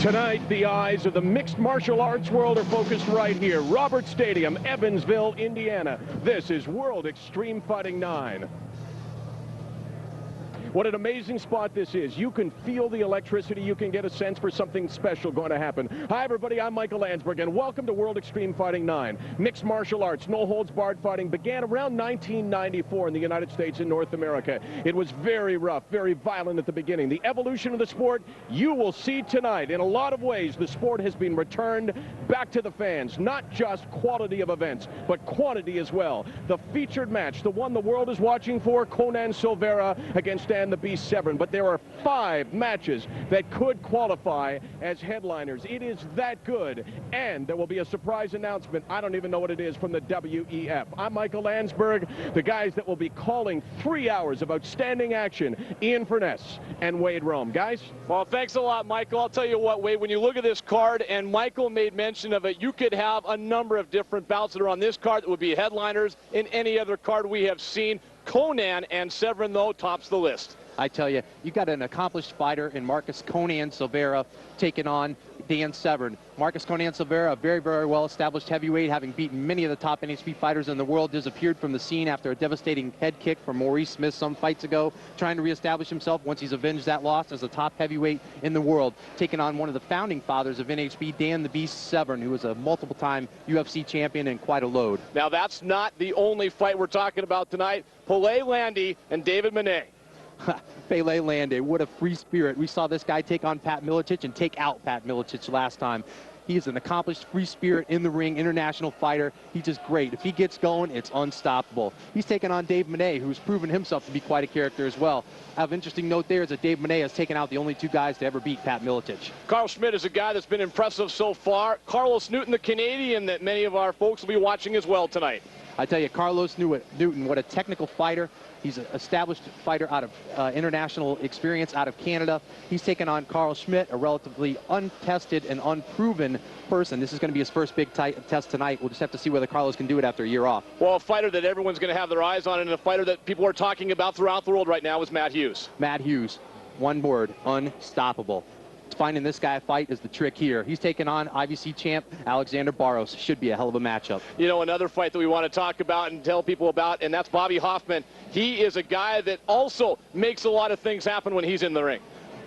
Tonight, the eyes of the mixed martial arts world are focused right here. Robert Stadium, Evansville, Indiana. This is World Extreme Fighting 9. What an amazing spot this is. You can feel the electricity. You can get a sense for something special going to happen. Hi, everybody. I'm Michael Landsberg, and welcome to World Extreme Fighting 9. Mixed martial arts, no-holds-barred fighting began around 1994 in the United States and North America. It was very rough, very violent at the beginning. The evolution of the sport, you will see tonight. In a lot of ways, the sport has been returned back to the fans. Not just quality of events, but quantity as well. The featured match, the one the world is watching for, Conan Silveira against Dan the Beast Severn, but there are 5 matches that could qualify as headliners. It is that good, and there will be a surprise announcement. I don't even know what it is from the WEF. I'm Michael Landsberg. The guys that will be calling 3 hours of outstanding action, Ian Furness and Wade Rome. Guys? Well, thanks a lot, Michael. I'll tell you what, Wade, when you look at this card, and Michael made mention of it, you could have a number of different bouts that are on this card that would be headliners in any other card we have seen. Conan and Severn, though, tops the list. I tell you, you got an accomplished fighter in Marcus Conan Silveira taking on Dan Severn. Marcus Conan Silveira, a very, very well-established heavyweight, having beaten many of the top NHB fighters in the world, disappeared from the scene after a devastating head kick from Maurice Smith some fights ago, trying to reestablish himself once he's avenged that loss as a top heavyweight in the world, taking on one of the founding fathers of NHB, Dan the Beast Severn, who was a multiple-time UFC champion and quite a load. Now, that's not the only fight we're talking about tonight. Pele Landy and David Monet. Pele Landy, what a free spirit. We saw this guy take on Pat Miletich and take out Pat Miletich last time. He is an accomplished free spirit in the ring, international fighter. He's just great. If he gets going, it's unstoppable. He's taken on Dave Monet, who's proven himself to be quite a character as well. I have an interesting note there is that Dave Monet has taken out the only 2 guys to ever beat Pat Miletich. Carl Schmidt is a guy that's been impressive so far. Carlos Newton, the Canadian, that many of our folks will be watching as well tonight. I tell you, Carlos Newton, what a technical fighter. He's an established fighter out of international experience out of Canada. He's taken on Carl Schmidt, a relatively untested and unproven person. This is going to be his first big test tonight. We'll just have to see whether Carlos can do it after a year off. Well, a fighter that everyone's going to have their eyes on, and a fighter that people are talking about throughout the world right now is Matt Hughes. Matt Hughes, one word, unstoppable. Finding this guy a fight is the trick here. He's taking on IBC champ Alexander Barros. Should be a hell of a matchup. You know, another fight that we want to talk about and tell people about, and that's Bobby Hoffman. He is a guy that also makes a lot of things happen when he's in the ring.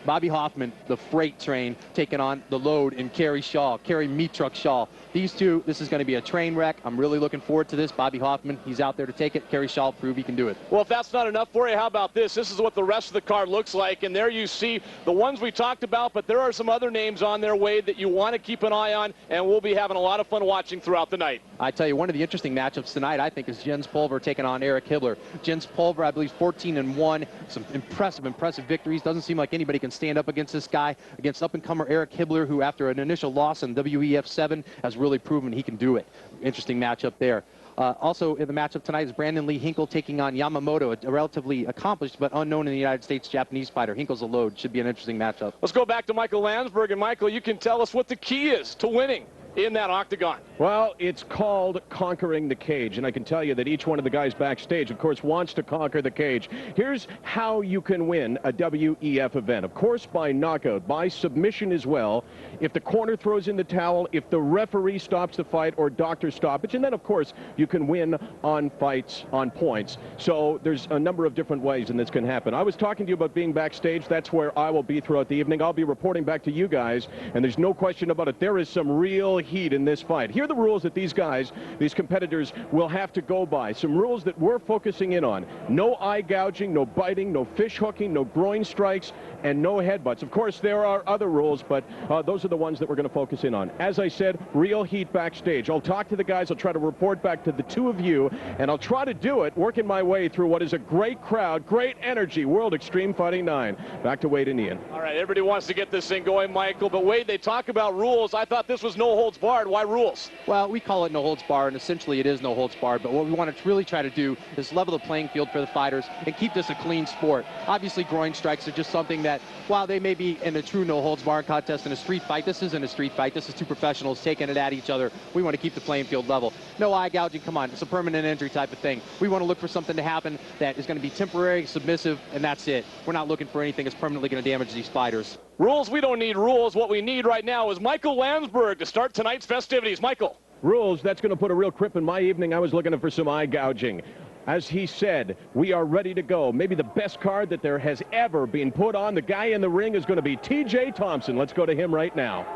Bobby Hoffman, the freight train, taking on the load in Kerry Shaw, Kerry Meat Truck Shaw. These two, this is going to be a train wreck. I'm really looking forward to this. Bobby Hoffman, he's out there to take it. Kerry Shaw prove he can do it. Well, if that's not enough for you, how about this? This is what the rest of the card looks like, and there you see the ones we talked about, but there are some other names on their way that you want to keep an eye on, and we'll be having a lot of fun watching throughout the night. I tell you, one of the interesting matchups tonight, I think, is Jens Pulver taking on Eric Hibbler. Jens Pulver, I believe, 14-1. Some impressive victories. Doesn't seem like anybody can stand up against this guy, against up-and-comer Eric Hibbler, who after an initial loss in WEF 7 has really proven he can do it. Interesting matchup there. Also in the matchup tonight is Brandon Lee Hinkle taking on Yamamoto, a relatively accomplished but unknown in the United States Japanese fighter. Hinkle's a load. Should be an interesting matchup. Let's go back to Michael Landsberg. And Michael, you can tell us what the key is to winning in that octagon. Well, it's called conquering the cage, and I can tell you that each one of the guys backstage, of course, wants to conquer the cage. Here's how you can win a WEF event. Of course, by knockout, by submission as well. If the corner throws in the towel, if the referee stops the fight or doctor stoppage, and then, of course, you can win on fights, on points. So there's a number of different ways, and this can happen. I was talking to you about being backstage. That's where I will be throughout the evening. I'll be reporting back to you guys, and there's no question about it. There is some real heat in this fight. Here are the rules that these guys, these competitors, will have to go by. Some rules that we're focusing in on. No eye gouging, no biting, no fish hooking, no groin strikes, and no headbutts. Of course, there are other rules, but those are the ones that we're going to focus in on. As I said, real heat backstage. I'll talk to the guys. I'll try to report back to the 2 of you, and I'll try to do it working my way through what is a great crowd, great energy, World Extreme Fighting 9. Back to Wade and Ian. All right, everybody wants to get this thing going, Michael, but Wade, they talk about rules. I thought this was no holds holds barred. Why rules? Well, we call it no holds barred, and essentially it is no holds barred. But what we want to really try to do is level the playing field for the fighters and keep this a clean sport. Obviously, groin strikes are just something that, while they may be in a true no holds barred contest in a street fight, this isn't a street fight. This is two professionals taking it at each other. We want to keep the playing field level. No eye gouging. Come on, it's a permanent injury type of thing. We want to look for something to happen that is going to be temporary, submissive, and that's it. We're not looking for anything that's permanently going to damage these fighters. Rules, we don't need rules. What we need right now is Michael Landsberg to start tonight's festivities. Michael. Rules, that's going to put a real crimp in my evening. I was looking for some eye gouging. As he said, we are ready to go. Maybe the best card that there has ever been put on. The guy in the ring is going to be TJ Thompson. Let's go to him right now.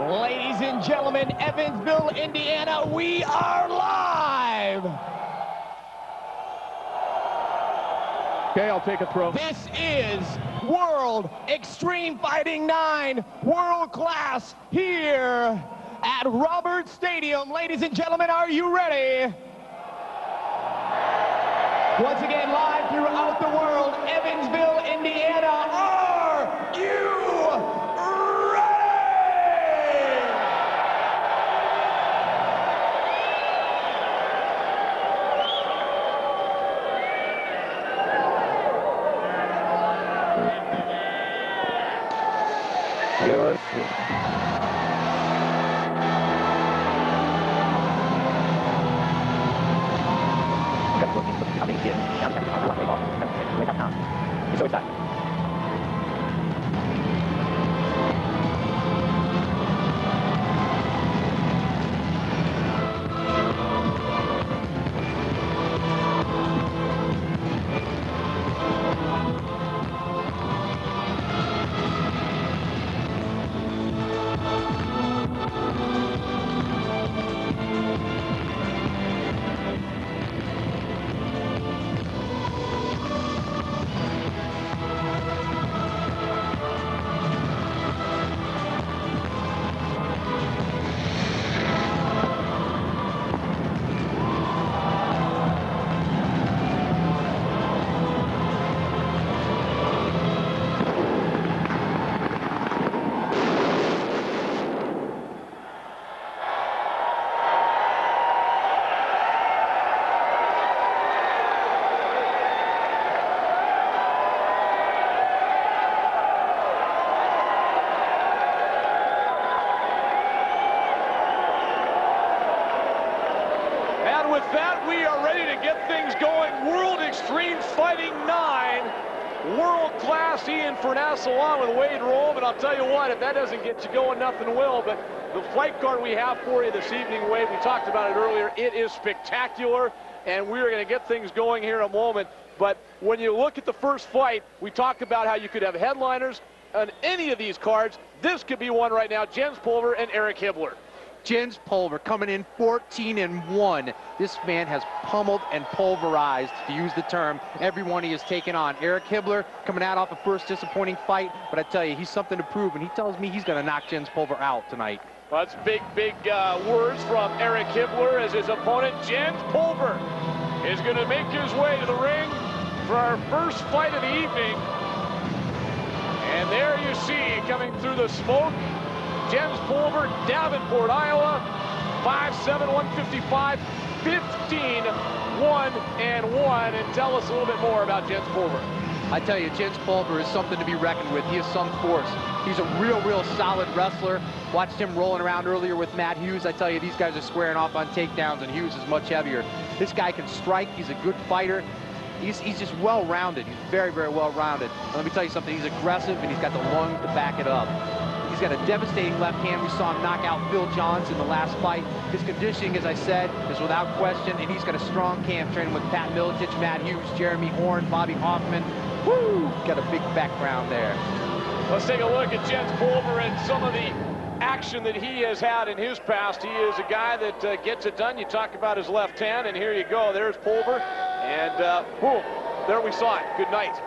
Ladies and gentlemen, Evansville, Indiana, we are live. Okay, I'll take a throw. This is World Extreme Fighting 9, world class here at Roberts Stadium. Ladies and gentlemen, are you ready? Once again, live throughout the world, Evansville, Indiana, are you ready? With that, we are ready to get things going. World Extreme Fighting 9. World-class Ian Furness along with Wade Rome. And I'll tell you what, if that doesn't get you going, nothing will. But the fight card we have for you this evening, Wade, we talked about it earlier. It is spectacular, and we're going to get things going here in a moment. But when you look at the first fight, we talked about how you could have headliners on any of these cards. This could be one right now, Jens Pulver and Eric Hibler. Jens Pulver coming in 14-1. This man has pummeled and pulverized, to use the term, everyone he has taken on. Eric Hibler coming out off a first disappointing fight, but I tell you, he's something to prove, and he tells me he's going to knock Jens Pulver out tonight. Well, that's big words from Eric Hibler as his opponent, Jens Pulver, is going to make his way to the ring for our first fight of the evening. And there you see, coming through the smoke, Jens Pulver, Davenport, Iowa, 5'7", 155, 15-1-1. And tell us a little bit more about Jens Pulver. I tell you, Jens Pulver is something to be reckoned with. He is some force. He's a real solid wrestler. Watched him rolling around earlier with Matt Hughes. I tell you, these guys are squaring off on takedowns, and Hughes is much heavier. This guy can strike. He's a good fighter. He's just well-rounded. He's very well-rounded. Let me tell you something. He's aggressive, and he's got the lung to back it up. He's got a devastating left hand. We saw him knock out Phil Johns in the last fight. His conditioning, as I said, is without question, and he's got a strong camp training with Pat Miletich, Matt Hughes, Jeremy Horn, Bobby Hoffman. Woo! Got a big background there. Let's take a look at Jens Pulver and some of the action that he has had in his past. He is a guy that gets it done. You talk about his left hand, and here you go. There's Pulver, and boom, there we saw it. Good night.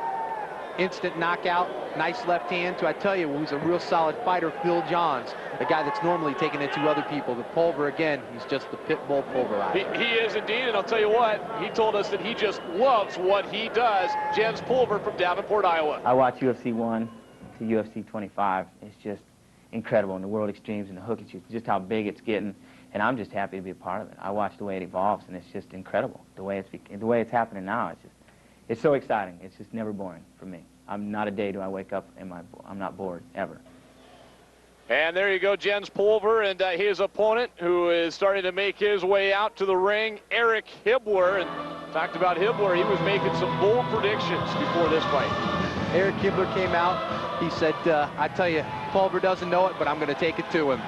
Instant knockout, nice left hand to, I tell you, who's a real solid fighter, Phil Johns, a guy that's normally taking it to other people. The Pulver, again, he's just the pit bull pulverizer. He is indeed, and I'll tell you what, he told us that he just loves what he does. Jens Pulver from Davenport, Iowa. I watch UFC 1 to UFC 25. incredible, and the World Extremes and the hook and shoot, just how big it's getting, and I'm just happy to be a part of it. I watch the way it evolves, and it's just incredible. The way it's happening now, it's so exciting. It's just never boring for me. Not a day do I wake up and I'm not bored, ever. And there you go, Jens Pulver and his opponent, who is starting to make his way out to the ring, Eric Hibbeler. And talked about Hibbeler, he was making some bold predictions before this fight. Eric Hibbeler came out. He said, I tell you, Pulver doesn't know it, but I'm going to take it to him.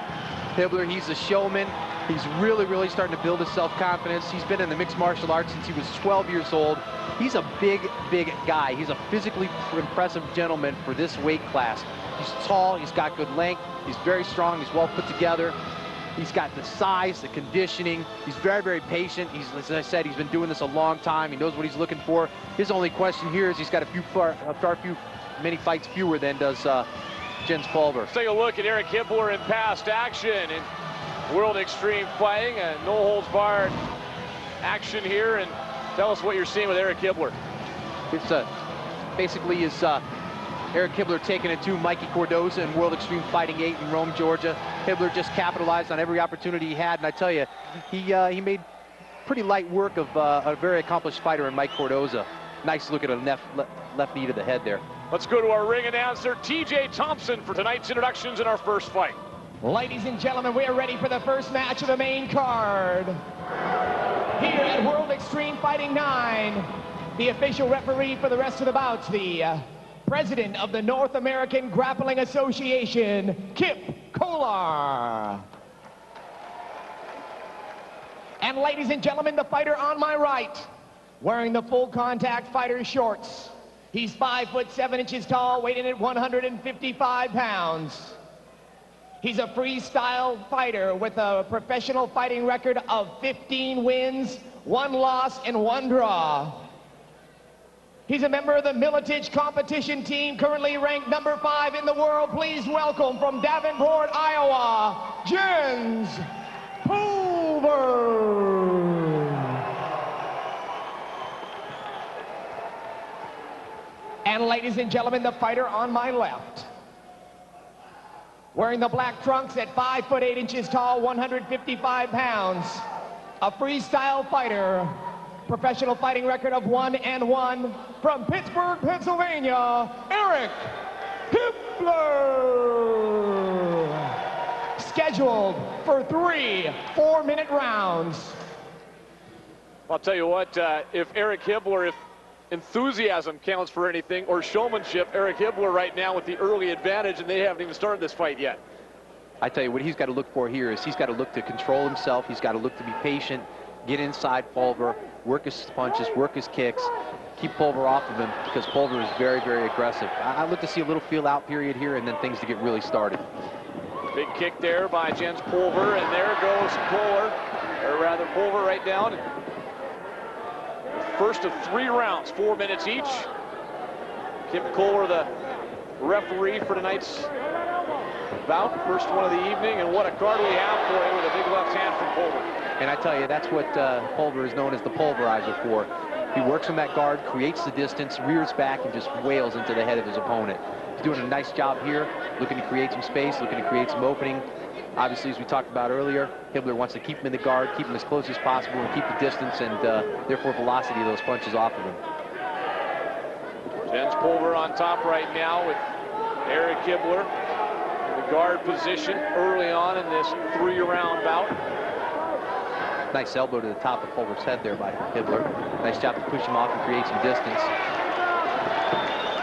Hibbeler, he's a showman. He's really, really starting to build his self-confidence. He's been in the mixed martial arts since he was 12 years old. He's a big, big guy. He's a physically impressive gentleman for this weight class. He's tall, he's got good length, he's very strong, he's well put together. He's got the size, the conditioning. He's very, very patient. As I said, he's been doing this a long time. He knows what he's looking for. His only question here is he's got many fights fewer than does Jens Pulver. Let's take a look at Eric Hibbeler in past action in World Extreme Fighting, and no holds barred action here. And tell us what you're seeing with Eric Hibbeler. It's basically is Eric Hibbeler taking it to Mikey Cordoza in World Extreme Fighting 8 in Rome, Georgia. Hibbeler just capitalized on every opportunity he had, and I tell you, he made pretty light work of a very accomplished fighter in Mike Cordoza. Nice look at a left knee to the head there. Let's go to our ring announcer, TJ Thompson, for tonight's introductions in our first fight. Ladies and gentlemen, we are ready for the first match of the main card. Here at World Extreme Fighting 9, the official referee for the rest of the bouts, the President of the North American Grappling Association, Kip Kolar. And ladies and gentlemen, the fighter on my right, wearing the full contact fighter shorts. He's 5'7" tall, weighing at 155 pounds. He's a freestyle fighter with a professional fighting record of 15 wins, 1 loss, and 1 draw. He's a member of the Militich competition team, currently ranked number 5 in the world. Please welcome from Davenport, Iowa, Jens Pulver. And ladies and gentlemen, the fighter on my left, wearing the black trunks at 5'8" tall, 155 pounds, a freestyle fighter, professional fighting record of 1-1, from Pittsburgh, Pennsylvania, Eric Hibbeler. Scheduled for 3 4-minute rounds. I'll tell you what, if Eric Hibbeler, if enthusiasm counts for anything, or showmanship, Eric Hibbeler right now with the early advantage, and they haven't even started this fight yet. I tell you what he's got to look for here is he's got to look to control himself. He's got to look to be patient, get inside Pulver, work his punches, work his kicks, keep Pulver off of him, because Pulver is very, very aggressive. I look to see a little feel-out period here and then things to get really started. Big kick there by Jens Pulver, and there goes Pulver, or rather Pulver right down. First of 3 rounds, 4 minutes each. Kip Kolar, the referee for tonight's bout, first one of the evening, and what a card we have for him with a big left hand from Pulver. And I tell you, that's what Pulver is known as the pulverizer for. He works on that guard, creates the distance, rears back, and just wails into the head of his opponent. He's doing a nice job here, looking to create some space, looking to create some opening. Obviously, as we talked about earlier, Hibbeler wants to keep him in the guard, keep him as close as possible, and keep the distance and therefore velocity of those punches off of him. Jens Pulver on top right now with Eric Hibbeler in the guard position early on in this 3-round bout. Nice elbow to the top of Pulver's head there by Hibbeler. Nice job to push him off and create some distance.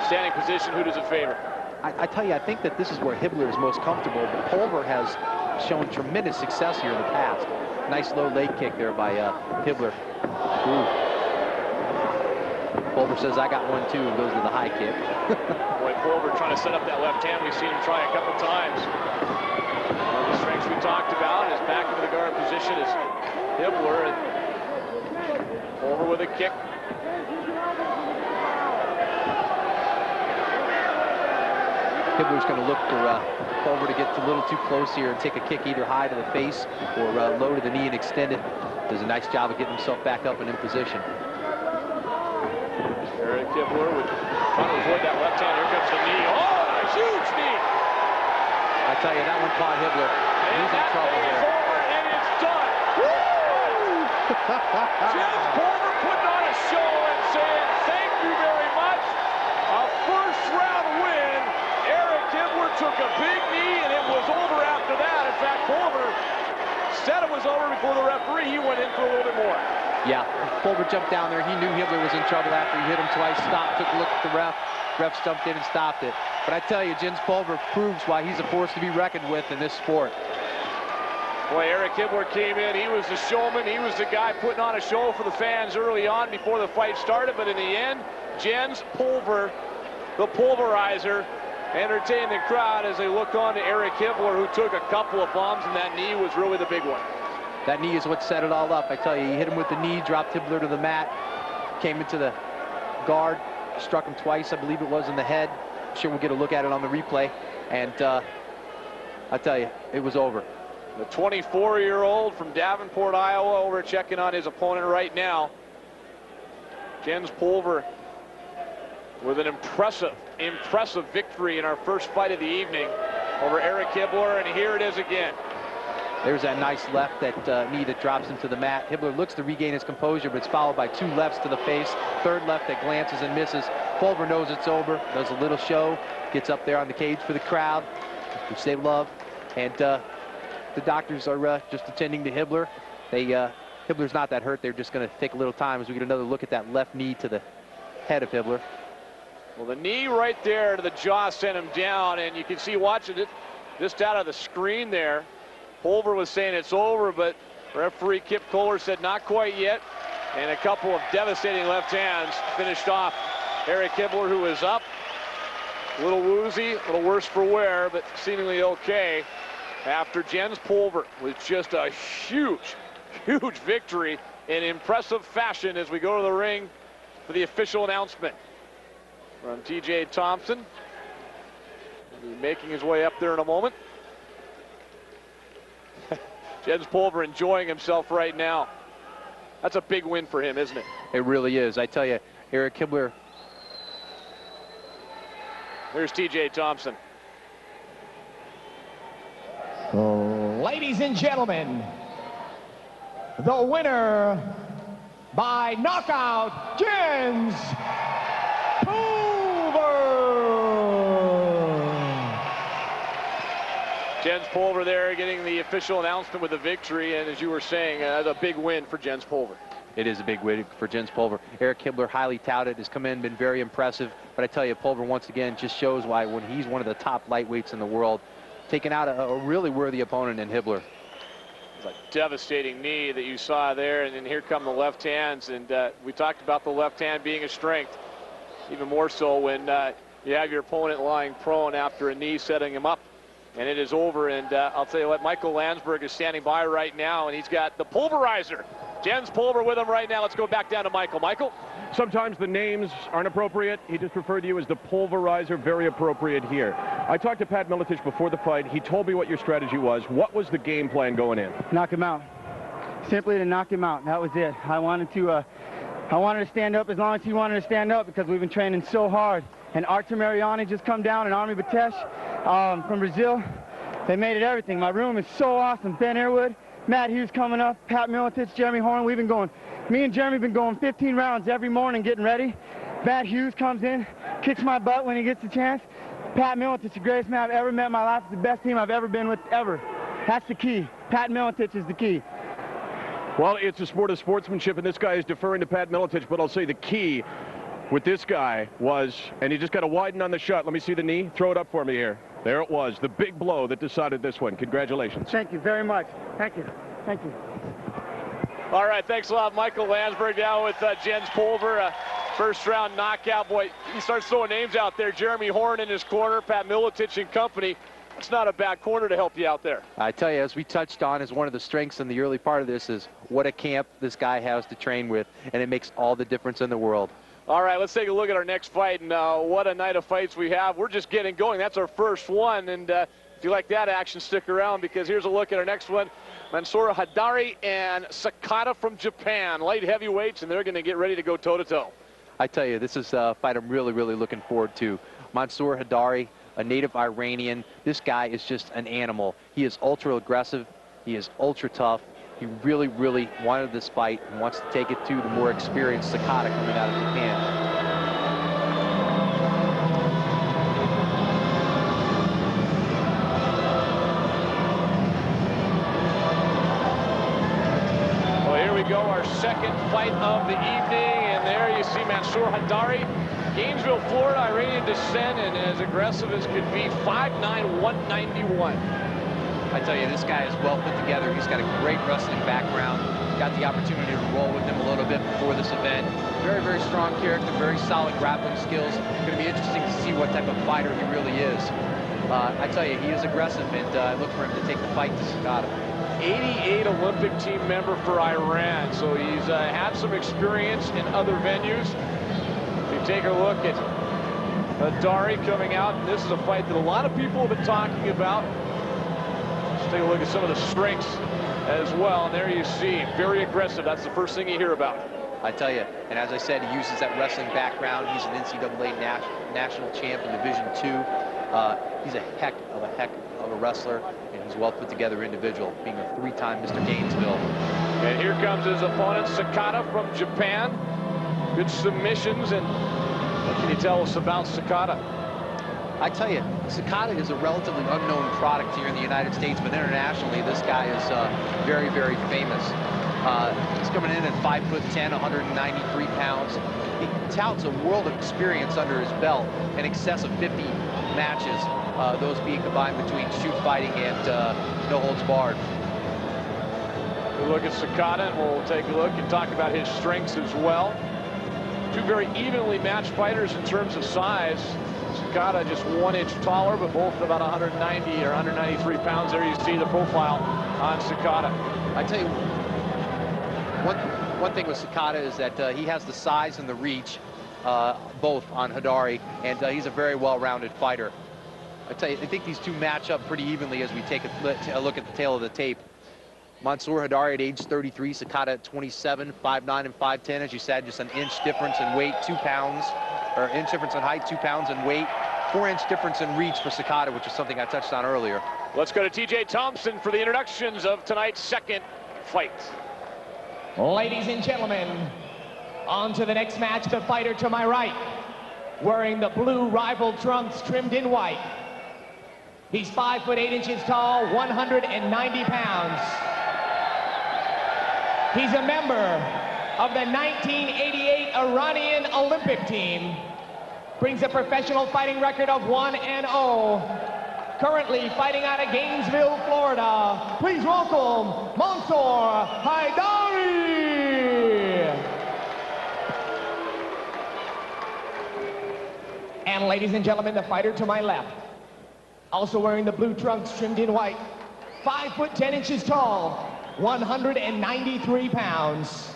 Standing position, who does it favor? I tell you, I think that this is where Hibbeler is most comfortable, but Pulver has shown tremendous success here in the past. Nice low leg kick there by Hibbeler. Ooh. Pulver says, I got one too, and goes to the high kick. Boy, Pulver trying to set up that left hand. We've seen him try a couple times. One of the strengths we talked about is back into the guard position is Hibbeler, and Pulver with a kick. Hibbeler's going to look for Pulver to get a little too close here and take a kick either high to the face or low to the knee and extend it. Does a nice job of getting himself back up and in position. Eric Hibbeler trying to avoid that left hand. Here comes the knee. Oh, a huge knee! I tell you, that one caught Hibbler. He's in trouble here. Over, and it's done. Jens Pulver putting on a show and saying, thank you very much. A first-round win. Eric Hibbler took a big knee, and it was over after that. In fact, Pulver said it was over before the referee. He went in for a little bit more. Yeah, Pulver jumped down there. He knew Hibbler was in trouble after he hit him twice. Stopped, took a look at the ref. Ref jumped in and stopped it. But I tell you, Jens Pulver proves why he's a force to be reckoned with in this sport. Boy, Eric Hibbler came in. He was the showman. He was the guy putting on a show for the fans early on before the fight started. But in the end, Jens Pulver, the pulverizer, entertained the crowd as they looked on to Eric Hibbler, who took a couple of bombs, and that knee was really the big one. That knee is what set it all up. I tell you, he hit him with the knee, dropped Hibbler to the mat, came into the guard, struck him twice, I believe it was, in the head. I'm sure we'll get a look at it on the replay. And I tell you, it was over. The 24-year-old from Davenport, Iowa, over checking on his opponent right now. Jens Pulver with an impressive victory in our first fight of the evening over Eric Hibbler, and here it is again. There's that nice left, that knee that drops him to the mat. Hibbler looks to regain his composure, but it's followed by two lefts to the face. Third left that glances and misses. Pulver knows it's over, does a little show, gets up there on the cage for the crowd, which they love. And the doctors are just attending to Hibbler. Hibbler's not that hurt. They're just going to take a little time as we get another look at that left knee to the head of Hibbler. Well, the knee right there to the jaw sent him down, and you can see watching it just out of the screen there. Pulver was saying it's over, but referee Kip Kohler said not quite yet. And a couple of devastating left hands finished off Eric Hibbler, who was up. A little woozy, a little worse for wear, but seemingly okay. After Jens Pulver with just a huge victory in impressive fashion as we go to the ring for the official announcement. From T.J. Thompson. He'll be making his way up there in a moment. Jens Pulver enjoying himself right now. That's a big win for him, isn't it? It really is. I tell you, Eric Hibbler. There's T.J. Thompson. Ladies and gentlemen, the winner by knockout, Jens Jens Pulver there getting the official announcement with a victory, and as you were saying, a big win for Jens Pulver. It is a big win for Jens Pulver. Eric Hibbler, highly touted, has come in, been very impressive. But I tell you, Pulver once again just shows why when he's one of the top lightweights in the world, taking out a really worthy opponent in Hibbler. It's a devastating knee that you saw there, and then here come the left hands, and we talked about the left hand being a strength, even more so when you have your opponent lying prone after a knee setting him up. And it is over, and I'll tell you what, Michael Landsberg is standing by right now, and he's got the pulverizer. Jens Pulver with him right now. Let's go back down to Michael. Michael? Sometimes the names aren't appropriate. He just referred to you as the pulverizer. Very appropriate here. I talked to Pat Miletich before the fight. He told me what your strategy was. What was the game plan going in? Knock him out. Simply to knock him out. That was it. I wanted to stand up as long as he wanted to stand up because we've been training so hard. And Artur Mariani just come down, and Army Batesh from Brazil. They made it everything. My room is so awesome. Ben Airwood, Matt Hughes coming up, Pat Miletich, Jeremy Horn. We've been going, me and Jeremy been going 15 rounds every morning getting ready. Matt Hughes comes in, kicks my butt when he gets the chance. Pat Miletich, the greatest man I've ever met in my life. It's the best team I've ever been with, ever. That's the key. Pat Miletich is the key. Well, it's a sport of sportsmanship, and this guy is deferring to Pat Miletich, but I'll say the key with this guy was, and he just got to widen on the shot. Let me see the knee. Throw it up for me here. There it was, the big blow that decided this one. Congratulations. Thank you very much. Thank you. Thank you. All right, thanks a lot, Michael Landsberg, down with Jens Pulver. First-round knockout. Boy, he starts throwing names out there. Jeremy Horn in his corner, Pat Miletich and company. It's not a bad corner to help you out there. I tell you, as we touched on, as one of the strengths in the early part of this is what a camp this guy has to train with, and it makes all the difference in the world. All right, let's take a look at our next fight, and what a night of fights we have. We're just getting going. That's our first one, and if you like that action, stick around, because here's a look at our next one. Mansoor Haddari and Sakata from Japan, light heavyweights, and they're going to get ready to go toe-to-toe. I tell you, this is a fight I'm really, really looking forward to. Mansoor Haddari, a native Iranian. This guy is just an animal. He is ultra aggressive. He is ultra tough. He really, really wanted this fight and wants to take it to the more experienced Sakata coming out of Japan. Go, our second fight of the evening, and there you see Mansoor Hadari, Gainesville, Florida, Iranian descent, and as aggressive as could be, 5'9", 191. I tell you, this guy is well put together. He's got a great wrestling background. Got the opportunity to roll with him a little bit before this event. Very, very strong character, very solid grappling skills. It's going to be interesting to see what type of fighter he really is. I tell you, he is aggressive, and I look for him to take the fight to Sakata. 88 Olympic team member for Iran, so he's had some experience in other venues. If you take a look at Hadari coming out, and this is a fight that a lot of people have been talking about. Let's take a look at some of the strengths as well. And there you see, very aggressive. That's the first thing you hear about. I tell you, and as I said, he uses that wrestling background. He's an NCAA national champ in Division II. He's a heck of a wrestler, and he's well put together individual, being a three-time Mr. Gainesville. And here comes his opponent, Sakata from Japan. Good submissions, and what can you tell us about Sakata? I tell you, Sakata is a relatively unknown product here in the United States, but internationally, this guy is very, very famous. He's coming in at 5'10", 193 pounds. He touts a world of experience under his belt, in excess of 50 matches, those being combined between shoot fighting and no holds barred. We'll look at Sakata, and we'll take a look and talk about his strengths as well. Two very evenly matched fighters in terms of size. Sakata just 1 inch taller, but both about 190 or 193 pounds. There you see the profile on Sakata. I tell you, one thing with Sakata is that he has the size and the reach, both on Hadari, and he's a very well-rounded fighter. I tell you, I think these two match up pretty evenly as we take a look at the tail of the tape. Mansoor Hadari at age 33, Sakata at 27, 5'9" and 5'10", as you said, just an inch difference in weight, 2 pounds, or inch difference in height, 2 pounds in weight, 4-inch difference in reach for Sakata, which is something I touched on earlier. Let's go to TJ Thompson for the introductions of tonight's second fight. Ladies and gentlemen, on to the next match. The fighter to my right, wearing the blue rival trunks trimmed in white. He's 5 foot 8 inches tall, 190 pounds. He's a member of the 1988 Iranian Olympic team. Brings a professional fighting record of 1-0. Currently fighting out of Gainesville, Florida. Please welcome Mansoor Hadari. And ladies and gentlemen, the fighter to my left, also wearing the blue trunks trimmed in white, 5 foot 10 inches tall, 193 pounds.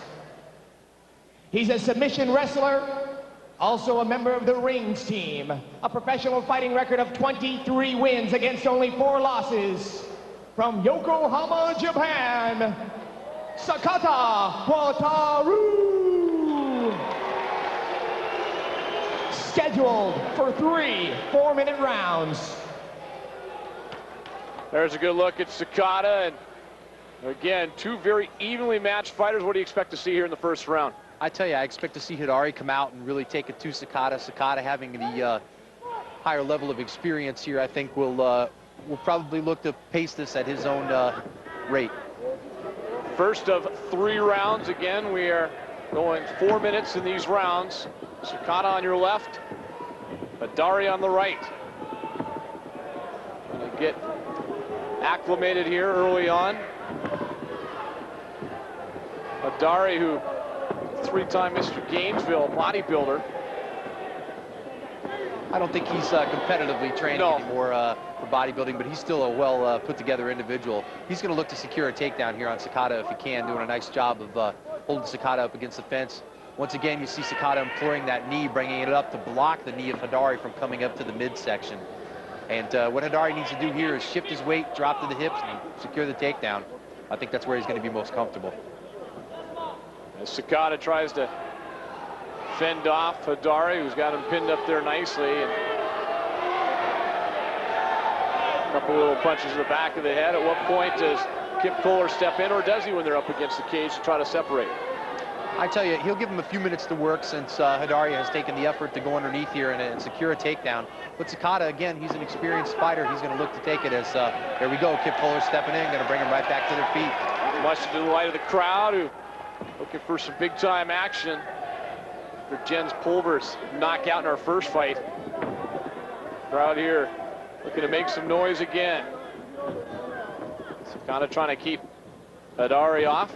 He's a submission wrestler, also a member of the Rings team. A professional fighting record of 23 wins against only 4 losses. From Yokohama, Japan, Sakata Wataru. Scheduled for 3 4-minute rounds. There's a good look at Sakata, and again, two very evenly matched fighters. What do you expect to see here in the first round? I tell you, I expect to see Hadari come out and really take it to Sakata. Sakata, having the higher level of experience here, I think will probably look to pace this at his own rate. First of 3 rounds. Again, we are going 4 minutes in these rounds. Sakata on your left, Hadari on the right. Gonna get acclimated here early on. Hadari, who 3-time Mr. Gainesville bodybuilder. I don't think he's competitively training anymore for bodybuilding, but he's still a well put together individual. He's going to look to secure a takedown here on Sakata if he can, doing a nice job of holding Sakata up against the fence. Once again, you see Sakata employing that knee, bringing it up to block the knee of Hadari from coming up to the midsection. And what Hadari needs to do here is shift his weight, drop to the hips, and secure the takedown. I think that's where he's going to be most comfortable. As Sakata tries to fend off Hadari, who's got him pinned up there nicely. And couple little punches to the back of the head. At what point does Kip Kohler step in, or does he when they're up against the cage to try to separate? I tell you, he'll give him a few minutes to work since Hidari has taken the effort to go underneath here and secure a takedown. But Sakata, again, he's an experienced fighter. He's going to look to take it as, there we go, Kip Kohler stepping in, going to bring him right back to their feet. Much to the delight of the crowd, who looking for some big-time action for Jens Pulver's knockout in our first fight. Crowd here looking to make some noise again. Sakata trying to keep Hidari off.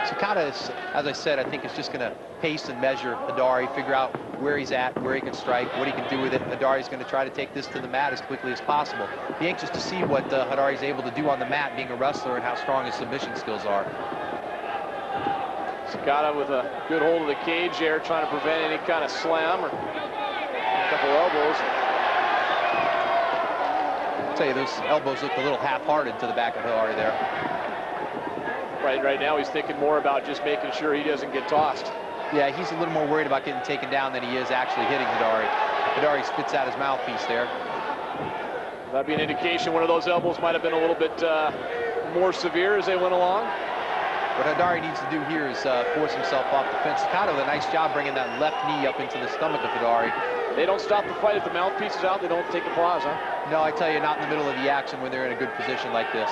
Sakata is, as I said, I think is just going to pace and measure Hidari, figure out where he's at, where he can strike, what he can do with it. Hidari's going to try to take this to the mat as quickly as possible. Be anxious to see what Hidari's able to do on the mat, being a wrestler, and how strong his submission skills are. Sakata with a good hold of the cage there, trying to prevent any kind of slam or a couple elbows. I'll tell you, those elbows looked a little half-hearted to the back of Hidari there. Right now he's thinking more about just making sure he doesn't get tossed. Yeah, he's a little more worried about getting taken down than he is actually hitting Hidari. Hidari spits out his mouthpiece there. That'd be an indication one of those elbows might have been a little bit more severe as they went along. What Hidari needs to do here is force himself off the fence. Sakata with a nice job bringing that left knee up into the stomach of Hidari. They don't stop the fight if the mouthpiece is out. They don't take a pause, huh? No, I tell you, not in the middle of the action when they're in a good position like this.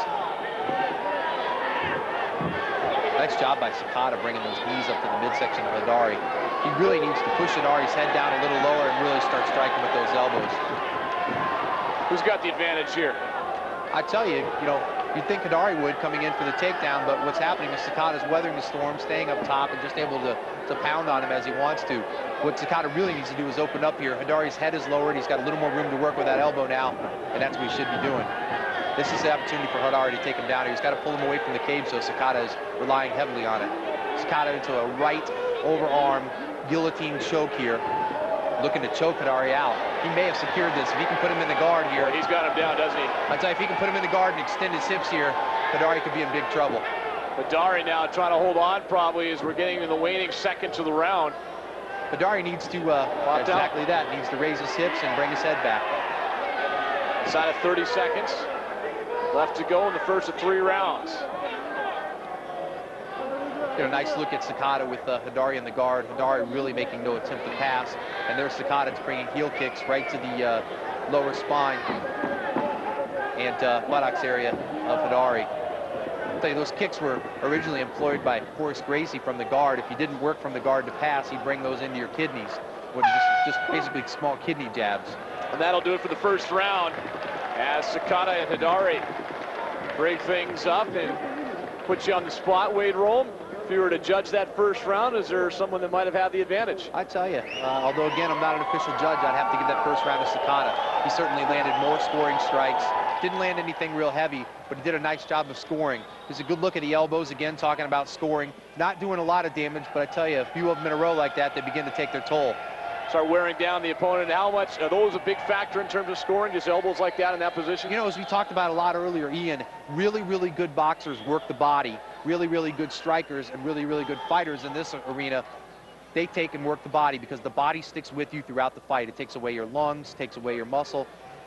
Nice job by Sakata bringing those knees up to the midsection of Hidari. He really needs to push Hidari's head down a little lower and really start striking with those elbows. Who's got the advantage here? I tell you, you'd think Hidari would coming in for the takedown, but what's happening is Sakata's weathering the storm, staying up top, and just able to pound on him as he wants to. What Sakata really needs to do is open up here. Hidari's head is lowered. He's got a little more room to work with that elbow now, and that's what he should be doing. This is the opportunity for Hidari to take him down here. He's got to pull him away from the cage, so Sakata is relying heavily on it. Sakata into a right overarm guillotine choke here, looking to choke Hidari out. He may have secured this. If he can put him in the guard here. Well, he's got him down, doesn't he? I tell you, if he can put him in the guard and extend his hips here, Hidari could be in big trouble. Hidari now trying to hold on probably as we're getting in the waning seconds of the round. Hidari needs to, exactly that, needs to raise his hips and bring his head back. Inside of 30 seconds. Left to go in the first of 3 rounds. Get a nice look at Sakata with Hidari in the guard. Hidari really making no attempt to pass. And there's Sakata bringing heel kicks right to the lower spine and buttocks area of Hidari. I'll tell you, those kicks were originally employed by Horace Gracie from the guard. If you didn't work from the guard to pass, he'd bring those into your kidneys. Just basically small kidney jabs. And that'll do it for the first round as Sakata and Hidari break things up and put you on the spot, Wade Rome. If you were to judge that first round, is there someone that might have had the advantage? I tell you, although again I'm not an official judge, I'd have to give that first round to Sakata. He certainly landed more scoring strikes. Didn't land anything real heavy, but he did a nice job of scoring. There's a good look at the elbows, again, talking about scoring. Not doing a lot of damage, but I tell you, a few of them in a row like that, they begin to take their toll. Start wearing down the opponent. How much are those a big factor in terms of scoring, just elbows like that in that position? As we talked about a lot earlier, Ian, really, really good boxers work the body. Really, really good strikers and really, really good fighters in this arena, they take and work the body because the body sticks with you throughout the fight. It takes away your lungs, takes away your muscle,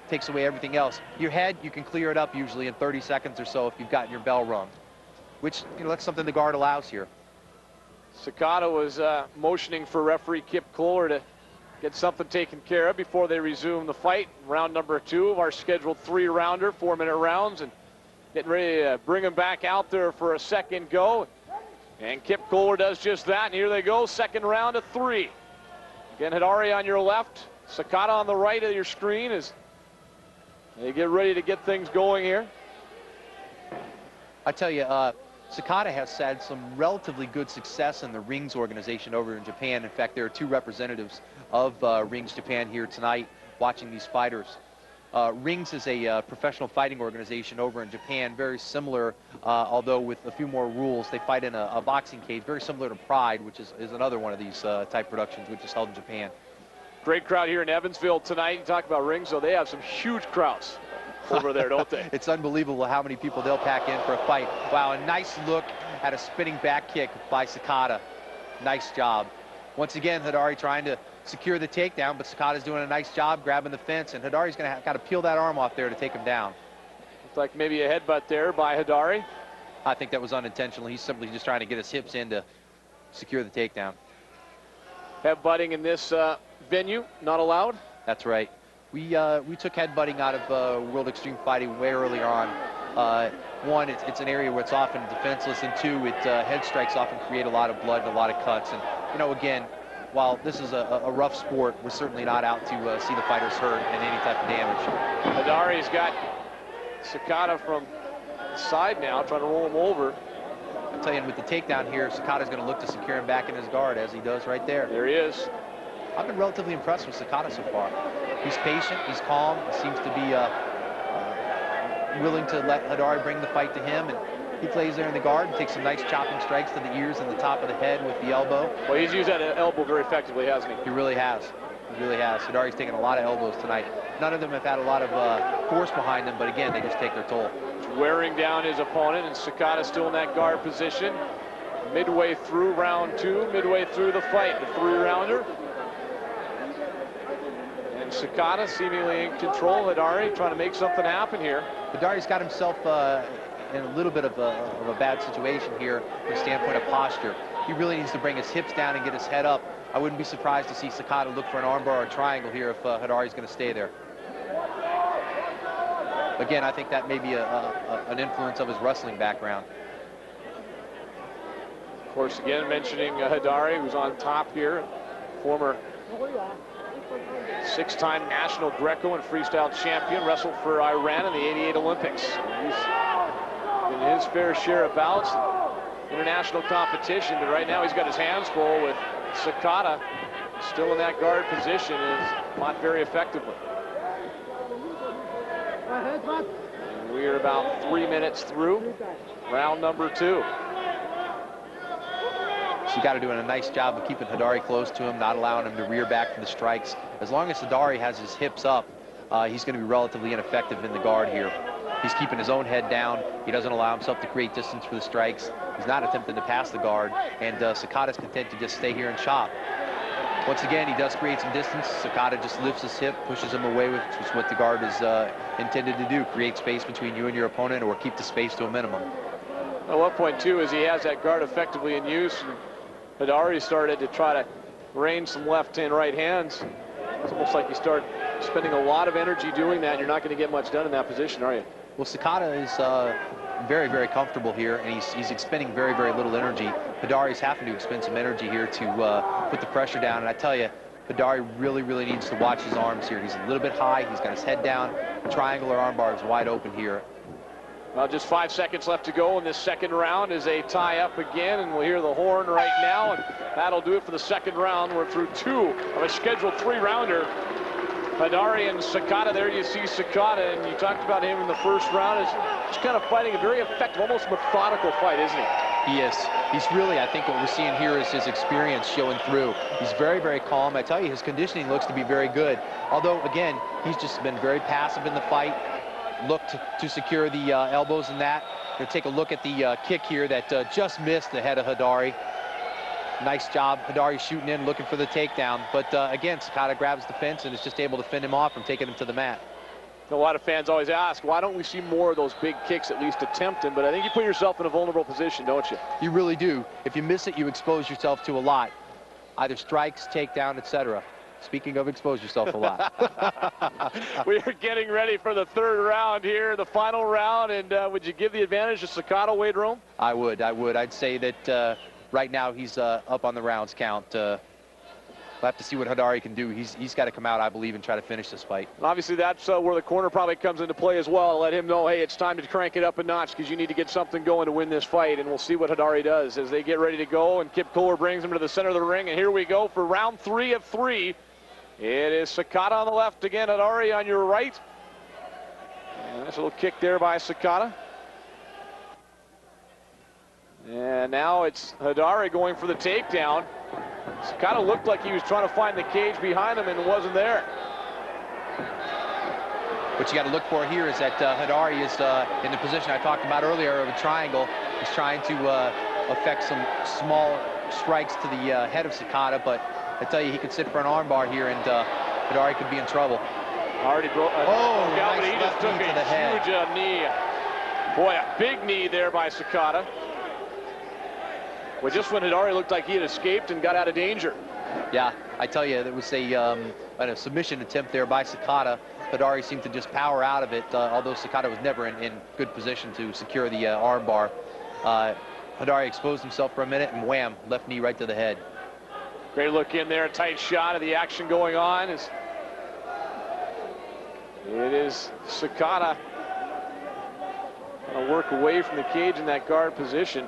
takes away everything else. Your head, you can clear it up usually in 30 seconds or so if you've gotten your bell rung, which, that's something the guard allows here. Sakata was motioning for referee Kip Kohler to get something taken care of before they resume the fight. Round number 2 of our scheduled 3-rounder, 4-minute rounds, and getting ready to bring him back out there for a second go. And Kip Kohler does just that, and here they go, second round of 3. Again, Hidari on your left, Sakata on the right of your screen as they get ready to get things going here. I tell you, Sakata has had some relatively good success in the Rings organization over in Japan. In fact, there are 2 representatives of Rings Japan here tonight watching these fighters. Rings is a professional fighting organization over in Japan, very similar, although with a few more rules. They fight in a boxing cage, very similar to Pride, which is another one of these type productions, which is held in Japan. Great crowd here in Evansville tonight. You talk about Rings, so they have some huge crowds over there, don't they? It's unbelievable how many people they'll pack in for a fight. Wow, a nice look at a spinning back kick by Sakata. Nice job. Once again, Hidari trying to secure the takedown, but Sakata's doing a nice job grabbing the fence, and Hidari's going to got to peel that arm off there to take him down. Looks like maybe a headbutt there by Hidari. I think that was unintentional. He's simply just trying to get his hips in to secure the takedown. Headbutting in this venue, not allowed. That's right. We took headbutting out of World Extreme Fighting way earlier on. One, it's an area where it's often defenseless, and two, head strikes often create a lot of blood and a lot of cuts. And, you know, again, while this is a rough sport, we're certainly not out to see the fighters hurt and any type of damage. Hidari's got Sakata from the side now, trying to roll him over. I'll tell you, with the takedown here, Sakata's going to look to secure him back in his guard, as he does right there. There he is. I've been relatively impressed with Sakata so far. He's patient, he's calm, he seems to be willing to let Hidari bring the fight to him, and he plays there in the guard and takes some nice chopping strikes to the ears and the top of the head with the elbow. Well, he's used that elbow very effectively, hasn't he? He really has. He really has. Hidari's taken a lot of elbows tonight. None of them have had a lot of force behind them, but again, they just take their toll. Wearing down his opponent, and Sakata still in that guard position. Midway through round two, midway through the fight, the three-rounder. And Sakata seemingly in control. Hidari trying to make something happen here. Hidari's got himself in a little bit of a bad situation here from the standpoint of posture. He really needs to bring his hips down and get his head up. I wouldn't be surprised to see Sakata look for an armbar or a triangle here if Hidari's going to stay there. Again, I think that may be an influence of his wrestling background. Of course, again, mentioning Hidari, who's on top here, former six-time national Greco and freestyle champion, wrestled for Iran in the '88 Olympics. He's in his fair share of bouts, international competition, but right now he's got his hands full with Sakata, still in that guard position, and fought very effectively. And we are about 3 minutes through round number two. Sakata doing a nice job of keeping Hidari close to him, not allowing him to rear back from the strikes. As long as Hidari has his hips up, he's going to be relatively ineffective in the guard here. He's keeping his own head down. He doesn't allow himself to create distance for the strikes. He's not attempting to pass the guard, and Sakata's content to just stay here and chop. Once again, he does create some distance. Sakata just lifts his hip, pushes him away, which is what the guard is intended to do, create space between you and your opponent or keep the space to a minimum. At one point, too, is he has that guard effectively in use. And Hidari started to try to range some left and right hands. It's almost like you start spending a lot of energy doing that, and you're not going to get much done in that position, are you? Well, Sakata is very, very comfortable here, and he's expending very, very little energy. Hidari's having to expend some energy here to put the pressure down, and I tell you, Hidari really, really needs to watch his arms here. He's a little bit high. He's got his head down. The triangular armbar is wide open here. Well, just 5 seconds left to go in this second round as they tie up again, and we'll hear the horn right now, and that'll do it for the second round. We're through two of a scheduled three-rounder. Hidari and Sakata. There you see Sakata, and you talked about him in the first round. Is just kind of fighting a very effective, almost methodical fight, isn't he? He is. He's really, I think what we're seeing here is his experience showing through. He's very, very calm. I tell you, his conditioning looks to be very good. Although, again, he's just been very passive in the fight. Looked to secure the elbows in that. Going to take a look at the kick here that just missed the head of Hidari. Nice job. Hidari shooting in, looking for the takedown. But again, Sakata grabs the fence and is just able to fend him off from taking him to the mat. A lot of fans always ask, why don't we see more of those big kicks at least attempted? But I think you put yourself in a vulnerable position, don't you? You really do. If you miss it, you expose yourself to a lot. Either strikes, takedown, etc. Speaking of expose yourself a lot. We are getting ready for the third round here, the final round. And would you give the advantage to Sakata, Wade Rome? I would. I'd say that right now he's up on the rounds count. We'll have to see what Hidari can do. He's got to come out, I believe, and try to finish this fight. Obviously, that's where the corner probably comes into play as well. Let him know, hey, it's time to crank it up a notch because you need to get something going to win this fight. And we'll see what Hidari does as they get ready to go. And Kip Kohler brings him to the center of the ring. And here we go for round 3 of 3. It is Sakata on the left again, Hidari on your right. And nice little kick there by Sakata. And now it's Hidari going for the takedown. Sakata looked like he was trying to find the cage behind him and it wasn't there. What you got to look for here is that Hidari is in the position I talked about earlier of a triangle. He's trying to affect some small strikes to the head of Sakata, but I tell you, he could sit for an armbar here, and Hidari could be in trouble. Already broke. Oh, but nice he just left took knee a to the head. huge knee. Boy, a big knee there by Sakata. Well, just when Hidari looked like he had escaped and got out of danger. Yeah, I tell you, there was a submission attempt there by Sakata. Hidari seemed to just power out of it, although Sakata was never in good position to secure the armbar. Hidari exposed himself for a minute, and wham, left knee right to the head. Great look in there, a tight shot of the action going on. It is Sakata trying to work away from the cage in that guard position.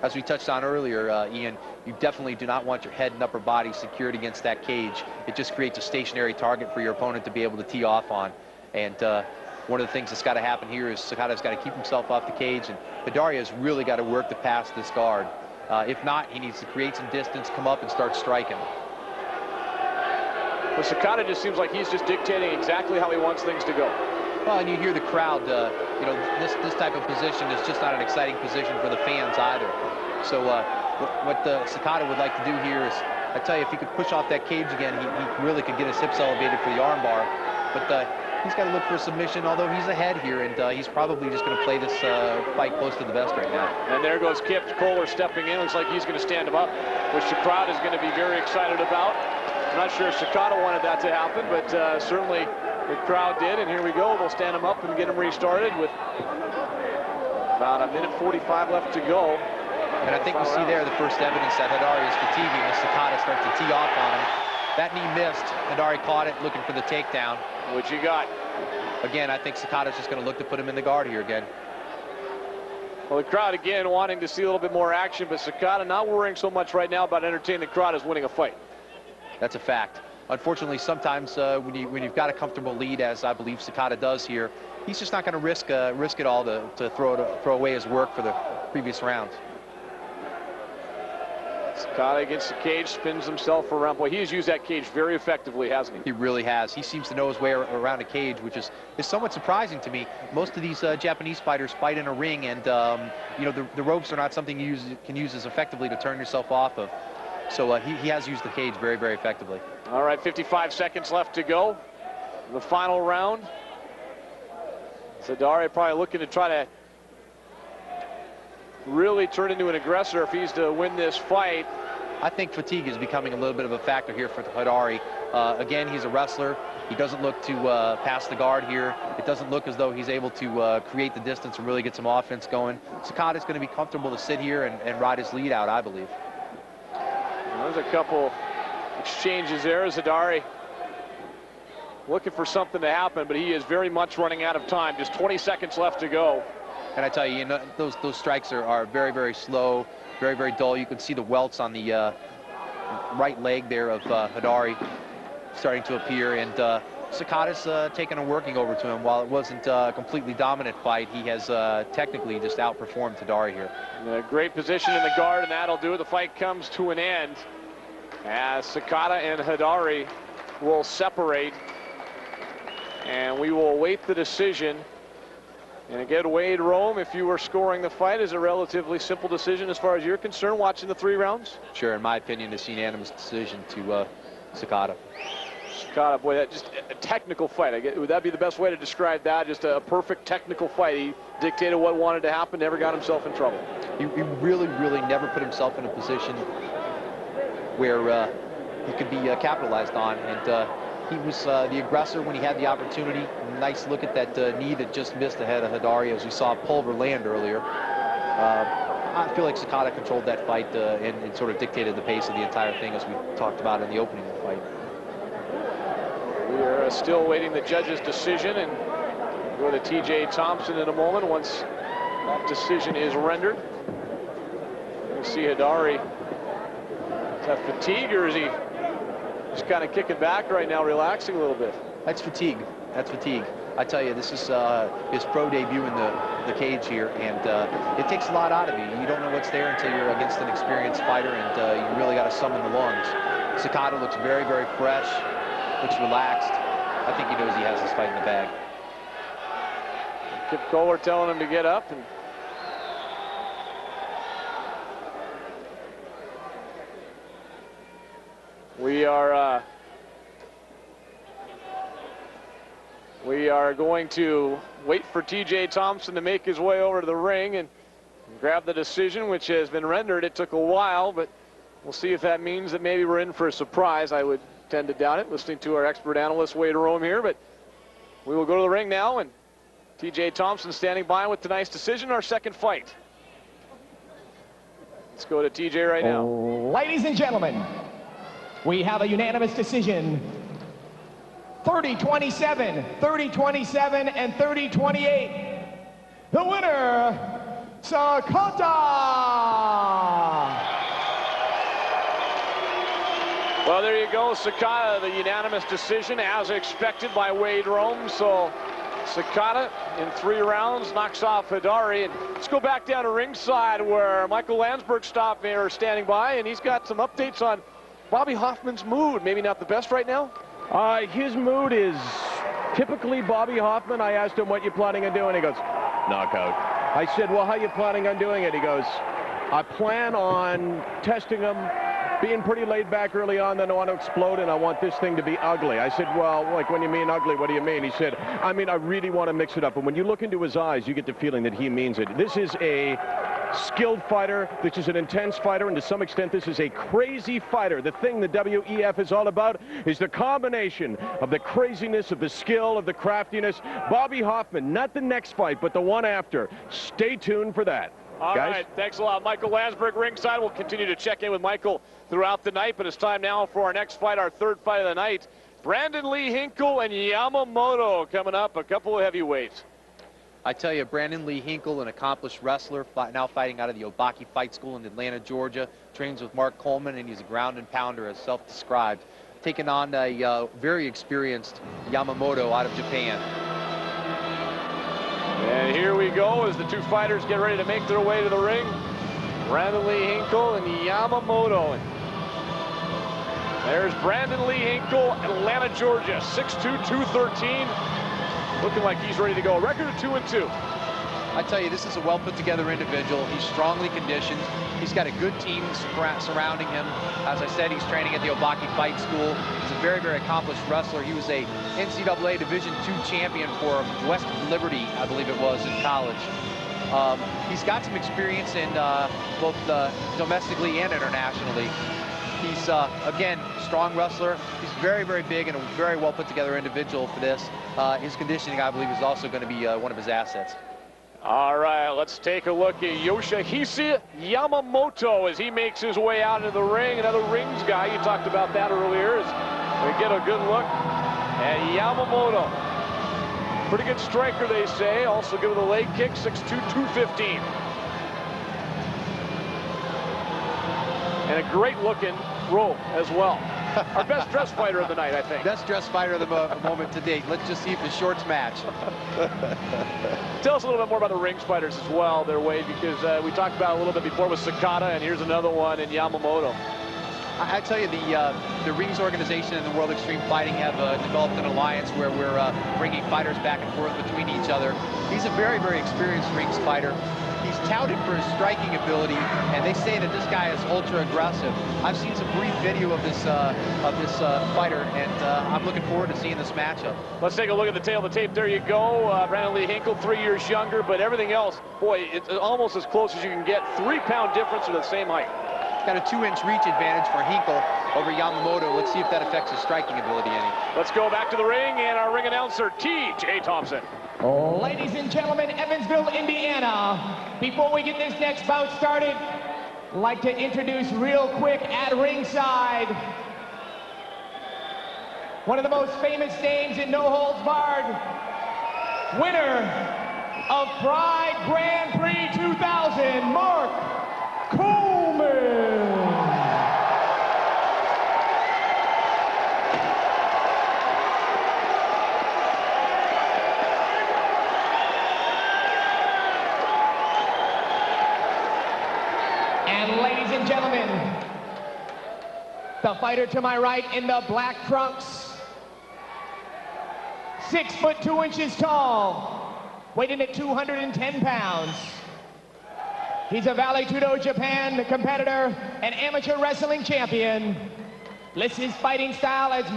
As we touched on earlier, Ian, you definitely do not want your head and upper body secured against that cage. It just creates a stationary target for your opponent to be able to tee off on. And one of the things that's got to happen here is Sakata's got to keep himself off the cage, and Hidari has really got to work to pass this guard. If not, he needs to create some distance, come up and start striking. Well, Sakata just seems like he's just dictating exactly how he wants things to go. Well, and you hear the crowd, you know, this type of position is just not an exciting position for the fans either. So what Sakata would like to do here is, I tell you, if he could push off that cage again, he really could get his hips elevated for the armbar. But he's got to look for a submission, although he's ahead here, and he's probably just going to play this fight close to the vest right now. And there goes Kip Kohler stepping in. Looks like he's going to stand him up, which the crowd is going to be very excited about. I'm not sure if Sakata wanted that to happen, but certainly the crowd did. And here we go. They'll stand him up and get him restarted with about 1:45 left to go. And I think we see there the first evidence that Hidari is fatiguing as Sakata starts to tee off on him. That knee missed. Hidari caught it, looking for the takedown. What you got? Again, I think Sakata's just going to look to put him in the guard here again. Well, the crowd again wanting to see a little bit more action, but Sakata not worrying so much right now about entertaining the crowd as winning a fight. That's a fact. Unfortunately, sometimes when you've got a comfortable lead, as I believe Sakata does here, he's just not going to risk it all to throw away his work for the previous rounds. Sakata against the cage, spins himself around. Boy, he has used that cage very effectively, hasn't he? He really has. He seems to know his way around a cage, which is somewhat surprising to me. Most of these Japanese fighters fight in a ring, and you know, the ropes are not something you can use as effectively to turn yourself off of. So he has used the cage very, very effectively. All right, 55 seconds left to go. The final round. Hidari probably looking to try to really turn into an aggressor if he's to win this fight. I think fatigue is becoming a little bit of a factor here for Hidari. Again, he's a wrestler. He doesn't look to pass the guard here. It doesn't look as though he's able to create the distance and really get some offense going. Sakata's going to be comfortable to sit here and ride his lead out, I believe. There's a couple exchanges there as Hidari looking for something to happen, but he is very much running out of time. Just 20 seconds left to go. And I tell you, those strikes are very, very slow, very, very dull. You can see the welts on the right leg there of Hidari starting to appear, and Sakata's taken a working over to him. While it wasn't a completely dominant fight, he has technically just outperformed Hidari here. A great position in the guard, and that'll do it. The fight comes to an end as Sakata and Hidari will separate, and we will await the decision. And again, Wade Rome, if you were scoring the fight, is a relatively simple decision as far as you're concerned, watching the 3 rounds? Sure, in my opinion, it's a unanimous decision to Sakata. Sakata, boy, that just a technical fight. Would that be the best way to describe that? Just a perfect technical fight. He dictated what wanted to happen, never got himself in trouble. He really, really never put himself in a position where he could be capitalized on, and he was the aggressor when he had the opportunity. Nice look at that knee that just missed the head of Hidari, as we saw Pulver land earlier. I feel like Sakata controlled that fight and sort of dictated the pace of the entire thing, as we talked about in the opening of the fight. We are still awaiting the judge's decision, and go to TJ Thompson in a moment once that decision is rendered. You see Hidari. Is that fatigue, or is he just kind of kicking back right now, relaxing a little bit? That's fatigue. That's fatigue. I tell you, this is his pro debut in the cage here, and it takes a lot out of you. You don't know what's there until you're against an experienced fighter, and you really got to summon the lungs. Sakata looks very, very fresh, looks relaxed. I think he knows he has this fight in the bag. Kip Kohler telling him to get up, and We are going to wait for TJ Thompson to make his way over to the ring and grab the decision, which has been rendered. It took a while, but we'll see if that means that maybe we're in for a surprise. I would tend to doubt it, listening to our expert analyst, Wade Rome, here, but we will go to the ring now, and TJ Thompson standing by with tonight's decision, our second fight. Let's go to TJ right now. Ladies and gentlemen, we have a unanimous decision. 30-27, 30-27, and 30-28. The winner, Sakata! Well, there you go, Sakata, the unanimous decision, as expected by Wade Rome. So Sakata, in 3 rounds, knocks off Hidari. And let's go back down to ringside where Michael Landsberg standing by, and he's got some updates on Bobby Hoffman's mood. Maybe not the best right now? His mood is typically Bobby Hoffman. I asked him, what you planning on doing? He goes, knockout. I said, well, how you planning on doing it? He goes, I plan on testing him, being pretty laid back early on, then I want to explode, and I want this thing to be ugly. I said, well, like, when you mean ugly, what do you mean? He said, I mean, I really want to mix it up. And when you look into his eyes, you get the feeling that he means it. This is a skilled fighter. This is an intense fighter, and to some extent, this is a crazy fighter. The thing the WEF is all about is the combination of the craziness, of the skill, of the craftiness. Bobby Hoffman, not the next fight, but the one after. Stay tuned for that. All right, thanks a lot. Michael Landsberg ringside. We'll continue to check in with Michael throughout the night, but it's time now for our next fight, our third fight of the night. Brandon Lee Hinkle and Yamamoto coming up, a couple of heavyweights. I tell you, Brandon Lee Hinkle, an accomplished wrestler, now fighting out of the Obaki Fight School in Atlanta, Georgia, trains with Mark Coleman, and he's a ground and pounder, as self-described, taking on a very experienced Yamamoto out of Japan. And here we go as the two fighters get ready to make their way to the ring. Brandon Lee Hinkle and Yamamoto. And there's Brandon Lee Hinkle, Atlanta, Georgia, 6'2", 213. Looking like he's ready to go. Record of 2-2. I tell you, this is a well put together individual. He's strongly conditioned. He's got a good team surrounding him. As I said, he's training at the Obaki Fight School. He's a very, very accomplished wrestler. He was a NCAA Division II champion for West Liberty, I believe it was, in college. He's got some experience in both domestically and internationally. He's, again, strong wrestler. He's very, very big and a very well put together individual for this. His conditioning, I believe, is also going to be one of his assets. All right, let's take a look at Yoshihisa Yamamoto as he makes his way out into the ring. Another rings guy. You talked about that earlier. As we get a good look at Yamamoto. Pretty good striker, they say. Also give it a leg kick, 6'2", 215. And a great-looking robe as well. Our best dressed fighter of the night, I think. Best dressed fighter of the moment to date. Let's just see if the shorts match. Tell us a little bit more about the rings fighters as well, their Wade, because we talked about it a little bit before with Sakata, and here's another one in Yamamoto. I tell you, the Rings organization and the World Extreme Fighting have developed an alliance where we're bringing fighters back and forth between each other. He's a very, very experienced rings fighter. He's touted for his striking ability, and they say that this guy is ultra aggressive. I've seen some brief video of this fighter, and I'm looking forward to seeing this matchup. Let's take a look at the tail of the tape. There you go. Brandon Lee Hinkle, 3 years younger, but everything else, boy, it's almost as close as you can get. 3-pound difference or the same height. Got a 2-inch reach advantage for Hinkle over Yamamoto. Let's see if that affects his striking ability any. Let's go back to the ring, and our ring announcer, TJ Thompson. Ladies and gentlemen, Evansville, Indiana. Before we get this next bout started, I'd like to introduce real quick at ringside one of the most famous names in No Holds Barred. Winner of Pride Grand Prix 2000, Mark Coleman. And ladies and gentlemen, the fighter to my right in the black trunks, 6'2" tall, weighing at 210 pounds. He's a Vale Tudo Japan competitor and amateur wrestling champion. lists his fighting style as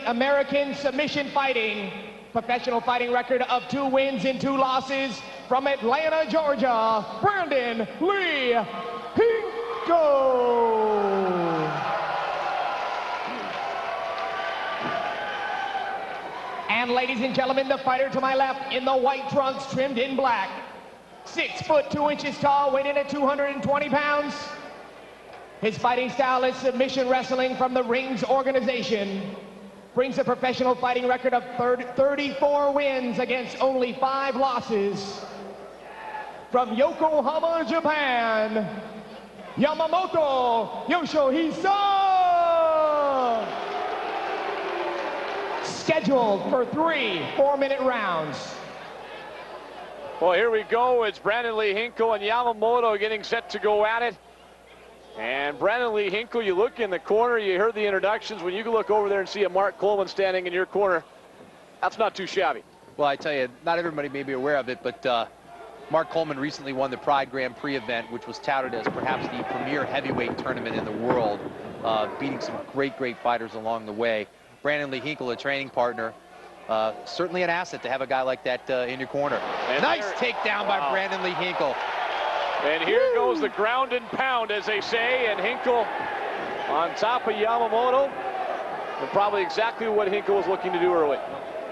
American submission fighting. Professional fighting record of 2 wins and 2 losses. From Atlanta, Georgia, Brandon Lee Hinkel. And ladies and gentlemen, the fighter to my left in the white trunks trimmed in black. 6 foot 2 inches tall, weighing in at 220 pounds. His fighting style is submission wrestling from the Rings organization. Brings a professional fighting record of 34 wins against only 5 losses. From Yokohama, Japan, Yamamoto Yoshihisa. Scheduled for 3 4-minute rounds. Well, here we go. It's Brandon Lee Hinkel and Yamamoto getting set to go at it. And Brandon Lee Hinkel, you look in the corner, you heard the introductions. When you look over there and see a Mark Coleman standing in your corner, that's not too shabby. Well, I tell you, not everybody may be aware of it, but Mark Coleman recently won the Pride Grand Prix event, which was touted as perhaps the premier heavyweight tournament in the world, beating some great fighters along the way. Brandon Lee Hinkel, a training partner, certainly an asset to have a guy like that in your corner. And nice takedown by Brandon Lee Hinkel. And here goes the ground and pound, as they say, and Hinkel on top of Yamamoto, and probably exactly what Hinkel was looking to do early.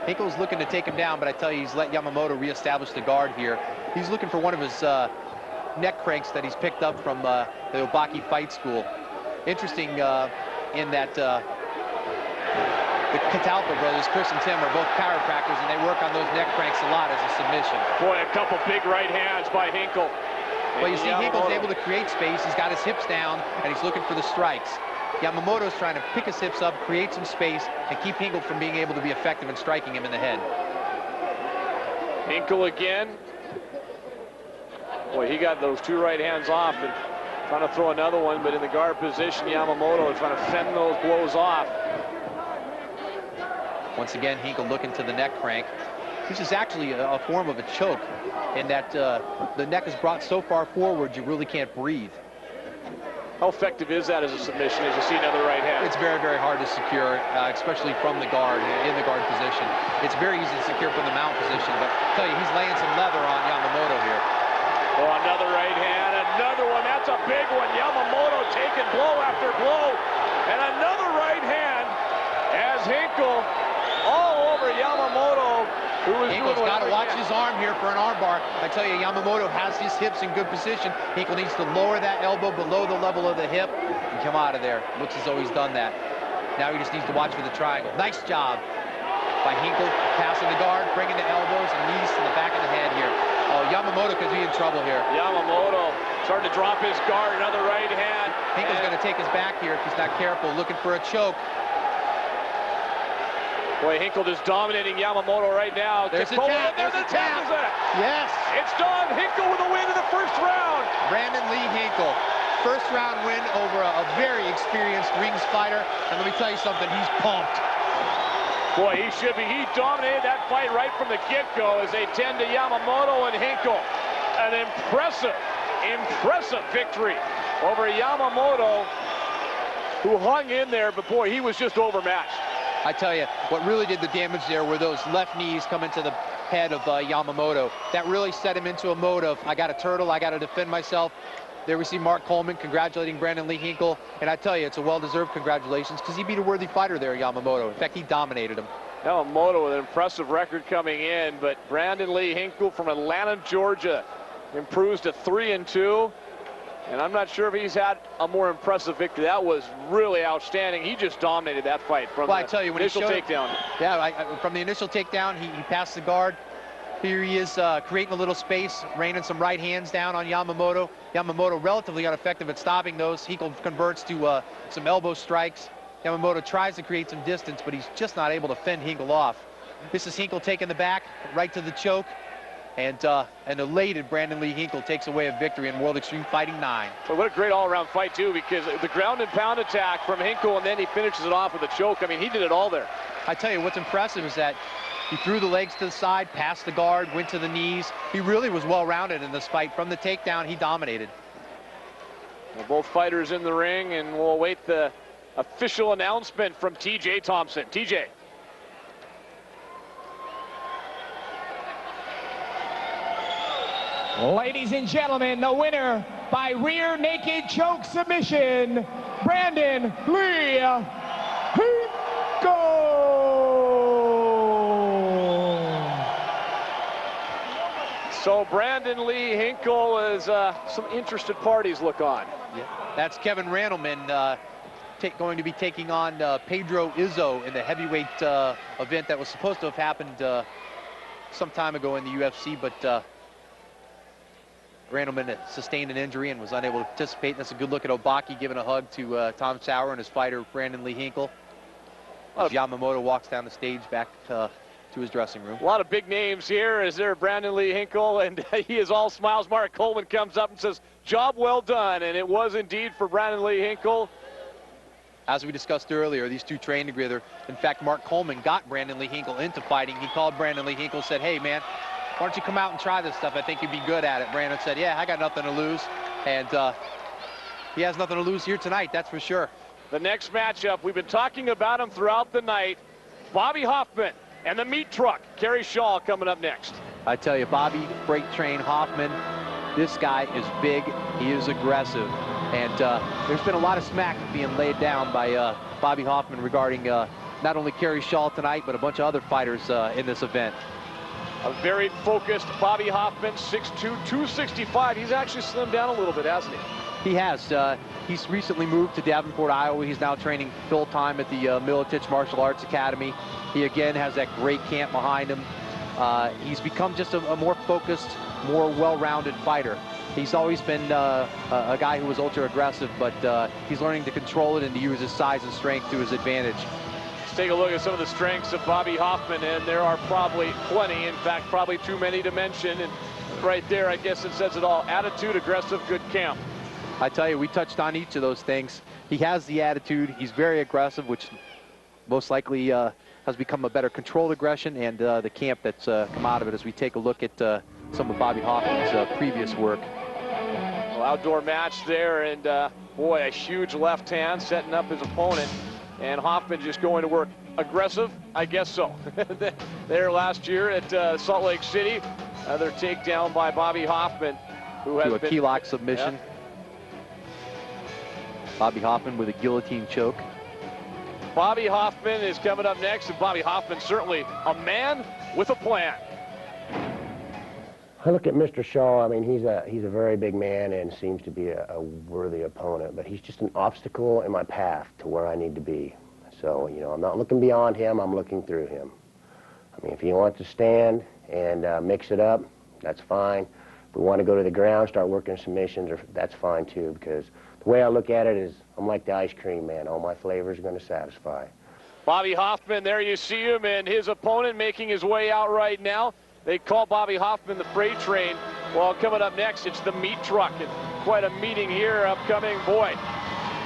Hinkel was looking to take him down, but I tell you, he's let Yamamoto reestablish the guard here. He's looking for one of his neck cranks that he's picked up from the Obaki Fight School. Interesting in that the Catalpa brothers, Chris and Tim, are both chiropractors, and they work on those neck cranks a lot as a submission. Boy, a couple big right hands by Hinkel. Well, you see, Hinkel's able to create space. He's got his hips down, and he's looking for the strikes. Yamamoto's trying to pick his hips up, create some space, and keep Hinkel from being able to be effective in striking him in the head. Hinkel again. Boy, he got those 2 right hands off and trying to throw another one, but in the guard position, Yamamoto is trying to fend those blows off. Once again, Hinkel looking to the neck crank. This is actually a form of a choke, in that the neck is brought so far forward you really can't breathe. How effective is that as a submission as you see another right hand? It's very hard to secure, especially from the guard, in the guard position. It's very easy to secure from the mount position, but I tell you, he's laying some leather on Yamamoto here. Oh, another right hand, another one. That's a big one. Yamamoto taking blow after blow. And another right hand as Hinkel all over Yamamoto. Hinkel's got to watch his arm here for an armbar. I tell you, Yamamoto has his hips in good position. Hinkel needs to lower that elbow below the level of the hip and come out of there. Looks as though he's done that. Now he just needs to watch for the triangle. Nice job by Hinkel, passing the guard, bringing the elbows and knees to the back of the head here. Oh, Yamamoto could be in trouble here. Yamamoto starting to drop his guard, another right hand. Hinkel's going to take his back here if he's not careful, looking for a choke. Boy, Hinkel just dominating Yamamoto right now. There's a tap. There's a tap. Yes. It's done. Hinkel with a win in the first round. Brandon Lee Hinkel. First round win over a very experienced rings fighter. And let me tell you something, he's pumped. Boy, he should be. He dominated that fight right from the get-go as they tend to Yamamoto and Hinkel. An impressive victory over Yamamoto, who hung in there, but boy, he was just overmatched. I tell you, what really did the damage there were those left knees coming to the head of Yamamoto. That really set him into a mode of, I got a turtle, I got to defend myself. There we see Mark Coleman congratulating Brandon Lee Hinkel. And I tell you, it's a well-deserved congratulations because he beat a worthy fighter there, Yamamoto. In fact, he dominated him. Yamamoto with an impressive record coming in, but Brandon Lee Hinkel from Atlanta, Georgia improves to 3-2. And I'm not sure if he's had a more impressive victory. That was really outstanding. He just dominated that fight from the initial takedown. Yeah, from the initial takedown, he passed the guard. Here he is creating a little space, raining some right hands down on Yamamoto. Yamamoto relatively ineffective at stopping those. Hinkel converts to some elbow strikes. Yamamoto tries to create some distance, but he's just not able to fend Hinkel off. This is Hinkel taking the back, right to the choke. And an elated Brandon Lee Hinkel takes away a victory in World Extreme Fighting 9. But what a great all-around fight, too, because the ground and pound attack from Hinkel, and then he finishes it off with a choke. I mean, he did it all there. I tell you, what's impressive is that he threw the legs to the side, passed the guard, went to the knees. He really was well-rounded in this fight. From the takedown, he dominated. Well, both fighters in the ring, and we'll await the official announcement from TJ Thompson. TJ. Ladies and gentlemen, the winner by rear naked choke submission, Brandon Lee Hinkle. So Brandon Lee Hinkle is some interested parties look on. Yeah. That's Kevin Randleman going to be taking on Pedro Izzo in the heavyweight event that was supposed to have happened some time ago in the UFC, but Randleman sustained an injury and was unable to participate. That's a good look at Obaki giving a hug to Tom Sauer and his fighter Brandon Lee Hinkle. As Yamamoto walks down the stage back to his dressing room. A lot of big names here. Is there Brandon Lee Hinkle, and he is all smiles. Mark Coleman comes up and says, job well done, and it was indeed for Brandon Lee Hinkle. As we discussed earlier, these two trained together. In fact, Mark Coleman got Brandon Lee Hinkle into fighting. He called Brandon Lee Hinkle, said, hey man, why don't you come out and try this stuff? I think you'd be good at it. Brandon said, yeah, I got nothing to lose. And he has nothing to lose here tonight, that's for sure. The next matchup, we've been talking about him throughout the night. Bobby Hoffman and the meat truck. Kerry Shaw coming up next. I tell you, Bobby Freight Train Hoffman, this guy is big, he is aggressive. And there's been a lot of smack being laid down by Bobby Hoffman regarding not only Kerry Shaw tonight, but a bunch of other fighters in this event. A very focused Bobby Hoffman, 6'2", 265. He's actually slimmed down a little bit, hasn't he? He has. He's recently moved to Davenport, Iowa. He's now training full-time at the Militich Martial Arts Academy. He, again, has that great camp behind him. He's become just a more focused, more well-rounded fighter. He's always been a guy who was ultra-aggressive, but he's learning to control it and to use his size and strength to his advantage. Let's take a look at some of the strengths of Bobby Hoffman, and there are probably plenty. In fact, probably too many to mention. And right there, I guess it says it all. Attitude, aggressive, good camp. I tell you, we touched on each of those things. He has the attitude. He's very aggressive, which most likely has become a better controlled aggression, and the camp that's come out of it as we take a look at some of Bobby Hoffman's previous work. Well, outdoor match there, and boy, a huge left hand setting up his opponent. And Hoffman just going to work aggressive, I guess so. There last year at Salt Lake City, another takedown by Bobby Hoffman, who has a key lock submission. Yep. Bobby Hoffman with a guillotine choke. Bobby Hoffman is coming up next, and Bobby Hoffman certainly a man with a plan. I look at Mr. Shaw. I mean, he's a very big man and seems to be a worthy opponent, but he's just an obstacle in my path to where I need to be. So, you know, I'm not looking beyond him, I'm looking through him. I mean, if he wants to stand and mix it up, that's fine. If we want to go to the ground, start working submissions, that's fine too, because the way I look at it is I'm like the ice cream man. All my flavors are going to satisfy. Bobby Hoffman, there you see him, and his opponent making his way out right now. They call Bobby Hoffman the freight train. Well, coming up next, it's the meat truck. And quite a meeting here upcoming. Boy,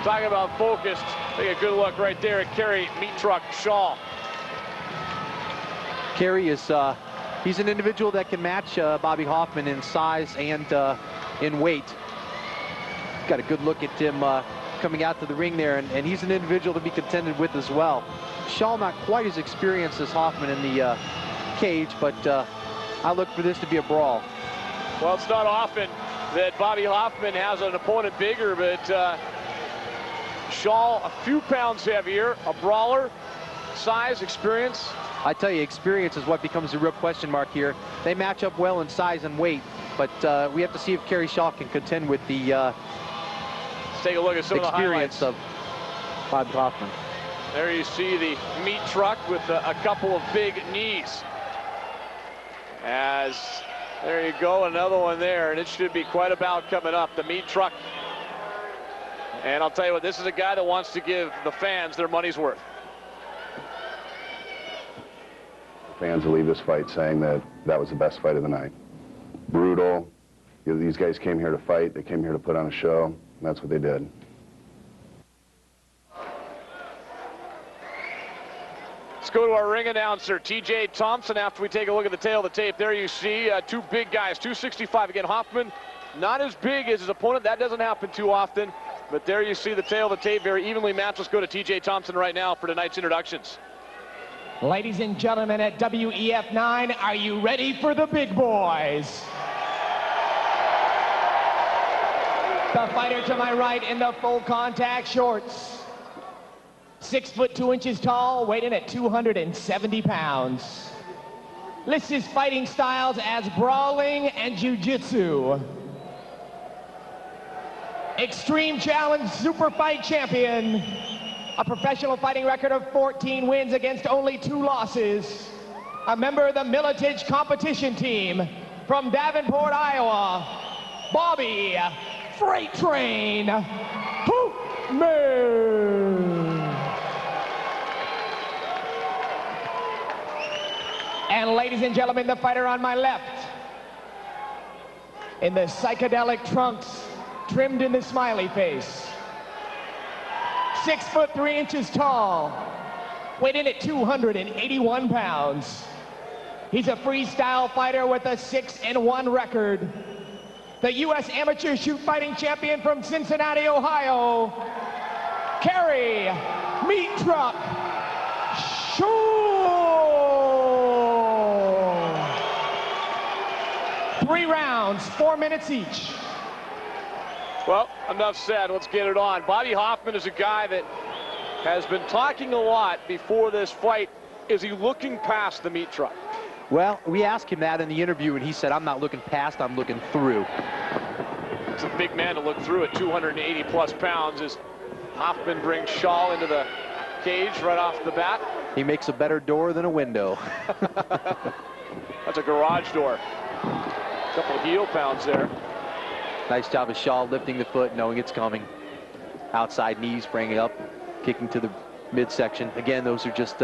talking about focused. Take a good look right there at Kerry Meat Truck Shaw. Kerry is, he's an individual that can match Bobby Hoffman in size and in weight. Got a good look at him coming out to the ring there, and he's an individual to be contended with as well. Shaw not quite as experienced as Hoffman in the cage, but I look for this to be a brawl. Well, it's not often that Bobby Hoffman has an opponent bigger, but Shaw a few pounds heavier, a brawler, size, experience. I tell you, experience is what becomes the real question mark here. They match up well in size and weight, but we have to see if Kerry Shaw can contend with the Let's take a look at some experience of the Bobby Hoffman. There you see the meat truck with a couple of big knees. As there you go, another one there, and it should be quite a bout coming up. The meat truck. And I'll tell you what, this is a guy that wants to give the fans their money's worth. Fans will leave this fight saying that that was the best fight of the night. Brutal. You know, these guys came here to fight. They came here to put on a show. And that's what they did. Let's go to our ring announcer, TJ Thompson, after we take a look at the tail of the tape. There you see two big guys, 265. Again, Hoffman, not as big as his opponent. That doesn't happen too often. But there you see the tail of the tape, very evenly matched. Let's go to TJ Thompson right now for tonight's introductions. Ladies and gentlemen at WEF 9, are you ready for the big boys? The fighter to my right in the full contact shorts. 6 foot 2 inches tall, weighed in at 270 pounds. Lists his fighting styles as brawling and jiu-jitsu. Extreme Challenge Super Fight Champion. A professional fighting record of 14 wins against only 2 losses. A member of the Militich competition team from Davenport, Iowa, Bobby Freight Train Hoopman. And ladies and gentlemen, the fighter on my left, in the psychedelic trunks, trimmed in the smiley face. 6 foot 3 inches tall, weighed in at 281 pounds. He's a freestyle fighter with a 6-1 record. The U.S. Amateur Shoot Fighting Champion from Cincinnati, Ohio, Kerry Meat Truck Shaw. 3 rounds, 4 minutes each. Well, enough said. Let's get it on. Bobby Hoffman is a guy that has been talking a lot before this fight. Is he looking past the meat truck? Well, we asked him that in the interview, and he said, I'm not looking past, I'm looking through. It's a big man to look through at 280-plus pounds as Hoffman brings Shaw into the cage right off the bat. He makes a better door than a window. That's a garage door. A couple of heel pounds there. Nice job of Shaw lifting the foot, knowing it's coming. Outside knees bringing up, kicking to the midsection. Again, those are just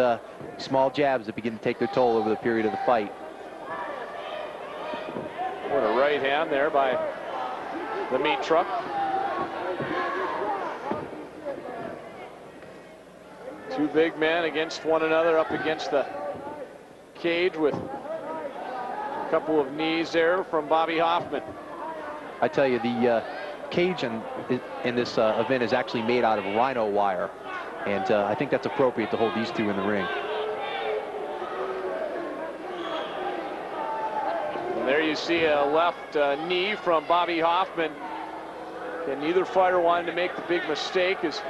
small jabs that begin to take their toll over the period of the fight. What a right hand there by the meat truck. Two big men against one another up against the cage with a couple of knees there from Bobby Hoffman. I tell you, the cage in this event is actually made out of rhino wire. And I think that's appropriate to hold these two in the ring. And there you see a left knee from Bobby Hoffman. And neither fighter wanted to make the big mistake. As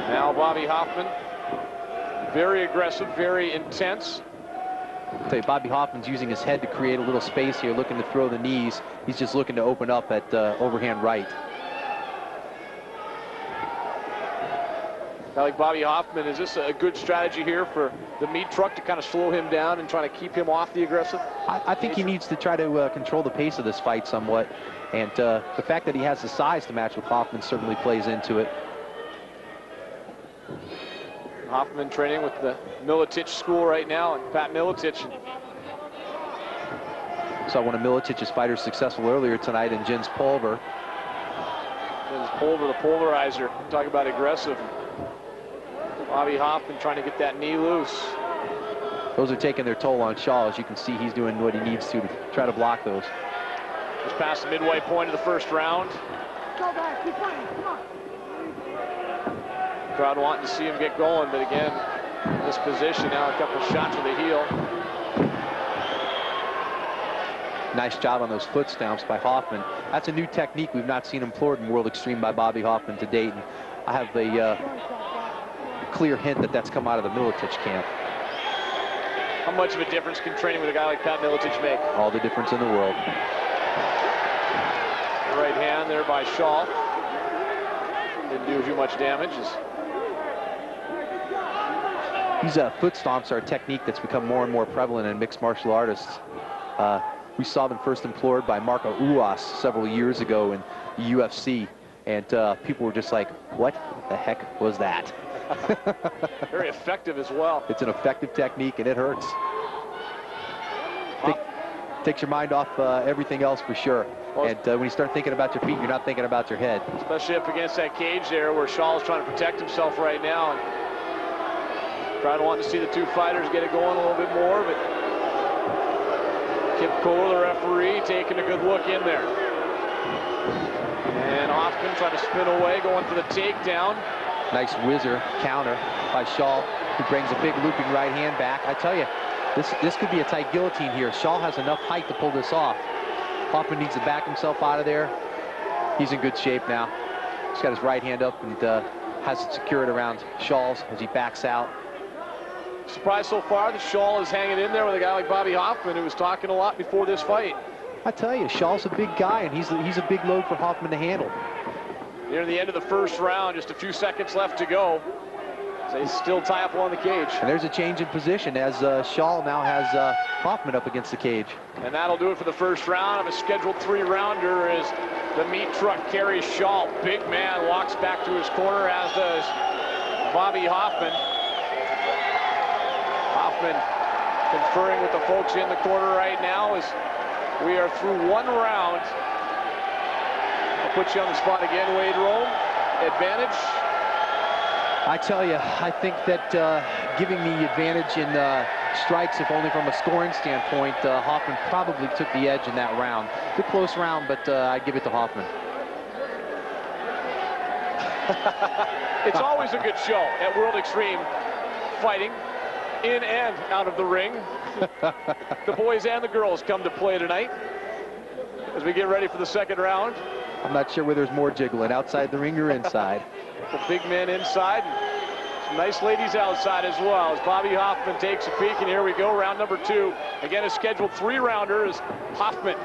now Bobby Hoffman, very aggressive, very intense. I'll tell you, Bobby Hoffman's using his head to create a little space here, looking to throw the knees. He's just looking to open up at overhand right. Now, like Bobby Hoffman, is this a good strategy here for the meat truck to kind of slow him down and trying to keep him off the aggressive? I think he needs to try to control the pace of this fight somewhat. And the fact that he has the size to match with Hoffman certainly plays into it. Hoffman training with the Militich school right now, and Pat Militich. Saw one of Militich's fighters successful earlier tonight in Jens Pulver. Jens Pulver, the polarizer. Talk about aggressive. Bobby Hoffman trying to get that knee loose. Those are taking their toll on Shaw. As you can see, he's doing what he needs to try to block those. Just past the midway point of the first round. Go back, keep fighting, come on. Crowd wanting to see him get going, but again, this position now, a couple shots with the heel. Nice job on those foot stomps by Hoffman. That's a new technique we've not seen employed in World Extreme by Bobby Hoffman to date. And I have a clear hint that that's come out of the Militich camp. How much of a difference can training with a guy like Pat Militich make? All the difference in the world. Right hand there by Shaw. Didn't do too much damage. These foot stomps are a technique that's become more and more prevalent in mixed martial artists. We saw them first employed by Marco Uas several years ago in the UFC, and people were just like, what the heck was that? Very effective as well. It's an effective technique, and it hurts. Takes your mind off everything else for sure. Well, and when you start thinking about your feet, you're not thinking about your head. Especially up against that cage there where Shaw is trying to protect himself right now. And crowd wanting to see the two fighters get it going a little bit more, but Kip Kohler, the referee, taking a good look in there. trying to spin away, going for the takedown. Nice whizzer counter by Shaw, who brings a big looping right hand back. I tell you, this could be a tight guillotine here. Shaw has enough height to pull this off. Hoffman needs to back himself out of there. He's in good shape now. He's got his right hand up and has it secured around Shaw's as he backs out. Surprised so far that Shaw is hanging in there with a guy like Bobby Hoffman, who was talking a lot before this fight. I tell you, Shaw's a big guy, and he's a big load for Hoffman to handle. Near the end of the first round, just a few seconds left to go. So they still tie up on the cage. And there's a change in position as Shaw now has Hoffman up against the cage. And that'll do it for the first round of a scheduled 3-rounder as the meat truck carries Shaw. Big man walks back to his corner, as does Bobby Hoffman. Hoffman conferring with the folks in the corner right now as we are through one round. I'll put you on the spot again, Wade Rome. Advantage? I tell you, I think that giving the advantage in strikes, if only from a scoring standpoint, Hoffman probably took the edge in that round. It's a close round, but I give it to Hoffman. It's always a good show at World Extreme Fighting, in and out of the ring. The boys and the girls come to play tonight as we get ready for the second round. I'm not sure where there's more jiggling, outside the ring or inside. The big men inside, and some nice ladies outside as well, as Bobby Hoffman takes a peek, and here we go, round number 2. Again, a scheduled 3-rounder as Hoffman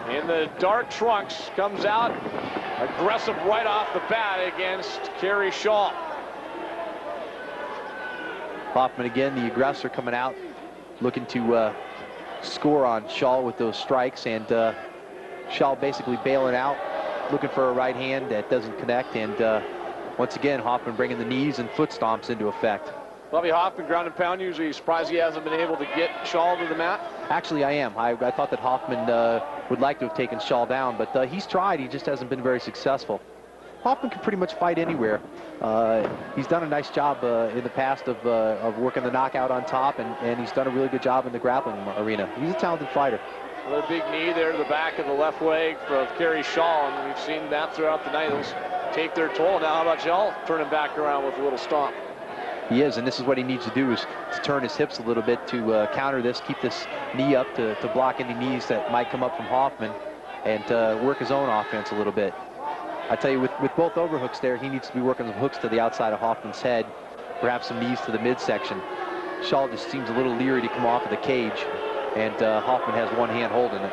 in the dark trunks comes out aggressive right off the bat against Kerry Shaw. Hoffman again, the aggressor, coming out looking to score on Shaw with those strikes, and Shaw basically bailing out, looking for a right hand that doesn't connect, and once again Hoffman bringing the knees and foot stomps into effect. Bobby Hoffman, ground and pound, usually surprised he hasn't been able to get Shaw to the mat. Actually, I am. I thought that Hoffman would like to have taken Shaw down, but he's tried. He just hasn't been very successful. Hoffman can pretty much fight anywhere. He's done a nice job in the past of working the knockout on top, and he's done a really good job in the grappling arena. He's a talented fighter. Another big knee there to the back of the left leg for Kerry Shaw, and we've seen that throughout the night. Those take their toll. Now how about Shaw turning back around with a little stomp? He is, and this is what he needs to do, is to turn his hips a little bit to counter this, keep this knee up to block any knees that might come up from Hoffman, and work his own offense a little bit. I tell you, with both overhooks there, he needs to be working some hooks to the outside of Hoffman's head, perhaps some knees to the midsection. Shaw just seems a little leery to come off of the cage, and Hoffman has one hand holding it.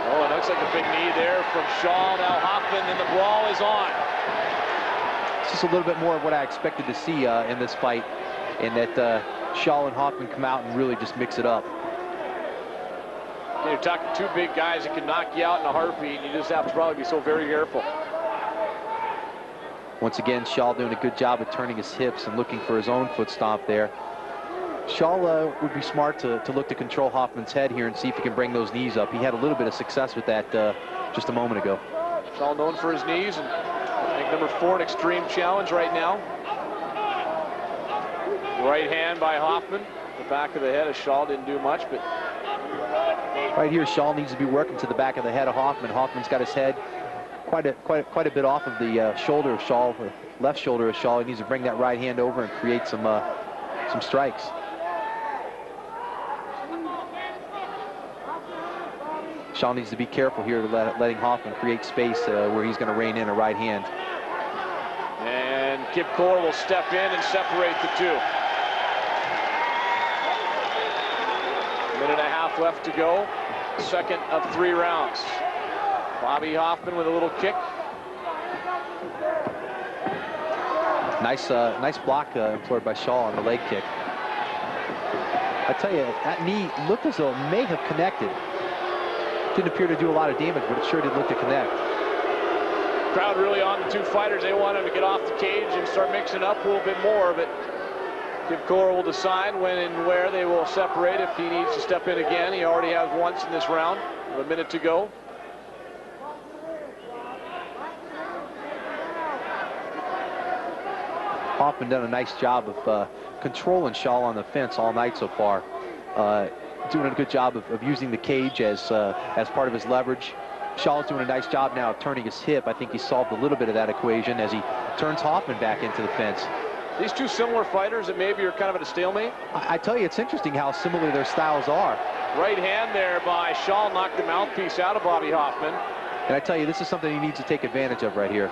Oh, it looks like a big knee there from Shaw. Now Hoffman, and the brawl is on. It's just a little bit more of what I expected to see in this fight, in that Shaw and Hoffman come out and really just mix it up. You're talking two big guys that can knock you out in a heartbeat, and you just have to probably be so very careful. Once again, Shaw doing a good job of turning his hips and looking for his own foot stomp there. Shaw would be smart to look to control Hoffman's head here and see if he can bring those knees up. He had a little bit of success with that just a moment ago. Shaw known for his knees, and I think number 4 in Extreme Challenge right now. Right hand by Hoffman. The back of the head of Shaw didn't do much, but right here, Shaw needs to be working to the back of the head of Hoffman. Hoffman's got his head quite a bit off of the shoulder of Shaw, the left shoulder of Shaw. He needs to bring that right hand over and create some strikes. Shaw needs to be careful here to letting Hoffman create space where he's going to rein in a right hand. And Kip Core will step in and separate the two. Minute and a half left to go. Second of 3 rounds. Bobby Hoffman with a little kick. Nice block employed by Shaw on the leg kick. I tell you, that knee looked as though it may have connected. Didn't appear to do a lot of damage, but it sure did look to connect. Crowd really on the two fighters. They want him to get off the cage and start mixing up a little bit more, but Kip Core will decide when and where they will separate if he needs to step in again. He already has once in this round. A minute to go. Hoffman done a nice job of controlling Shaw on the fence all night so far. Doing a good job of using the cage as part of his leverage, Shaw's doing a nice job now of turning his hip. I think he solved a little bit of that equation as he turns Hoffman back into the fence. These two similar fighters that maybe are kind of at a stalemate. I tell you, it's interesting how similar their styles are. Right hand there by Shaw knocked the mouthpiece out of Bobby Hoffman. And I tell you, this is something he needs to take advantage of right here.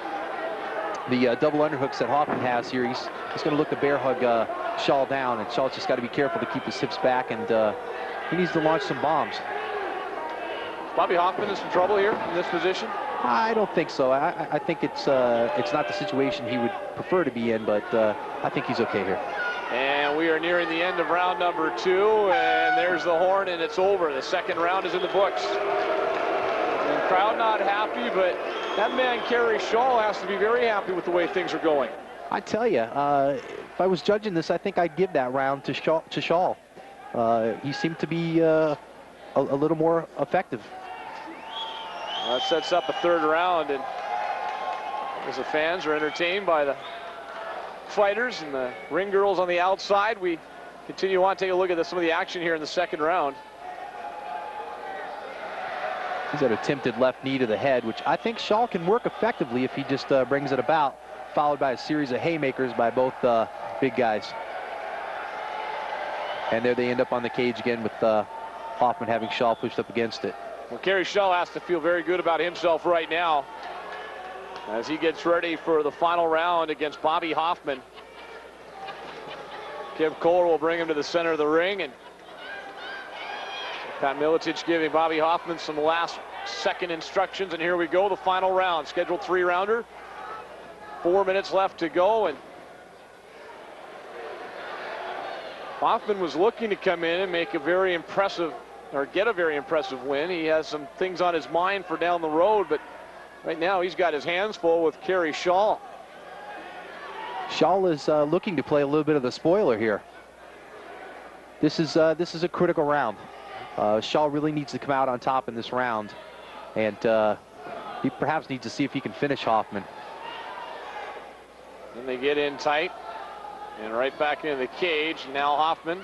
The double underhooks that Hoffman has here, he's going to look to bear hug Shaw down, and Shaw's just got to be careful to keep his hips back, and he needs to launch some bombs. Bobby Hoffman in some trouble here in this position? I don't think so. I think it's not the situation he would prefer to be in, but I think he's okay here. And we are nearing the end of round number 2, and there's the horn, and it's over. The second round is in the books. And crowd not happy, but that man, Kerry Shaw, has to be very happy with the way things are going. I tell you, if I was judging this, I think I'd give that round to Shaw. He seemed to be a little more effective. That sets up a third round, and as the fans are entertained by the fighters and the ring girls on the outside, we continue on. Take a look at some of the action here in the second round. He's got an attempted left knee to the head, which I think Shaw can work effectively if he just brings it about, followed by a series of haymakers by both big guys. And there they end up on the cage again with Hoffman having Shaw pushed up against it. Well, Kerry Shaw has to feel very good about himself right now as he gets ready for the final round against Bobby Hoffman. Kev Kohler will bring him to the center of the ring, and Pat Miletich giving Bobby Hoffman some last-second instructions, and here we go, the final round. Scheduled 3-rounder. 4 minutes left to go, and Hoffman was looking to come in and make a very impressive, or get a very impressive win. He has some things on his mind for down the road, but right now he's got his hands full with Kerry Shaw. Shaw is looking to play a little bit of the spoiler here. This is a critical round. Shaw really needs to come out on top in this round, and he perhaps needs to see if he can finish Hoffman. Then they get in tight and right back into the cage. Now Hoffman.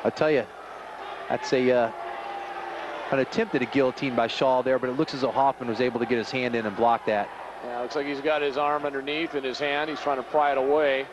I tell you, that's an attempt at a guillotine by Shaw there, but it looks as though Hoffman was able to get his hand in and block that. Yeah, looks like he's got his arm underneath in his hand. He's trying to pry it away.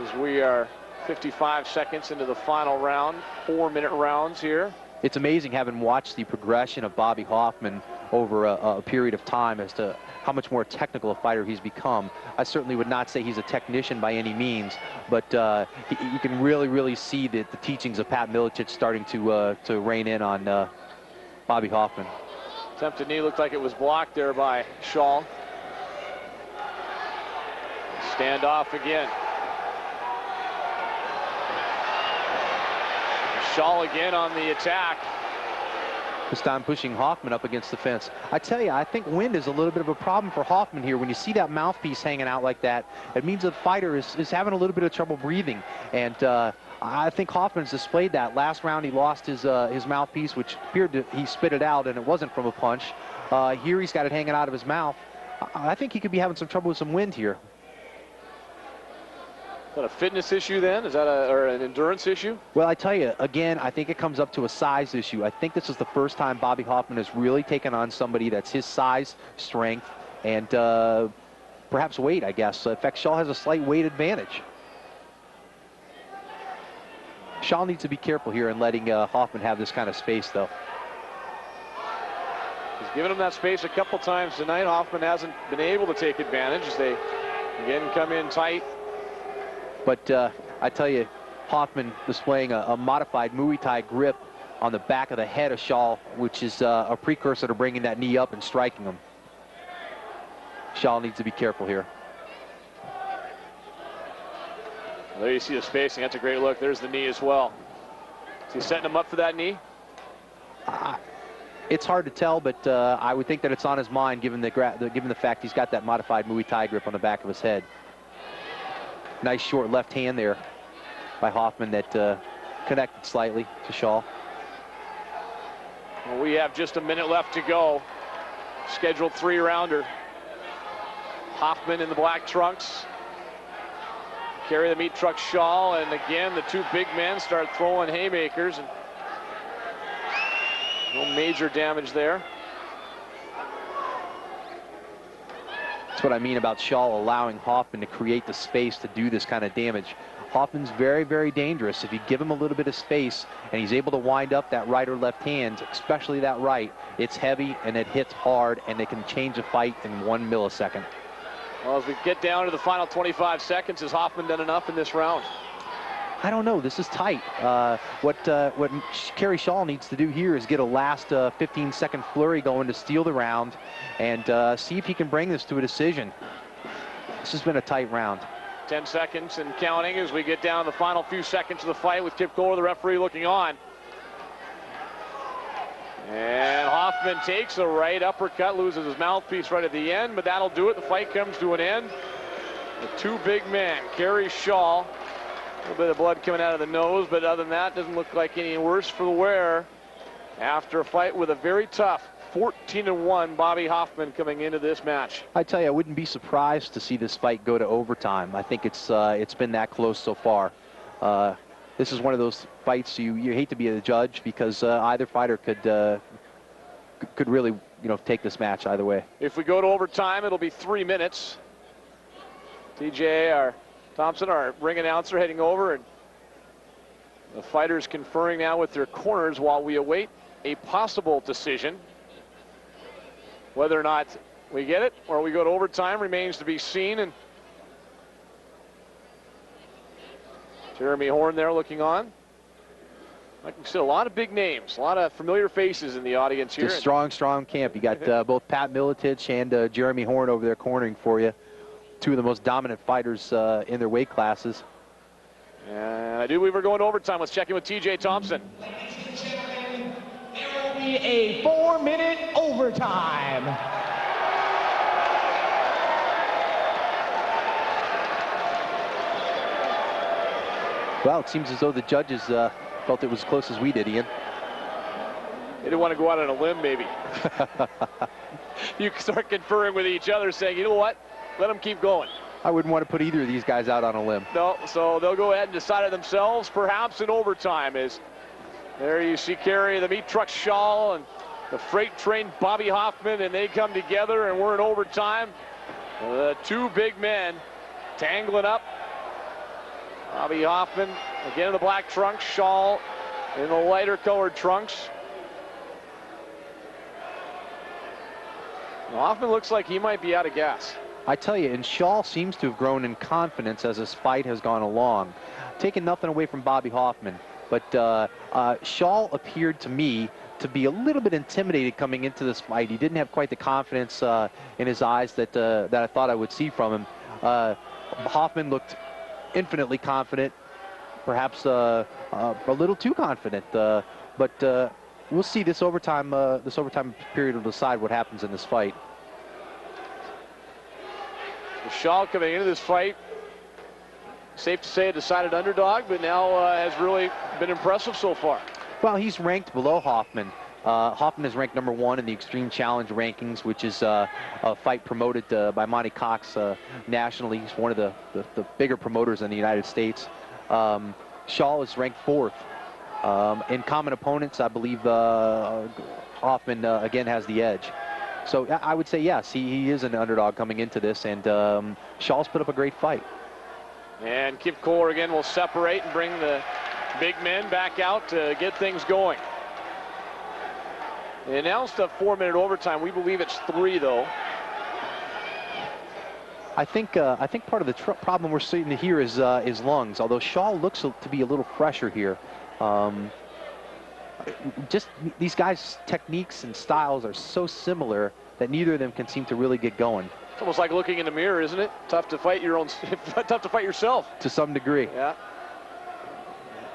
As we are 55 seconds into the final round, 4-minute rounds here. It's amazing having watched the progression of Bobby Hoffman over a period of time as to how much more technical a fighter he's become. I certainly would not say he's a technician by any means, but you can really see the teachings of Pat Miletich starting to rein in on Bobby Hoffman. Attempted knee looked like it was blocked there by Shaw. Standoff again. Shaw again on the attack. This time pushing Hoffman up against the fence. I tell you, I think wind is a little bit of a problem for Hoffman here. When you see that mouthpiece hanging out like that, it means the fighter is having a little bit of trouble breathing. And I think Hoffman's displayed that. Last round he lost his mouthpiece, which appeared to, he spit it out, and it wasn't from a punch. Here he's got it hanging out of his mouth. I think he could be having some trouble with some wind here. Is that a fitness issue then? Is that or an endurance issue? Well, I tell you, again, I think it comes up to a size issue. I think this is the first time Bobby Hoffman has really taken on somebody that's his size, strength, and perhaps weight, I guess. In fact, Shaw has a slight weight advantage. Shaw needs to be careful here in letting Hoffman have this kind of space, though. He's given him that space a couple times tonight. Hoffman hasn't been able to take advantage as they again come in tight. But I tell you, Hoffman displaying a modified Muay Thai grip on the back of the head of Shaw, which is a precursor to bringing that knee up and striking him. Shaw needs to be careful here. Well, there you see the spacing. That's a great look. There's the knee as well. Is he setting him up for that knee? It's hard to tell, but I would think that it's on his mind given the fact he's got that modified Muay Thai grip on the back of his head. Nice short left hand there by Hoffman that connected slightly to Shaw. Well, we have just a minute left to go. Scheduled 3-rounder. Hoffman in the black trunks. Carry the meat truck Shaw, and again the two big men start throwing haymakers. And No major damage there. That's what I mean about Shaw allowing Hoffman to create the space to do this kind of damage. Hoffman's very, very dangerous. If you give him a little bit of space and he's able to wind up that right or left hand, especially that right, it's heavy and it hits hard and it can change a fight in 1 millisecond. Well, as we get down to the final 25 seconds, has Hoffman done enough in this round? I don't know. This is tight. What Kerry Shaw needs to do here is get a last 15-second flurry going to steal the round and see if he can bring this to a decision. This has been a tight round. 10 seconds and counting as we get down to the final few seconds of the fight with Kip Kohler, the referee, looking on. And Hoffman takes a right uppercut, loses his mouthpiece right at the end, but that'll do it. The fight comes to an end. The two big men, Kerry Shaw, a little bit of blood coming out of the nose, but other than that, doesn't look like any worse for the wearer. After a fight with a very tough 14-1 Bobby Hoffman coming into this match. I tell you, I wouldn't be surprised to see this fight go to overtime. I think it's been that close so far. This is one of those fights you hate to be a judge because either fighter could really take this match either way. If we go to overtime, it'll be 3 minutes. TJ Thompson, our ring announcer, heading over, and the fighters conferring now with their corners while we await a possible decision. Whether or not we get it or we go to overtime remains to be seen. And Jeremy Horn there looking on. Like you said, a lot of big names, a lot of familiar faces in the audience here. It's a strong camp. You got both Pat Miletich and Jeremy Horn over there cornering for you. Two of the most dominant fighters in their weight classes. And I do believe we're going to overtime. Let's check in with TJ Thompson. There will be a 4-minute overtime. Well, it seems as though the judges felt it was as close as we did, Ian. They didn't want to go out on a limb, maybe. You start conferring with each other, saying, you know what? Let them keep going. I wouldn't want to put either of these guys out on a limb. No, so they'll go ahead and decide it themselves, perhaps in overtime. As there you see Kerry, the meat truck Shaw, and the freight train Bobby Hoffman, and they come together, and we're in overtime. The two big men tangling up. Bobby Hoffman, again in the black trunks, Shaw in the lighter colored trunks. Hoffman looks like he might be out of gas. I tell you, and Shaw seems to have grown in confidence as this fight has gone along. Taking nothing away from Bobby Hoffman, but Shaw appeared to me to be a little bit intimidated coming into this fight. He didn't have quite the confidence in his eyes that I thought I would see from him. Hoffman looked infinitely confident, perhaps a little too confident, but we'll see. This overtime period will decide what happens in this fight. Shaw coming into this fight, safe to say a decided underdog, but now has really been impressive so far. Well, he's ranked below Hoffman. Hoffman is ranked #1 in the Extreme Challenge rankings, which is a fight promoted by Monty Cox nationally. He's one of the bigger promoters in the United States. Shaw is ranked 4th. In common opponents, I believe Hoffman again has the edge. So I would say yes, he is an underdog coming into this, and Shaw's put up a great fight. And Kip Kohler again will separate and bring the big men back out to get things going. They announced a 4-minute overtime. We believe it's 3, though. I think part of the problem we're seeing here is lungs. Although Shaw looks to be a little fresher here. Just these guys' techniques and styles are so similar that neither of them can seem to really get going. It's almost like looking in the mirror, isn't it? Tough to fight your own, tough to fight yourself. To some degree. Yeah.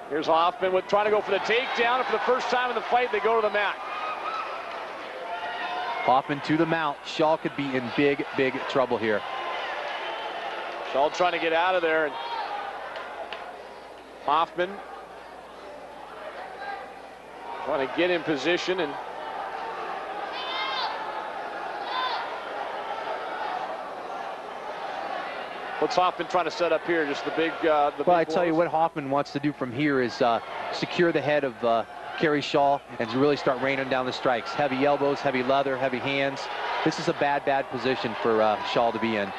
Here's Hoffman with trying to go for the takedown, and for the first time in the fight, they go to the mat. Hoffman to the mount. Shaw could be in big trouble here. Shaw trying to get out of there, and Hoffman trying to get in position, and what's Hoffman trying to set up here? Just the big. Well, I tell you what Hoffman wants to do from here is secure the head of Kerry Shaw and really start raining down the strikes. Heavy elbows, heavy leather, heavy hands. This is a bad position for Shaw to be in.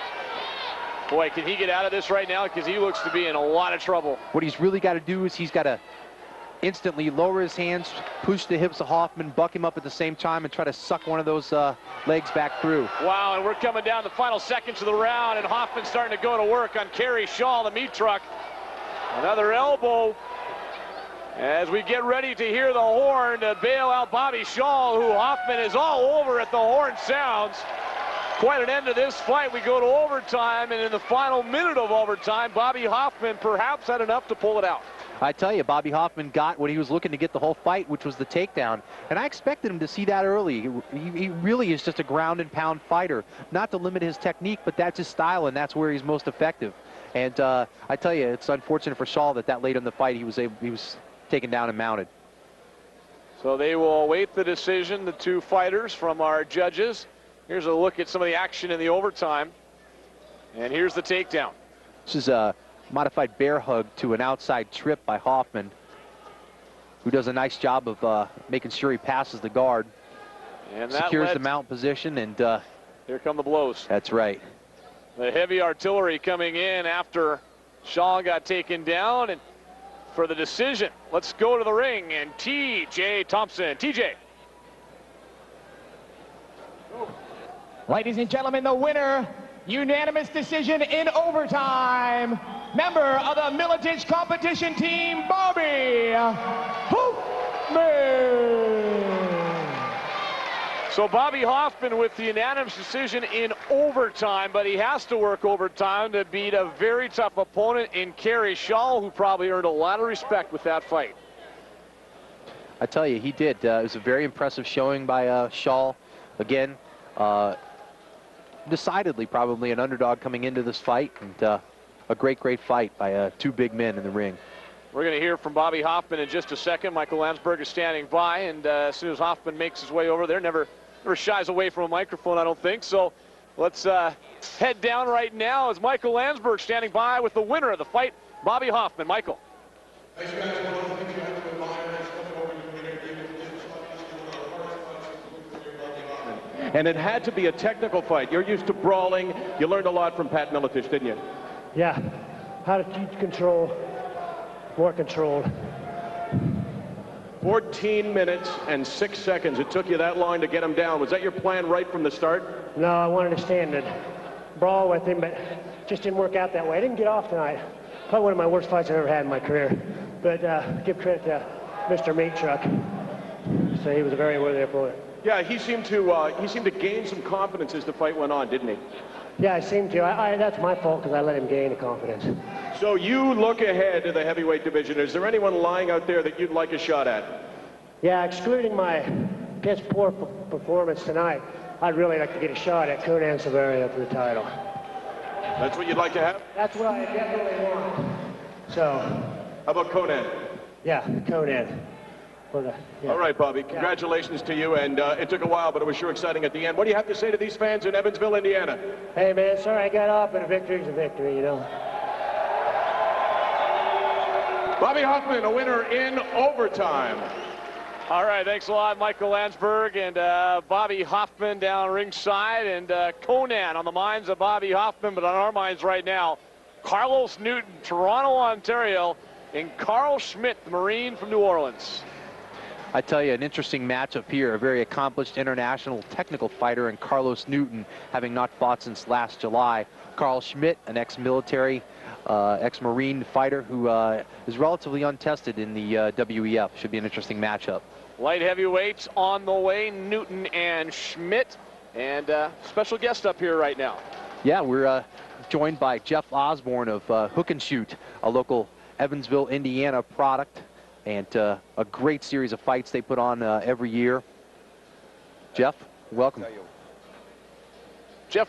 Boy, can he get out of this right now, because he looks to be in a lot of trouble. What he's really got to do is he's got to instantly lower his hands, push the hips of Hoffman, buck him up at the same time, and try to suck one of those legs back through. Wow, and we're coming down the final seconds of the round, and Hoffman's starting to go to work on Kerry Shaw, the meat truck. Another elbow as we get ready to hear the horn to bail out Bobby Shaw, who Hoffman is all over at the horn sounds. Quite an end to this fight. We go to overtime, and in the final minute of overtime, Bobby Hoffman perhaps had enough to pull it out. I tell you, Bobby Hoffman got what he was looking to get the whole fight, which was the takedown. And I expected him to see that early. He really is just a ground and pound fighter. Not to limit his technique, but that's his style, and that's where he's most effective. And I tell you, it's unfortunate for Shaw that late in the fight he was taken down and mounted. So they will await the decision, the two fighters, from our judges. Here's a look at some of the action in the overtime. And here's the takedown. This is a modified bear hug to an outside trip by Hoffman, who does a nice job of making sure he passes the guard. And that secures the mount position, and here come the blows. That's right. The heavy artillery coming in after Shaw got taken down. And for the decision, let's go to the ring, and T.J. Thompson. TJ. Ladies and gentlemen, the winner, unanimous decision in overtime, member of the Miletich competition team, Bobby Hoffman. So Bobby Hoffman with the unanimous decision in overtime, but he has to work overtime to beat a very tough opponent in Kerry Shaw, who probably earned a lot of respect with that fight. I tell you, he did. It was a very impressive showing by Shaw. Again, decidedly probably an underdog coming into this fight, and a great fight by two big men in the ring. We're going to hear from Bobby Hoffman in just a second. Michael Landsberg is standing by, and as soon as Hoffman makes his way over there, never shies away from a microphone, I don't think. So let's head down right now as Michael Landsberg standing by with the winner of the fight, Bobby Hoffman. Michael. Thanks, guys. And it had to be a technical fight. You're used to brawling. You learned a lot from Pat Miletich, didn't you? Yeah, how to teach control, more controlled. 14 minutes and 6 seconds. It took you that long to get him down. Was that your plan right from the start? No, I wanted to stand and brawl with him, but just didn't work out that way. I didn't get off tonight. Probably one of my worst fights I've ever had in my career. But give credit to Mr. Meat Truck. So he was a very worthy opponent. Yeah, he seemed to gain some confidence as the fight went on, didn't he? Yeah, I seem to. That's my fault because I let him gain the confidence. So you look ahead to the heavyweight division. Is there anyone lying out there that you'd like a shot at? Yeah, excluding my piss poor performance tonight, I'd really like to get a shot at Conan Silveira for the title. That's what you'd like to have? That's what I definitely want. So. How about Conan? Yeah, Conan. Yeah. All right, Bobby. Congratulations to you. And it took a while, but it was sure exciting at the end. What do you have to say to these fans in Evansville, Indiana? Hey, man, sorry I got off, but a victory's a victory, you know. Bobby Hoffman, a winner in overtime. All right, thanks a lot, Michael Landsberg and Bobby Hoffman down ringside, and Conan on the minds of Bobby Hoffman, but on our minds right now, Carlos Newton, Toronto, Ontario, and Carl Schmidt, the Marine from New Orleans. I tell you, an interesting matchup here. A very accomplished international technical fighter in Carlos Newton, having not fought since last July. Carl Schmidt, an ex-military, ex-Marine fighter who is relatively untested in the WEF. Should be an interesting matchup. Light heavyweights on the way, Newton and Schmidt, and special guest up here right now. Yeah, we're joined by Jeff Osborne of Hook and Shoot, a local Evansville, Indiana product, and a great series of fights they put on every year. Jeff, welcome. Jeff,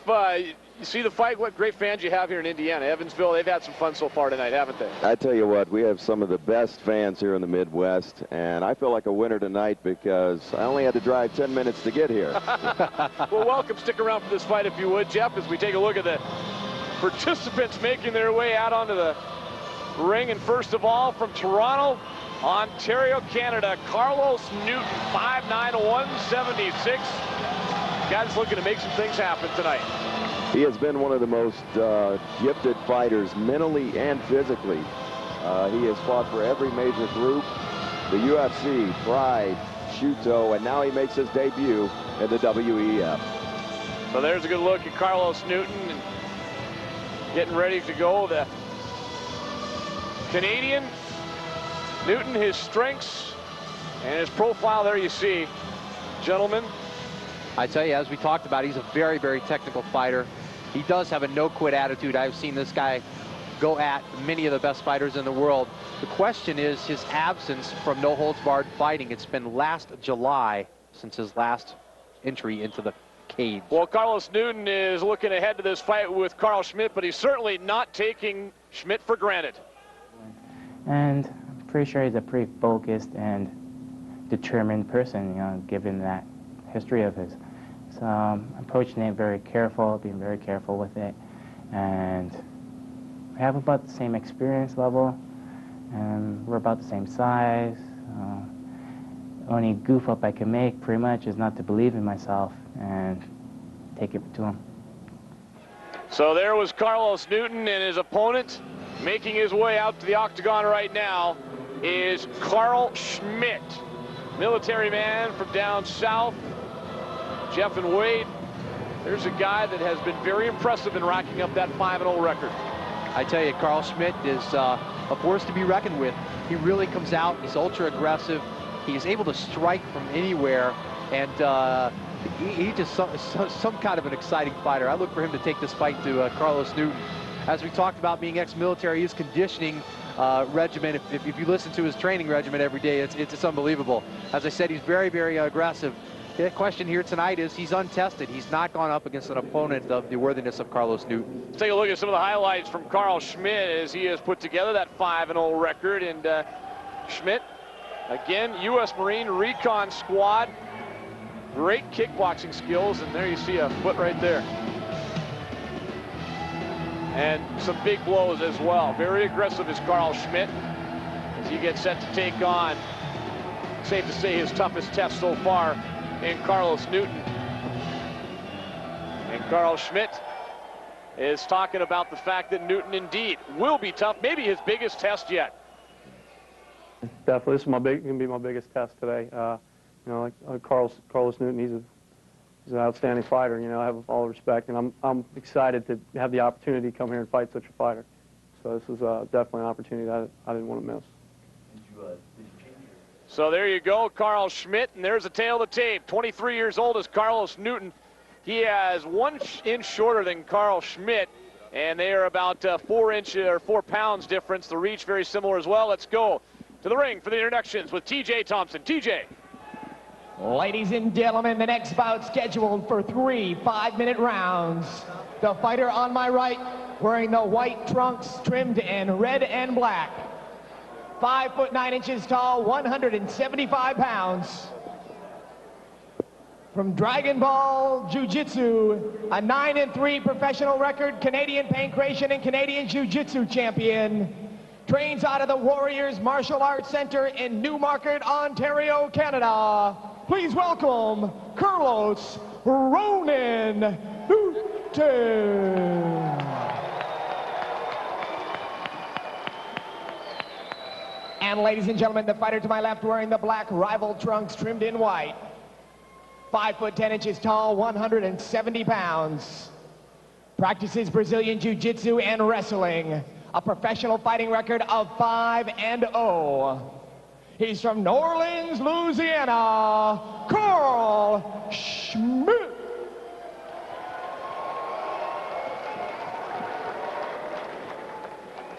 you see the fight? What great fans you have here in Indiana. Evansville, they've had some fun so far tonight, haven't they? I tell you what, we have some of the best fans here in the Midwest, and I feel like a winner tonight because I only had to drive 10 minutes to get here. Well, welcome. Stick around for this fight if you would, Jeff, as we take a look at the participants making their way out onto the ring. And first of all, from Toronto, Ontario, Canada, Carlos Newton, 5'9", 176. Guy's looking to make some things happen tonight. He has been one of the most gifted fighters mentally and physically. He has fought for every major group, the UFC, Pride, Shooto, and now he makes his debut in the WEF. So there's a good look at Carlos Newton and getting ready to go. The Canadian Newton, his strengths and his profile there you see. Gentlemen, I tell you, as we talked about, he's a very, very technical fighter. He does have a no-quit attitude. I've seen this guy go at many of the best fighters in the world. The question is his absence from no-holds-barred fighting. It's been last July since his last entry into the cage. Well, Carlos Newton is looking ahead to this fight with Carl Schmidt, but he's certainly not taking Schmidt for granted. And I'm pretty sure he's a pretty focused and determined person, you know, given that history of his. So I'm approaching it very careful, being very careful with it. And we have about the same experience level, and we're about the same size. Only goof up I can make, pretty much, is not to believe in myself and take it to him. So there was Carlos Newton, and his opponent making his way out to the octagon right now is Carl Schmidt, military man from down south. Jeff and Wade, there's a guy that has been very impressive in racking up that 5-0 record. I tell you, Carl Schmidt is a force to be reckoned with. He really comes out, he's ultra aggressive, he is able to strike from anywhere, and he just some kind of an exciting fighter. I look for him to take this fight to Carlos Newton. As we talked about, being ex-military, his conditioning regimen, if you listen to his training regimen every day, it's unbelievable. As I said, he's very, very aggressive. The question here tonight is he's untested. He's not gone up against an opponent of the worthiness of Carlos Newton. Let's take a look at some of the highlights from Carl Schmidt as he has put together that 5-0 record. And Schmidt, again, U.S. Marine Recon Squad, great kickboxing skills, and there you see a foot right there. And some big blows as well. Very aggressive is Carl Schmidt as he gets set to take on, safe to say, his toughest test so far in Carlos Newton. And Carl Schmidt is talking about the fact that Newton indeed will be tough, maybe his biggest test yet. Definitely, this is going to be my biggest test today. You know, like Carlos Newton, he's an outstanding fighter. You know, I have all the respect, and I'm excited to have the opportunity to come here and fight such a fighter. So this is definitely an opportunity that I didn't want to miss. So there you go, Carl Schmidt, and there's a tail of the tape. 23 years old is Carlos Newton. He has 1 inch shorter than Carl Schmidt, and they are about 4 pounds difference. The reach very similar as well. Let's go to the ring for the introductions with TJ Thompson. TJ. Ladies and gentlemen, the next bout scheduled for 3 5-minute rounds. The fighter on my right, wearing the white trunks trimmed in red and black. 5'9" tall, 175 pounds. From Dragon Ball Jiu-Jitsu, a 9-3 professional record, Canadian Pankration and Canadian Jiu-Jitsu champion. Trains out of the Warriors Martial Arts Center in Newmarket, Ontario, Canada. Please welcome Carlos Ronan Newton. And ladies and gentlemen, the fighter to my left wearing the black rival trunks trimmed in white. 5'10" tall, 170 pounds. Practices Brazilian Jiu-Jitsu and wrestling. A professional fighting record of 5-0. He's from New Orleans, Louisiana, Carl Schmidt.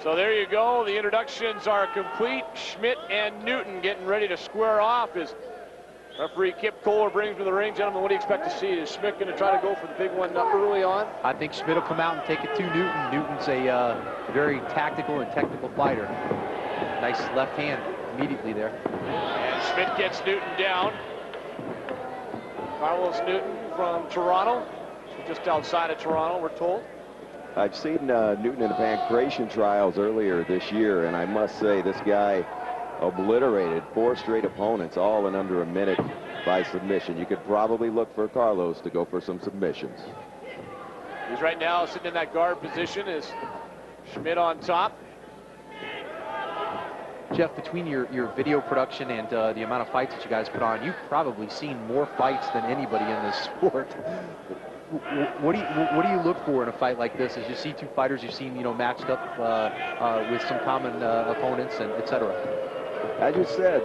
So there you go. The introductions are complete. Schmidt and Newton getting ready to square off as referee Kip Kohler brings to the ring. Gentlemen, what do you expect to see? Is Schmidt going to try to go for the big one early on? I think Schmidt will come out and take it to Newton. Newton's a very tactical and technical fighter. Nice left hand immediately there. And Schmidt gets Newton down. Carlos Newton from Toronto, just outside of Toronto, we're told. I've seen Newton in the Pankration trials earlier this year, and I must say this guy obliterated 4 straight opponents, all in under a minute by submission. You could probably look for Carlos to go for some submissions. He's right now sitting in that guard position as Schmidt on top. Jeff, between your video production and the amount of fights that you guys put on, you've probably seen more fights than anybody in this sport. What do you look for in a fight like this? As you see two fighters you've seen, matched up with some common opponents and etc. As you said,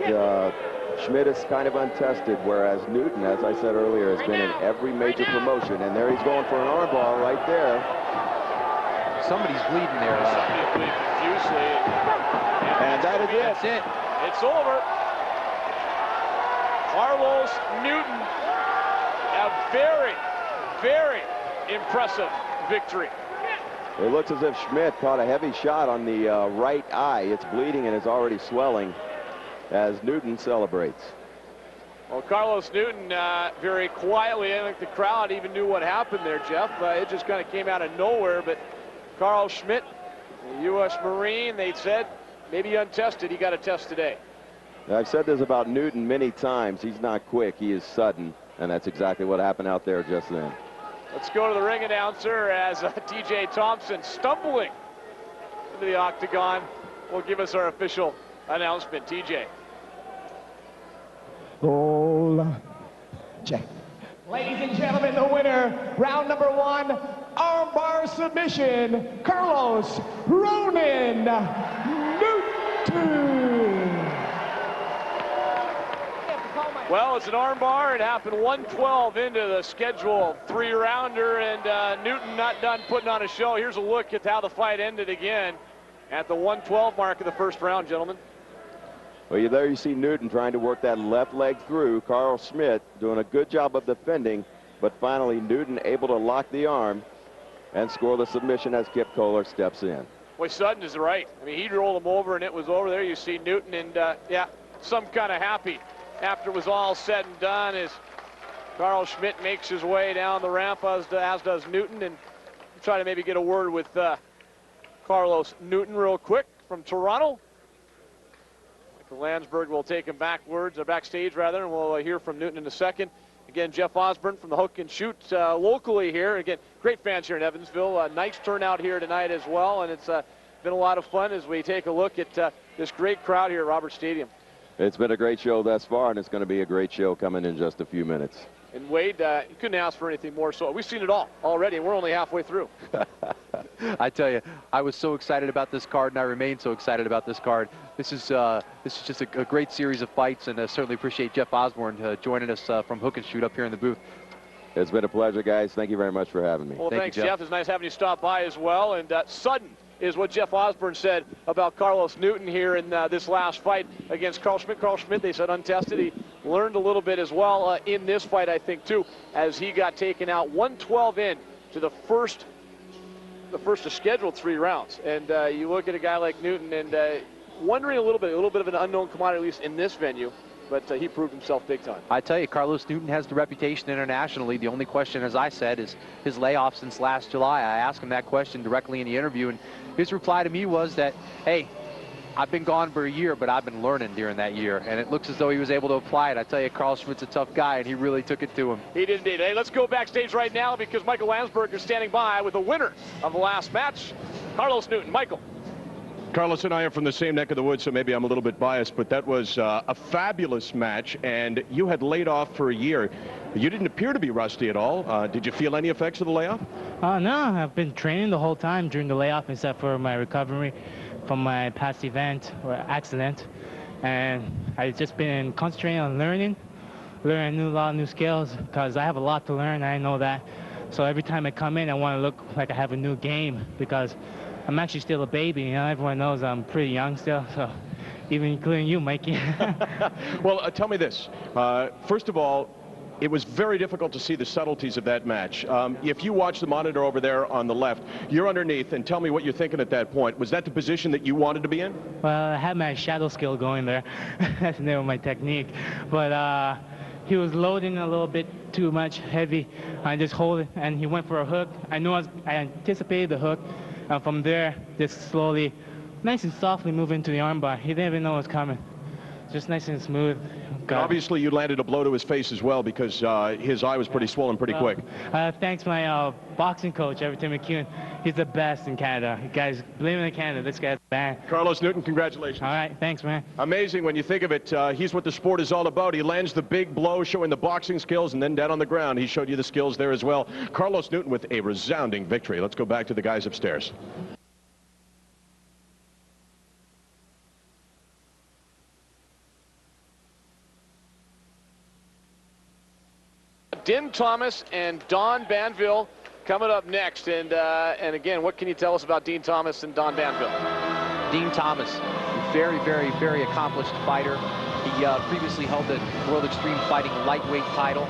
Schmidt is kind of untested, whereas Newton, as I said earlier, has been in every major promotion. And there he's going for an armbar right there. Somebody's bleeding there. Somebody's bleeding profusely. And that is it. That's it. It's over. Carlos Newton, a very, very impressive victory. It looks as if Schmidt caught a heavy shot on the right eye. It's bleeding and is already swelling as Newton celebrates. Well, Carlos Newton very quietly, I think the crowd even knew what happened there, Jeff. It just kind of came out of nowhere, but Carl Schmidt, the U.S. Marine, they said, maybe untested, he got a test today. I've said this about Newton many times. He's not quick, he is sudden, and that's exactly what happened out there just then. Let's go to the ring announcer as TJ Thompson, stumbling into the octagon, will give us our official announcement. TJ. Goal. Check. Ladies and gentlemen, the winner, round number 1, armbar submission, Carlos Ronan Newton. Well, it's an armbar. It happened 1:12 into the schedule 3-rounder, and Newton not done putting on a show. Here's a look at how the fight ended again at the 1:12 mark of the first round, gentlemen. Well, there you see Newton trying to work that left leg through. Carl Schmidt doing a good job of defending, but finally Newton able to lock the arm and score the submission as Kip Kohler steps in. Boy, Sutton is right. I mean, he rolled him over, and it was over. There you see Newton, and yeah, some kind of happy after it was all said and done as Carl Schmidt makes his way down the ramp, as does Newton, and try to maybe get a word with Carlos Newton real quick from Toronto. Landsberg will take him backstage rather, and we'll hear from Newton in a second. Again, Jeff Osborne from the Hook and Shoot locally here. Again, great fans here in Evansville. Nice turnout here tonight as well, and it's been a lot of fun as we take a look at this great crowd here at Roberts Stadium. It's been a great show thus far, and it's going to be a great show coming in just a few minutes. And Wade, you couldn't ask for anything more. So we've seen it all already, and we're only halfway through. I tell you, I was so excited about this card, and I remain so excited about this card. This is just a great series of fights, and I certainly appreciate Jeff Osborne joining us from Hook and Shoot up here in the booth. It's been a pleasure, guys. Thank you very much for having me. Well, thanks, Jeff. It's nice having you stop by as well. And sudden is what Jeff Osborne said about Carlos Newton here in this last fight against Carl Schmidt. Carl Schmidt, they said, untested. He learned a little bit as well in this fight, I think, too, as he got taken out 1:12 in to the first of scheduled 3 rounds. And you look at a guy like Newton and wondering a little bit of an unknown commodity, at least in this venue. But he proved himself big time. I tell you, Carlos Newton has the reputation internationally. The only question, as I said, is his layoff since last July. I asked him that question directly in the interview, and his reply to me was that, hey, I've been gone for a year, but I've been learning during that year. And it looks as though he was able to apply it. I tell you, Carl Schmidt's a tough guy, and he really took it to him. He did indeed. Hey, let's go backstage right now because Michael Landsberg is standing by with the winner of the last match, Carlos Newton. Michael. Carlos and I are from the same neck of the woods, so maybe I'm a little bit biased, but that was a fabulous match, and you had laid off for a year. You didn't appear to be rusty at all. Did you feel any effects of the layoff? No, I've been training the whole time during the layoff, except for my recovery from my past event or accident. And I've just been concentrating on learning a lot of new skills, because I have a lot to learn, I know that. So every time I come in, I want to look like I have a new game, because I'm actually still a baby. You know, everyone knows I'm pretty young still, so even including you, Mikey. Well, tell me this. First of all, it was very difficult to see the subtleties of that match. If you watch the monitor over there on the left, you're underneath, and tell me what you're thinking at that point. Was that the position that you wanted to be in? Well, I had my shadow skill going there. That's the name of my technique. But he was loading a little bit too much, heavy. I just hold it, and he went for a hook. I anticipated the hook. From there, just slowly, nice and softly move into the armbar. He didn't even know it was coming. just nice and smooth. And obviously, you landed a blow to his face as well because his eye was pretty swollen pretty quick. Thanks my boxing coach, Everton McEwen. He's the best in Canada. You guys, believe in Canada. This guy's the man. Carlos Newton, congratulations. All right, thanks, man. Amazing when you think of it. He's what the sport is all about. He lands the big blow, showing the boxing skills, and then down on the ground, he showed you the skills there as well. Carlos Newton with a resounding victory. Let's go back to the guys upstairs. Din Thomas and Don Banville coming up next. And again, what can you tell us about Dean Thomas and Don Banville? Dean Thomas, very, very, very accomplished fighter. He previously held the World Extreme Fighting lightweight title,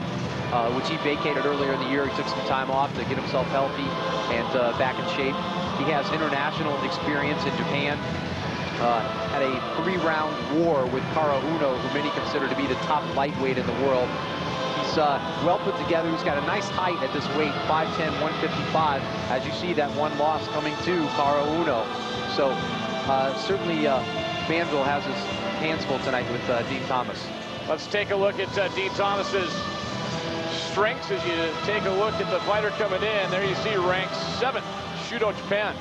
which he vacated earlier in the year. He took some time off to get himself healthy and back in shape. He has international experience in Japan. Had a 3-round war with Kara Uno, who many consider to be the top lightweight in the world. He's well put together. He's got a nice height at this weight, 5'10", 155. As you see, that one loss coming to Kara Uno. So certainly Banville has his hands full tonight with Dean Thomas. Let's take a look at Dean Thomas's strengths as you take a look at the fighter coming in. There you see ranked 7th, Shudo Japan.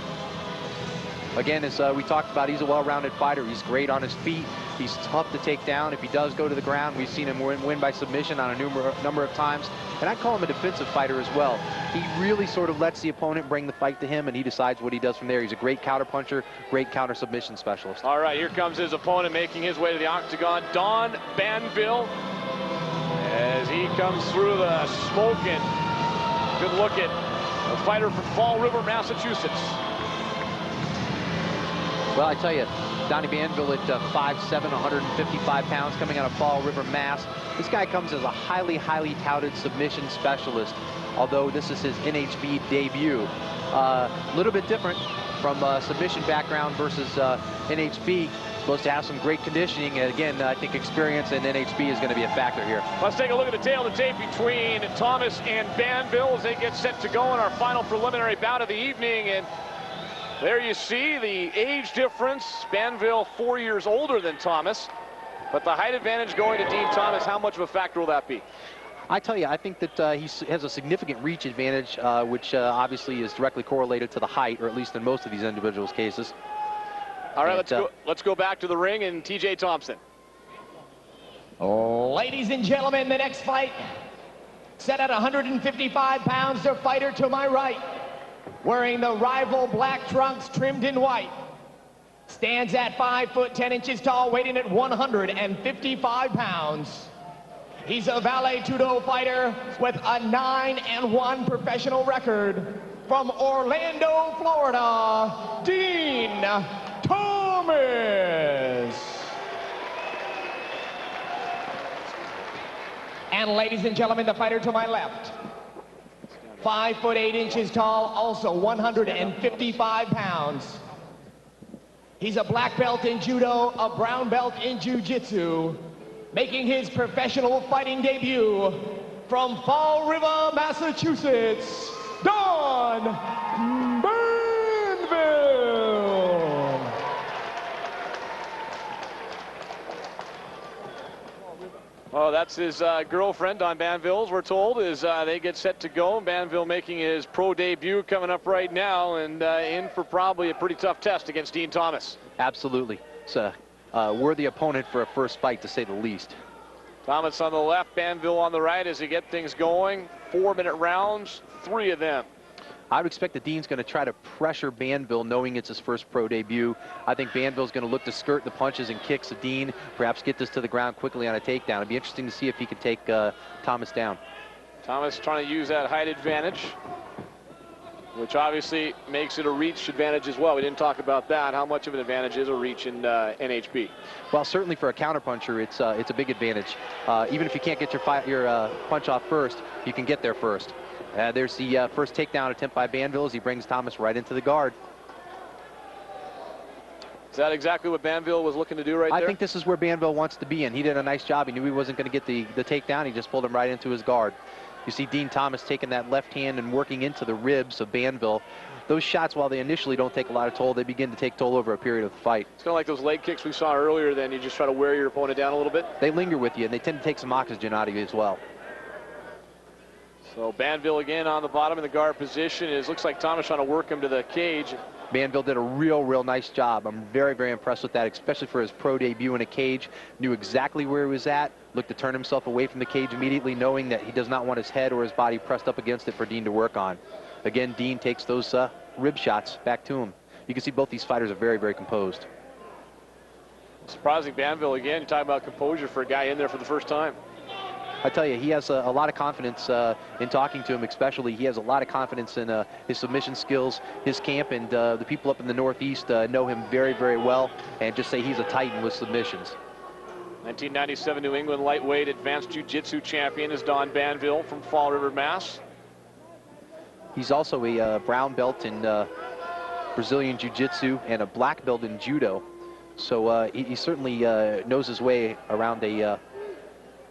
Again, as we talked about, he's a well-rounded fighter. He's great on his feet. He's tough to take down. If he does go to the ground, we've seen him win by submission on a number of times. And I'd call him a defensive fighter as well. He really sort of lets the opponent bring the fight to him, and he decides what he does from there. He's a great counter-puncher, great counter-submission specialist. All right, here comes his opponent making his way to the octagon, Don Banville. As he comes through the smoke, and good look at a fighter from Fall River, Massachusetts. Well, I tell you, Donnie Banville at 5'7", 155 pounds, coming out of Fall River, Mass. This guy comes as a highly, highly touted submission specialist, although this is his NHB debut. A little bit different from submission background versus NHB. Supposed to have some great conditioning, and again, I think experience in NHB is going to be a factor here. Let's take a look at the tail of the tape between Thomas and Banville as they get set to go in our final preliminary bout of the evening. And there you see the age difference. Banville 4 years older than Thomas, but the height advantage going to Dean Thomas. How much of a factor will that be? I tell you, I think that he has a significant reach advantage, which obviously is directly correlated to the height, or at least in most of these individuals' cases. All right, let's go back to the ring and TJ Thompson. Ladies and gentlemen, the next fight, set at 155 pounds, the fighter to my right, wearing the rival black trunks trimmed in white, stands at 5'10" tall, weighing at 155 pounds. He's a Vale Tudo fighter with a 9-1 professional record from Orlando, Florida, Dean Thomas. And ladies and gentlemen, the fighter to my left, 5'8" tall, also 155 pounds. He's a black belt in judo, a brown belt in jiu-jitsu, making his professional fighting debut from Fall River, Massachusetts, Don Banville. Oh, that's his girlfriend, Don Banville's, we're told, as they get set to go. Banville making his pro debut coming up right now, and in for probably a pretty tough test against Dean Thomas. Absolutely. It's a worthy opponent for a first fight, to say the least. Thomas on the left, Banville on the right as they get things going. 4-minute rounds, 3 of them. I would expect that Dean's going to try to pressure Banville, knowing it's his first pro debut. I think Banville's going to look to skirt the punches and kicks of Dean, perhaps get this to the ground quickly on a takedown. It'd be interesting to see if he can take Thomas down. Thomas trying to use that height advantage, which obviously makes it a reach advantage as well. We didn't talk about that. How much of an advantage is a reach in NHB? Well, certainly for a counterpuncher, it's a big advantage. Even if you can't get your punch off first, you can get there first. There's the first takedown attempt by Banville as he brings Thomas right into the guard. Is that exactly what Banville was looking to do right there? I think this is where Banville wants to be, and he did a nice job. He knew he wasn't going to get the takedown. He just pulled him right into his guard. You see Dean Thomas taking that left hand and working into the ribs of Banville. Those shots, while they initially don't take a lot of toll, they begin to take toll over a period of the fight. It's kind of like those leg kicks we saw earlier, then you just try to wear your opponent down a little bit. They linger with you, and they tend to take some oxygen out of you as well. So Banville again on the bottom in the guard position. It looks like Thomas trying to work him to the cage. Banville did a real nice job. I'm very impressed with that, especially for his pro debut in a cage. Knew exactly where he was at, looked to turn himself away from the cage immediately, knowing that he does not want his head or his body pressed up against it for Dean to work on. Again, Dean takes those rib shots back to him. You can see both these fighters are very composed. Surprising Banville again. You're talking about composure for a guy in there for the first time. I tell you, he has a lot of confidence in talking to him, especially. He has a lot of confidence in his submission skills, his camp, and the people up in the Northeast know him very well, and just say he's a titan with submissions. 1997 New England lightweight advanced jiu-jitsu champion is Don Banville from Fall River, Mass. He's also a brown belt in Brazilian jiu-jitsu and a black belt in judo. So he certainly knows his way around a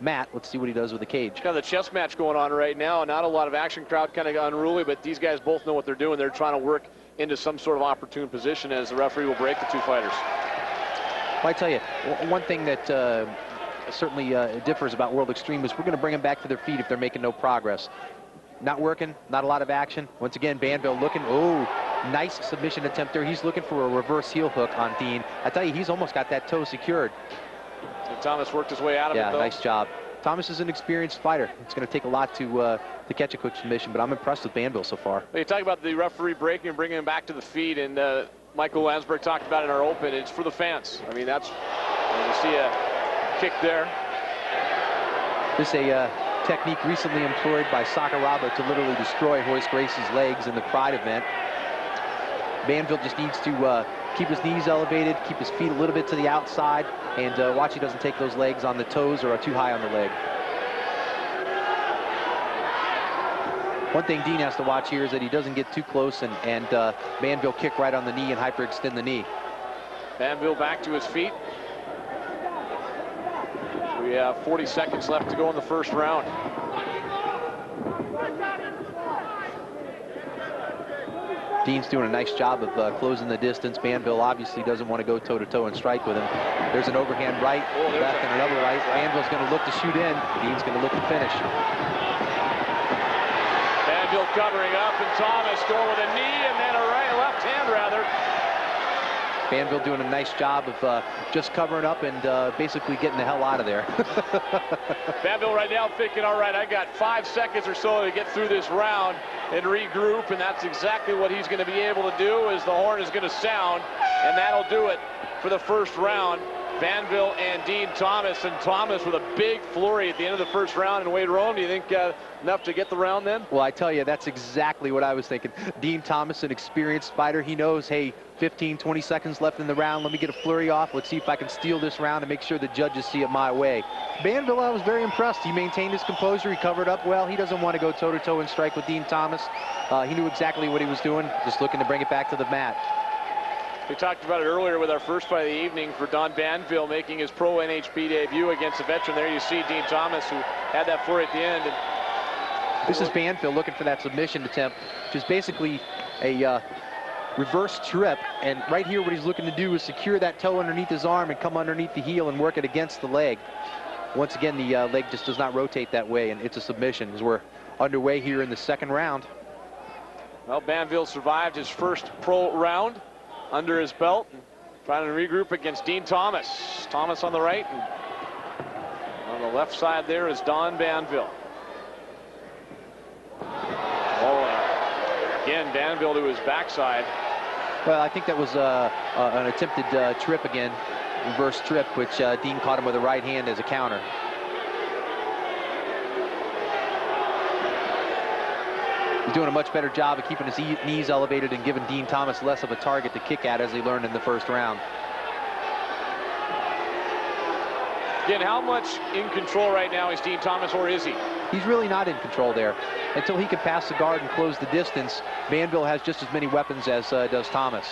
mat. Let's see what he does with the cage. Kind of the chess match going on right now. Not a lot of action, crowd kind of unruly, but these guys both know what they're doing. They're trying to work into some sort of opportune position as the referee will break the two fighters. Well, I tell you, one thing that certainly differs about World Extreme is we're going to bring them back to their feet if they're making no progress. Not working, not a lot of action. Once again, Banville looking, nice submission attempt there. He's looking for a reverse heel hook on Dean. I tell you, he's almost got that toe secured. And Thomas worked his way out of it, though. Yeah, nice job. Thomas is an experienced fighter. It's going to take a lot to catch a quick submission, but I'm impressed with Banville so far. Well, you talk about the referee breaking and bringing him back to the feet, and Michael Landsberg talked about it in our open. It's for the fans. I mean, that's, you see a kick there. This is a technique recently employed by Sakuraba to literally destroy Royce Gracie's legs in the Pride event. Banville just needs to keep his knees elevated, keep his feet a little bit to the outside, and watch he doesn't take those legs on the toes or are too high on the leg. One thing Dean has to watch here is that he doesn't get too close and Banville kick right on the knee and hyperextend the knee. Banville back to his feet. We have 40 seconds left to go in the first round. Dean's doing a nice job of closing the distance. Banville obviously doesn't want to go toe-to-toe and strike with him. There's an overhand right, left, and another right. Banville's going to look to shoot in. Dean's going to look to finish. Banville covering up, and Thomas going with a knee and then a left hand, rather. Banville doing a nice job of just covering up and basically getting the hell out of there. Banville right now thinking, all right, I got 5 seconds or so to get through this round and regroup, and that's exactly what he's going to be able to do, as the horn is going to sound, and that'll do it for the first round. Banville and Dean Thomas, and Thomas with a big flurry at the end of the first round. And Wade Rome, do you think enough to get the round then? Well, I tell you, that's exactly what I was thinking. Dean Thomas, an experienced fighter, he knows, hey, 15, 20 seconds left in the round. Let me get a flurry off. Let's see if I can steal this round and make sure the judges see it my way. Banville, I was very impressed. He maintained his composure. He covered up well. He doesn't want to go toe-to-toe and strike with Dean Thomas. He knew exactly what he was doing, just looking to bring it back to the mat. We talked about it earlier with our first fight of the evening for Don Banville making his pro NHP debut against a veteran. There you see Dean Thomas, who had that flurry at the end. And this is Banville looking for that submission attempt, which is basically a reverse trip. And right here, what he's looking to do is secure that toe underneath his arm and come underneath the heel and work it against the leg. Once again, the leg just does not rotate that way, and it's a submission as we're underway here in the second round. Well, Banville survived his first pro round under his belt, trying to regroup against Dean Thomas. Thomas on the right, and on the left side there is Don Banville. Again, Banville to his backside. Well, I think that was an attempted trip again, reverse trip, which Dean caught him with a right hand as a counter. He's doing a much better job of keeping his knees elevated and giving Dean Thomas less of a target to kick at, as he learned in the first round. Again, how much in control right now is Dean Thomas, or is he? He's really not in control there. Until he can pass the guard and close the distance, Banville has just as many weapons as does Thomas.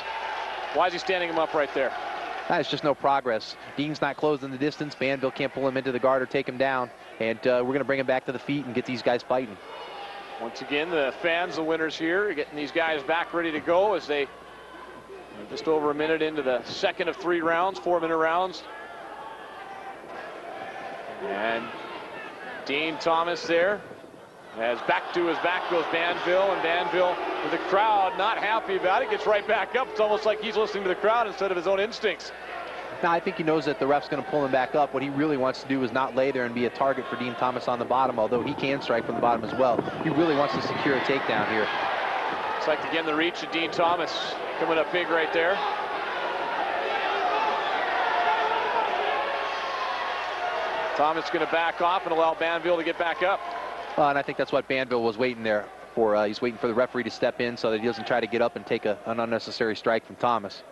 Why is he standing him up right there? It's just no progress. Dean's not closing the distance. Banville can't pull him into the guard or take him down. and we're going to bring him back to the feet and get these guys fighting. Once again, the fans, the winners here, getting these guys back ready to go as they are just over a minute into the second of 3 rounds, 4-minute rounds. And Dean Thomas there, as back to his back goes Banville, and Banville, with the crowd not happy about it, gets right back up. It's almost like he's listening to the crowd instead of his own instincts. Now, I think he knows that the ref's going to pull him back up. What he really wants to do is not lay there and be a target for Dean Thomas on the bottom, although he can strike from the bottom as well. He really wants to secure a takedown here. Looks like again the reach of Dean Thomas coming up big right there. Thomas going to back off and allow Banville to get back up. And I think that's what Banville was waiting there for. He's waiting for the referee to step in so that he doesn't try to get up and take an unnecessary strike from Thomas.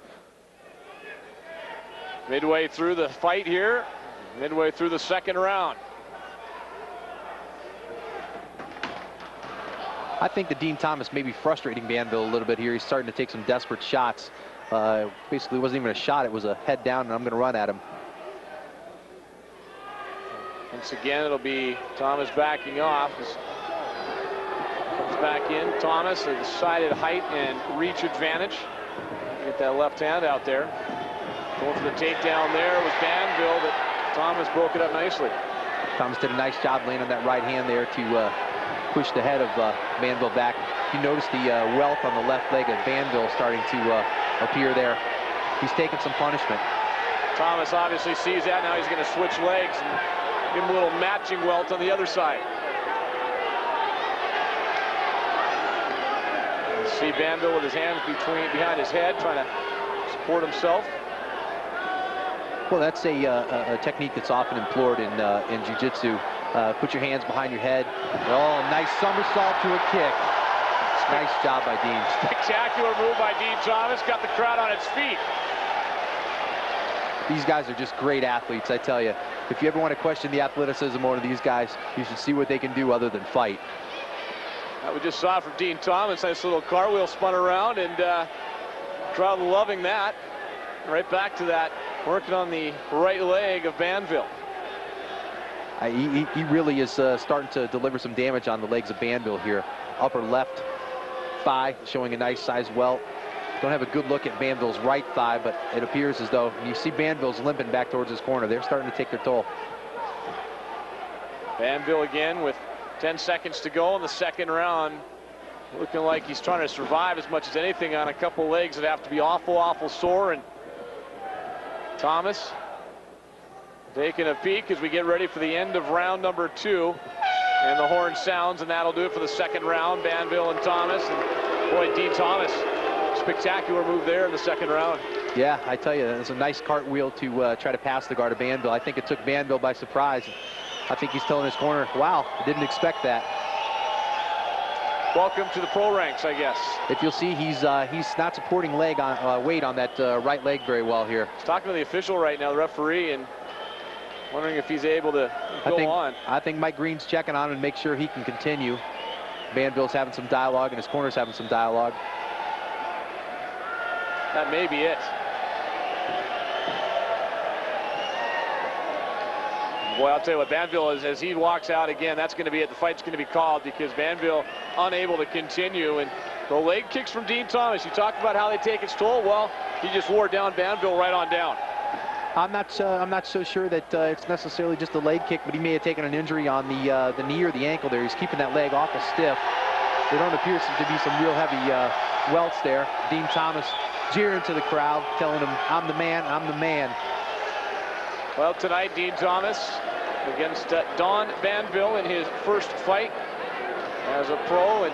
Midway through the fight here, midway through the second round. I think that Dean Thomas may be frustrating Banville a little bit here. He's starting to take some desperate shots. Basically, it wasn't even a shot. It was a head down, and I'm going to run at him. Once again, it'll be Thomas backing off. Comes back in. Thomas, a decided height and reach advantage. Get that left hand out there. Going for the takedown there was Banville, but Thomas broke it up nicely. Thomas did a nice job laying on that right hand there to push the head of Banville back. You notice the welt on the left leg of Banville starting to appear there. He's taking some punishment. Thomas obviously sees that. Now he's going to switch legs and give him a little matching welt on the other side. You see Banville with his hands behind his head, trying to support himself. Well, that's a technique that's often employed in jiu-jitsu. Put your hands behind your head. Oh, nice somersault to a kick. Nice job by Dean. Spectacular move by Dean Thomas. Got the crowd on its feet. These guys are just great athletes, I tell you. If you ever want to question the athleticism of one of these guys, you should see what they can do other than fight. That we just saw from Dean Thomas. Nice little cartwheel spun around, and crowd loving that. Right back to that, working on the right leg of Banville. He really is starting to deliver some damage on the legs of Banville here. Upper left thigh showing a nice size welt. Don't have a good look at Banville's right thigh, but it appears as though you see Banville's limping back towards his corner. They're starting to take their toll. Banville again with 10 seconds to go in the second round. Looking like he's trying to survive as much as anything on a couple legs that have to be awful, awful sore. And Thomas taking a peek as we get ready for the end of round number 2. And the horn sounds, and that'll do it for the second round. Banville and Thomas. And boy, Dean Thomas, spectacular move there in the second round. Yeah, I tell you, it was a nice cartwheel to try to pass the guard of Banville. I think it took Banville by surprise. I think he's telling his corner, wow, I didn't expect that. Welcome to the pro ranks, I guess. If you'll see, he's not supporting weight on that right leg very well here. He's talking to the official right now, the referee, and wondering if he's able to go on. I think Mike Green's checking on him and make sure he can continue. Banville's having some dialogue, and his corner's having some dialogue. That may be it. Boy, I'll tell you what, Banville, as he walks out again, that's going to be it. The fight's going to be called because Banville unable to continue. And the leg kicks from Dean Thomas. You talked about how they take its toll. Well, he just wore down Banville right on down. I'm not so sure that it's necessarily just a leg kick, but he may have taken an injury on the knee or the ankle there. He's keeping that leg awful stiff. There don't appear to be some real heavy welts there. Dean Thomas jeering to the crowd, telling him, I'm the man, I'm the man. Well, tonight, Dean Thomas against Don Banville in his first fight as a pro. And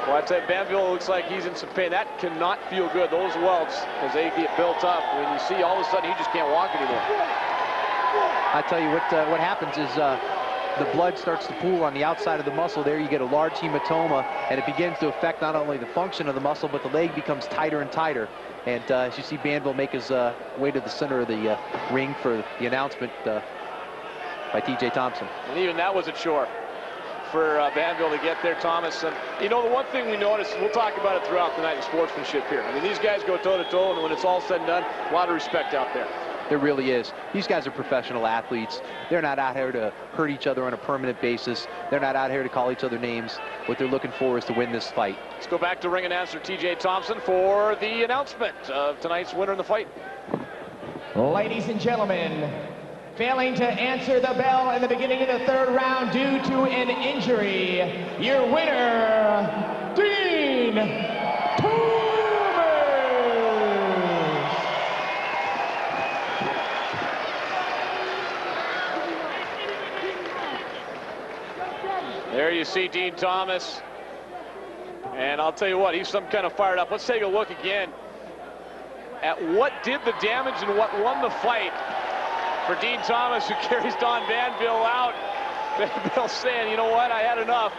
well, I tell you, Banville looks like he's in some pain. That cannot feel good. Those welts, as they get built up, when you see all of a sudden he just can't walk anymore. I tell you what happens is the blood starts to pool on the outside of the muscle there. You get a large hematoma, and it begins to affect not only the function of the muscle, but the leg becomes tighter and tighter. And as you see Banville make his way to the center of the ring for the announcement by T.J. Thompson. And even that was a chore for Banville to get there, Thomas. And, you know, the one thing we noticed, we'll talk about it throughout the night in sportsmanship here. I mean, these guys go toe-to-toe, and when it's all said and done, a lot of respect out there. There really is. These guys are professional athletes. They're not out here to hurt each other on a permanent basis. They're not out here to call each other names. What they're looking for is to win this fight. Let's go back to ring announcer T.J. Thompson for the announcement of tonight's winner in the fight. Ladies and gentlemen, failing to answer the bell in the beginning of the third round due to an injury, your winner, Dean Thomas. There you see Dean Thomas. And I'll tell you what, he's some kind of fired up. Let's take a look again at what did the damage and what won the fight for Dean Thomas, who carries Don Vanville out. Vanville saying, you know what, I had enough.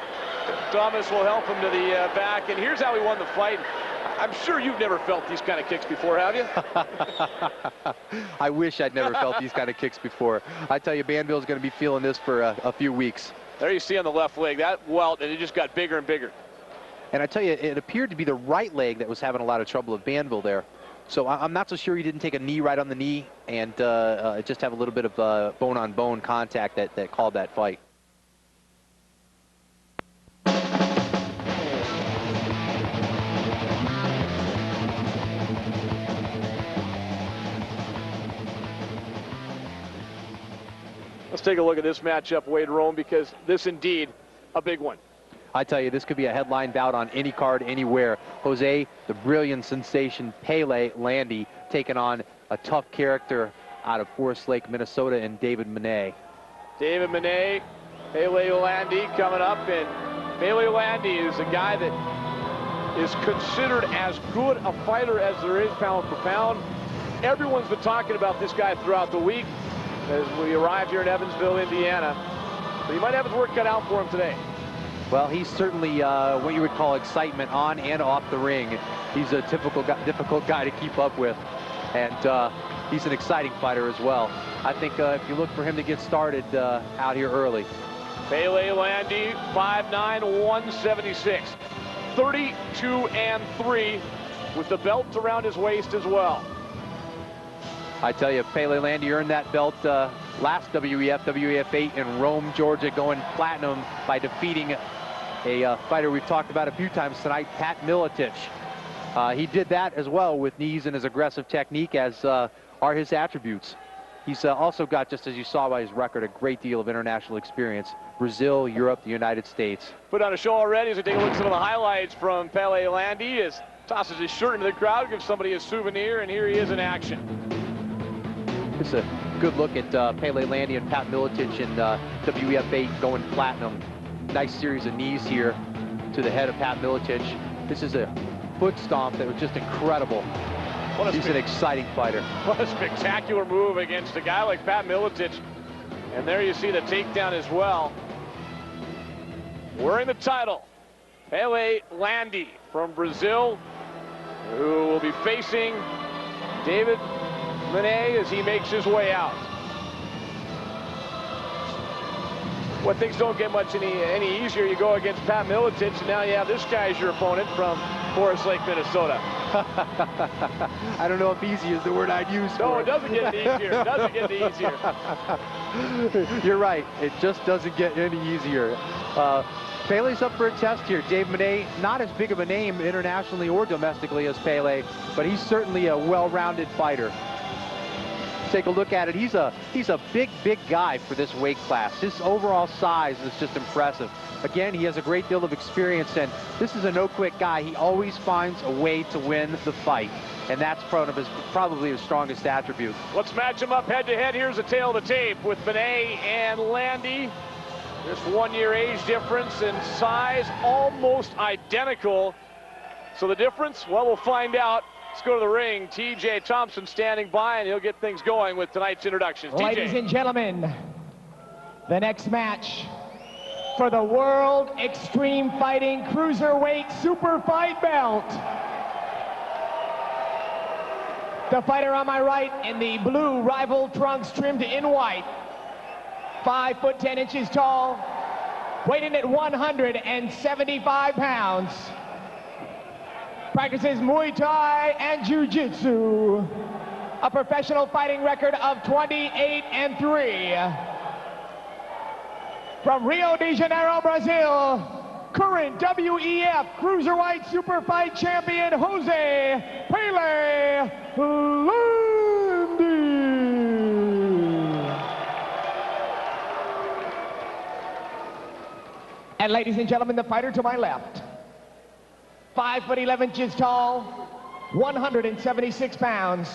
Thomas will help him to the back, and here's how he won the fight. I'm sure you've never felt these kind of kicks before, have you? I wish I'd never felt these kind of kicks before. I tell you, Vanville's going to be feeling this for a few weeks. There you see on the left leg, that welt, and it just got bigger and bigger. And I tell you, it appeared to be the right leg that was having a lot of trouble with Vanville there. So I'm not so sure he didn't take a knee right on the knee and just have a little bit of bone-on-bone contact that called that fight. Let's take a look at this matchup, Wade Rome, because this indeed a big one. I tell you, this could be a headline bout on any card, anywhere. Jose, the brilliant sensation, Pele Landy, taking on a tough character out of Forest Lake, Minnesota, and David Monet. David Monet, Pele Landy coming up, and Pele Landy is a guy that is considered as good a fighter as there is pound for pound. Everyone's been talking about this guy throughout the week as we arrived here in Evansville, Indiana. But he might have his work cut out for him today. Well, he's certainly what you would call excitement on and off the ring. He's a difficult guy to keep up with, and he's an exciting fighter as well. I think if you look for him to get started out here early. Pele Landy, 5'9", 176, 32-3, with the belt around his waist as well. I tell you, Pele Landy earned that belt last WEF 8 in Rome, Georgia, going platinum by defeating a fighter we've talked about a few times tonight, Pat Miletich. He did that as well with knees and his aggressive technique, as are his attributes. He's also got, just as you saw by his record, a great deal of international experience. Brazil, Europe, the United States. Put on a show already as we take a look at some of the highlights from Pele Landy, as tosses his shirt into the crowd, gives somebody a souvenir, and here he is in action. It's a good look at Pele Landy and Pat Miletich in WEF 8 going platinum. Nice series of knees here to the head of Pat Miletich. This is a foot stomp that was just incredible. He's an exciting fighter. What a spectacular move against a guy like Pat Miletich. And there you see the takedown as well. Wearing the title, Pele Landy from Brazil, who will be facing David Monet as he makes his way out. Well, things don't get much any easier. You go against Pat Miletich, and now you have this guy as your opponent from Forest Lake, Minnesota. I don't know if easy is the word I'd use. No, it doesn't get any easier. It doesn't get any easier. You're right. It just doesn't get any easier. Pele's up for a test here. Dave Monet, not as big of a name internationally or domestically as Pele, but he's certainly a well-rounded fighter. Take a look at it. He's a big guy for this weight class. His overall size is just impressive. Again, he has a great deal of experience, and this is a no-quit guy. He always finds a way to win the fight, and that's probably his strongest attribute. Let's match him up head-to-head. Here's a tail of the tape with Monet and Landy. Just 1 year age difference, and size almost identical. So the difference, well, we'll find out. Let's go to the ring. T.J. Thompson standing by, and he'll get things going with tonight's introductions. Ladies and gentlemen, the next match for the World Extreme Fighting Cruiserweight Super Fight Belt. The fighter on my right in the blue rival trunks trimmed in white. 5'10" tall, weighing at 175 pounds. Practices Muay Thai and Jiu-Jitsu. a professional fighting record of 28-3. From Rio de Janeiro, Brazil, current WEF Cruiserweight Superfight Champion Jose Pele Landi. And ladies and gentlemen, the fighter to my left, 5 foot 11 inches tall, 176 pounds.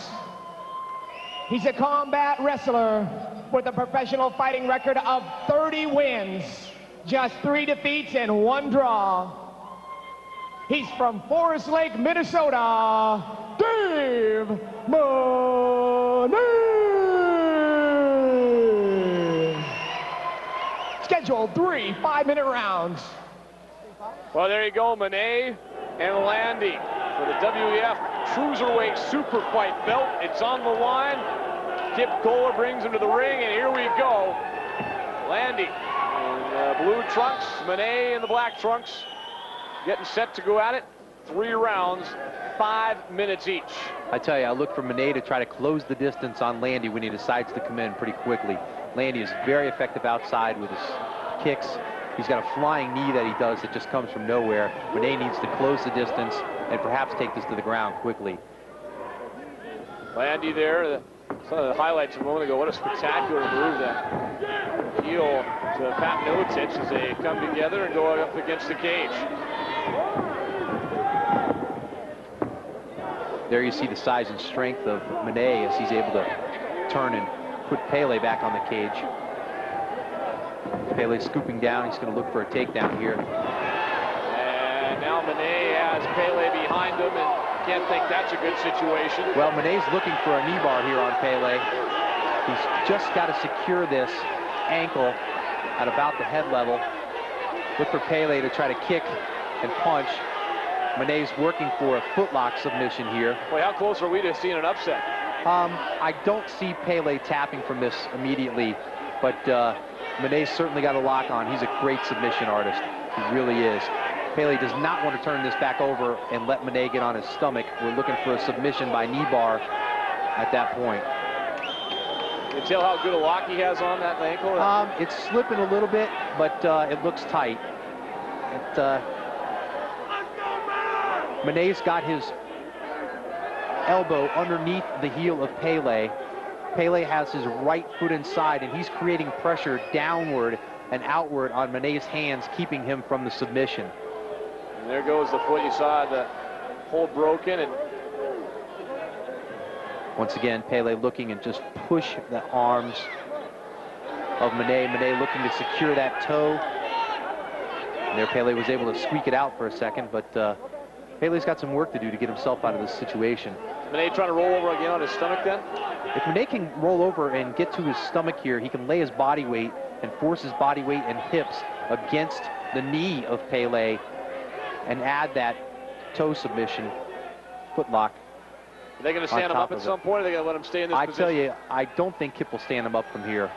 He's a combat wrestler with a professional fighting record of 30 wins, just 3 defeats and 1 draw. He's from Forest Lake, Minnesota, Dave Moniz. Scheduled 3 5-minute rounds. Well, there you go, Monet and Landy for the WEF Cruiserweight Super Fight belt. It's on the line. Kip Kohler brings him to the ring, and here we go. Landy in blue trunks, Monet in the black trunks, getting set to go at it. 3 rounds, 5 minutes each. I tell you, I look for Monet to try to close the distance on Landy when he decides to come in pretty quickly. Landy is very effective outside with his kicks. He's got a flying knee that he does that just comes from nowhere. Monet needs to close the distance and perhaps take this to the ground quickly. Landy there, some of the highlights a moment ago. What a spectacular move, that heel to Pat Miletich as they come together and go up against the cage. There you see the size and strength of Monet as he's able to turn and put Pele back on the cage. Pele scooping down. He's going to look for a takedown here. And now Monet has Pele behind him, and can't think that's a good situation. Well, Monet's looking for a knee bar here on Pele. He's just got to secure this ankle at about the head level. Look for Pele to try to kick and punch. Monet's working for a footlock submission here. Boy, how close are we to seeing an upset? I don't see Pele tapping from this immediately, but Monet's certainly got a lock on. He's a great submission artist. He really is. Pele does not want to turn this back over and let Monet get on his stomach. We're looking for a submission by knee bar at that point. You can tell how good a lock he has on that ankle? It's slipping a little bit, but it looks tight. Monet's got his elbow underneath the heel of Pele. Pele has his right foot inside, and he's creating pressure downward and outward on Monet's hands, keeping him from the submission. And there goes the foot. You saw the hold broken. And once again, Pele looking and just push the arms of Monet. Monet looking to secure that toe. And there Pele was able to squeak it out for a second, but Pele's got some work to do to get himself out of this situation. Monet trying to roll over again on his stomach then? If Monet can roll over and get to his stomach here, he can lay his body weight and force his body weight and hips against the knee of Pele and add that toe submission, footlock. Are they going to stand him up at some point, or are they going to let him stay in this position? I tell you, I don't think Kip will stand him up from here.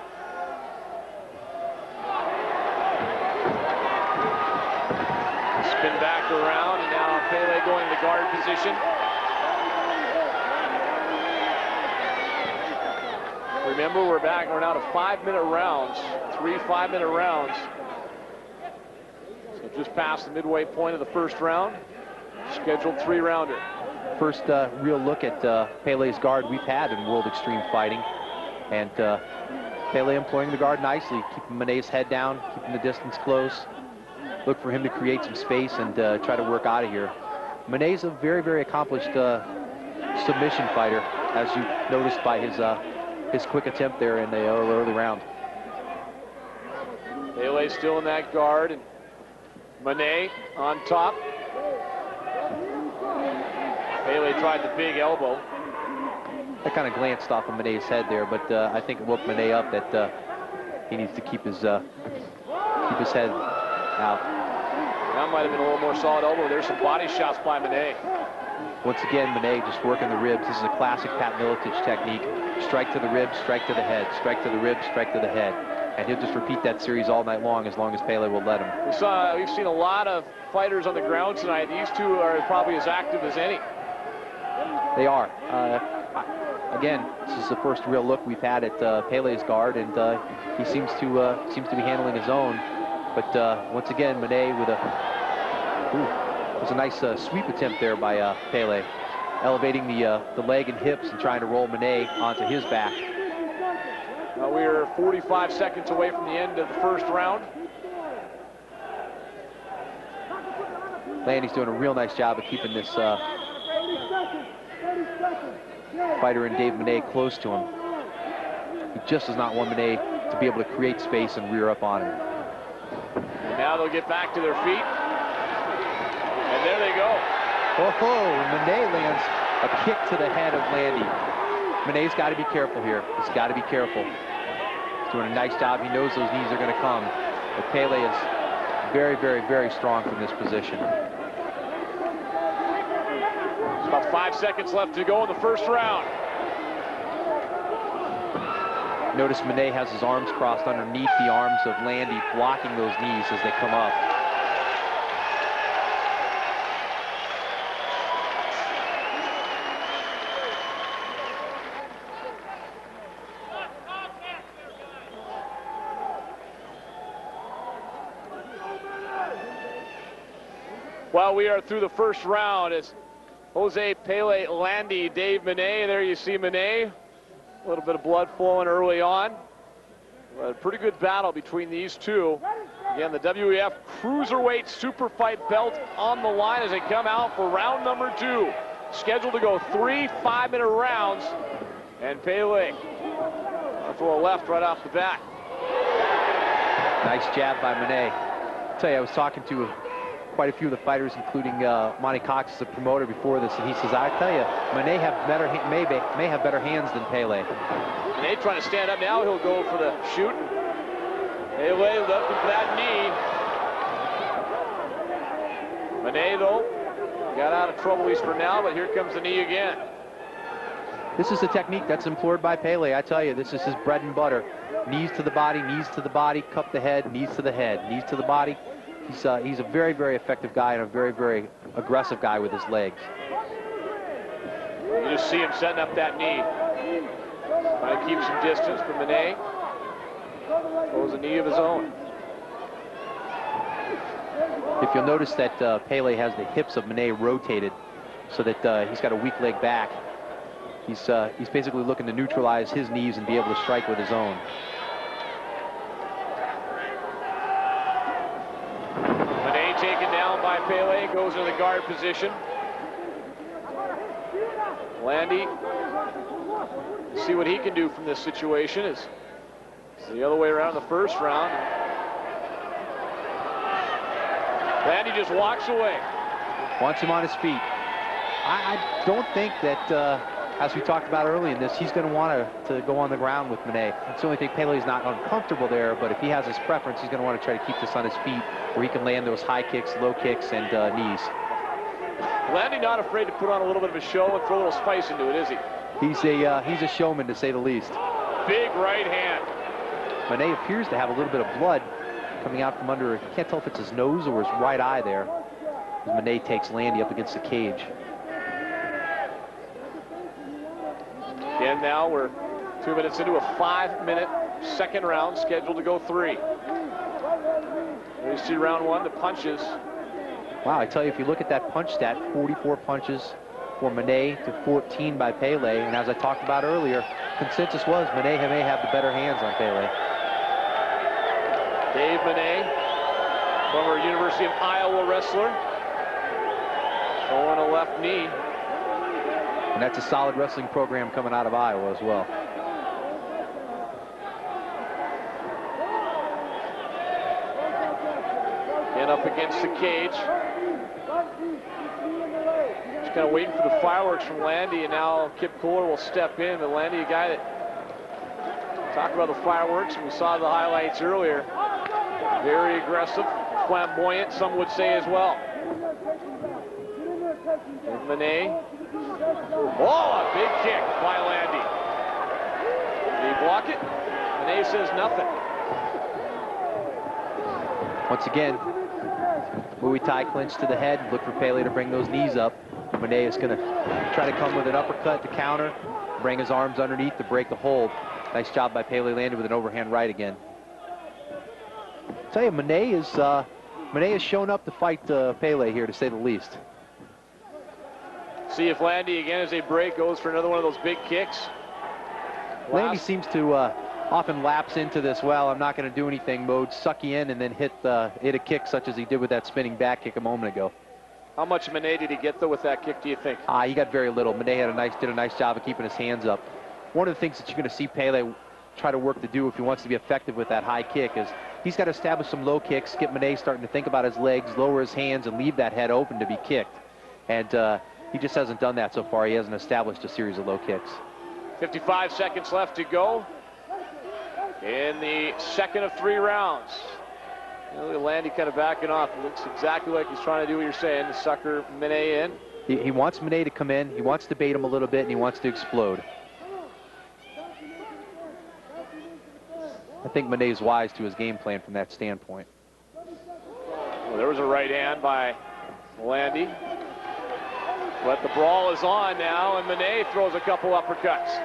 Spin back around, and now Pele going to guard position. Remember, we're now to 5-minute rounds, 3 5-minute rounds. So just past the midway point of the first round, scheduled 3-rounder. First real look at Pele's guard we've had in World Extreme Fighting. And Pele employing the guard nicely, keeping Monet's head down, keeping the distance close. Look for him to create some space and try to work out of here. Monet's a very, very accomplished submission fighter, as you noticed by his quick attempt there in the early round. Pele still in that guard, and Monet on top. Pele tried the big elbow. That kind of glanced off of Monet's head there, but I think it woke Monet up that he needs to keep his head out. That might have been a little more solid elbow. There's some body shots by Monet. Once again, Monet just working the ribs. This is a classic Pat Miletich technique. Strike to the ribs, strike to the head, strike to the ribs, strike to the head. And he'll just repeat that series all night long as Pele will let him. We've seen a lot of fighters on the ground tonight. These two are probably as active as any. They are. Again, this is the first real look we've had at Pele's guard, and he seems to be handling his own. But once again, Mene with was a nice sweep attempt there by Pele, elevating the leg and hips and trying to roll Mene onto his back. We're 45 seconds away from the end of the first round. Landy's doing a real nice job of keeping this fighter in Dave Mene close to him. He just does not want Mene to be able to create space and rear up on him. And now they'll get back to their feet. And there they go. Mene lands a kick to the head of Landy. Mene's got to be careful here. He's got to be careful. He's doing a nice job. He knows those knees are going to come. But Pele is very, very, very strong from this position. It's about 5 seconds left to go in the first round. Notice Mene has his arms crossed underneath the arms of Landy, blocking those knees as they come up. Well, we are through the first round. It's Jose Pele, Landy, Dave Mene. There you see Mene. A little bit of blood flowing early on. A pretty good battle between these two. Again, the WEF Cruiserweight Super Fight belt on the line as they come out for round number 2. Scheduled to go 3 5-minute rounds. And Pele throw a left right off the bat. Nice jab by Mene. I'll tell you, I was talking to quite a few of the fighters, including Monty Cox as a promoter before this, and he says, I tell you, Mene may have better hands than Pele. Mene trying to stand up now. He'll go for the shoot. Pele looking for that knee. Mene, though, got out of trouble at least for now, but here comes the knee again. This is a technique that's employed by Pele. I tell you, this is his bread and butter. Knees to the body, cup the head, knees to the head, knees to the body. He's a very, very effective guy and a very, very aggressive guy with his legs. You just see him setting up that knee. Trying to keep some distance from Mene. Throws a knee of his own. If you'll notice that Pele has the hips of Mene rotated so that he's got a weak leg back. He's basically looking to neutralize his knees and be able to strike with his own. Taken down by Pele, goes into the guard position. Landy, see what he can do from this situation. It's the other way around the first round. Landy just walks away. Wants him on his feet. I don't think that, as we talked about early in this, he's going to want to go on the ground with Mene. It's the only thing, Pele's not uncomfortable there, but if he has his preference, he's going to want to try to keep this on his feet where he can land those high kicks, low kicks, and knees. Landy not afraid to put on a little bit of a show and throw a little spice into it, is he? He's a showman, to say the least. Big right hand. Mene appears to have a little bit of blood coming out from under, I can't tell if it's his nose or his right eye there, as Mene takes Landy up against the cage. Again, now we're 2 minutes into a 5-minute second round, scheduled to go 3. We see round 1, the punches. Wow, I tell you, if you look at that punch stat, 44 punches for Mene to 14 by Pele, and as I talked about earlier, consensus was Mene may have the better hands on Pele. Dave Mene, former University of Iowa wrestler, throwing a left knee. And that's a solid wrestling program coming out of Iowa as well. And up against the cage. Just kind of waiting for the fireworks from Landy, and now Kip Kohler will step in. But Landy, a guy that talked about the fireworks, and we saw the highlights earlier. Very aggressive, flamboyant, some would say as well. And Mene. Oh, a big kick by Landy. Did he block it? Mene says nothing. Once again, Muay Thai clinch to the head. Look for Pele to bring those knees up. Mene is going to try to come with an uppercut to counter. bring his arms underneath to break the hold. Nice job by Pele Landi with an overhand right again. I'll tell you, Monet has shown up to fight Pele here, to say the least. See if Landi, again, as they break, goes for another one of those big kicks. Landi seems to often lapse into this, well, I'm not going to do anything mode, suck you in, and then hit a kick such as he did with that spinning back kick a moment ago. How much Monet did he get, though, with that kick, do you think? He got very little. Monet did a nice job of keeping his hands up. One of the things that you're going to see Pele try to work to do if he wants to be effective with that high kick is he's got to establish some low kicks, get Monet starting to think about his legs, lower his hands, and leave that head open to be kicked. And he just hasn't done that so far. He hasn't established a series of low kicks. 55 seconds left to go in the second of 3 rounds. Landi kind of backing off. It looks exactly like he's trying to do what you're saying, to sucker Monet in. He wants Monet to come in. He wants to bait him a little bit, and he wants to explode. I think Monet's wise to his game plan from that standpoint. Well, there was a right hand by Landi. But the brawl is on now, and Monet throws a couple uppercuts.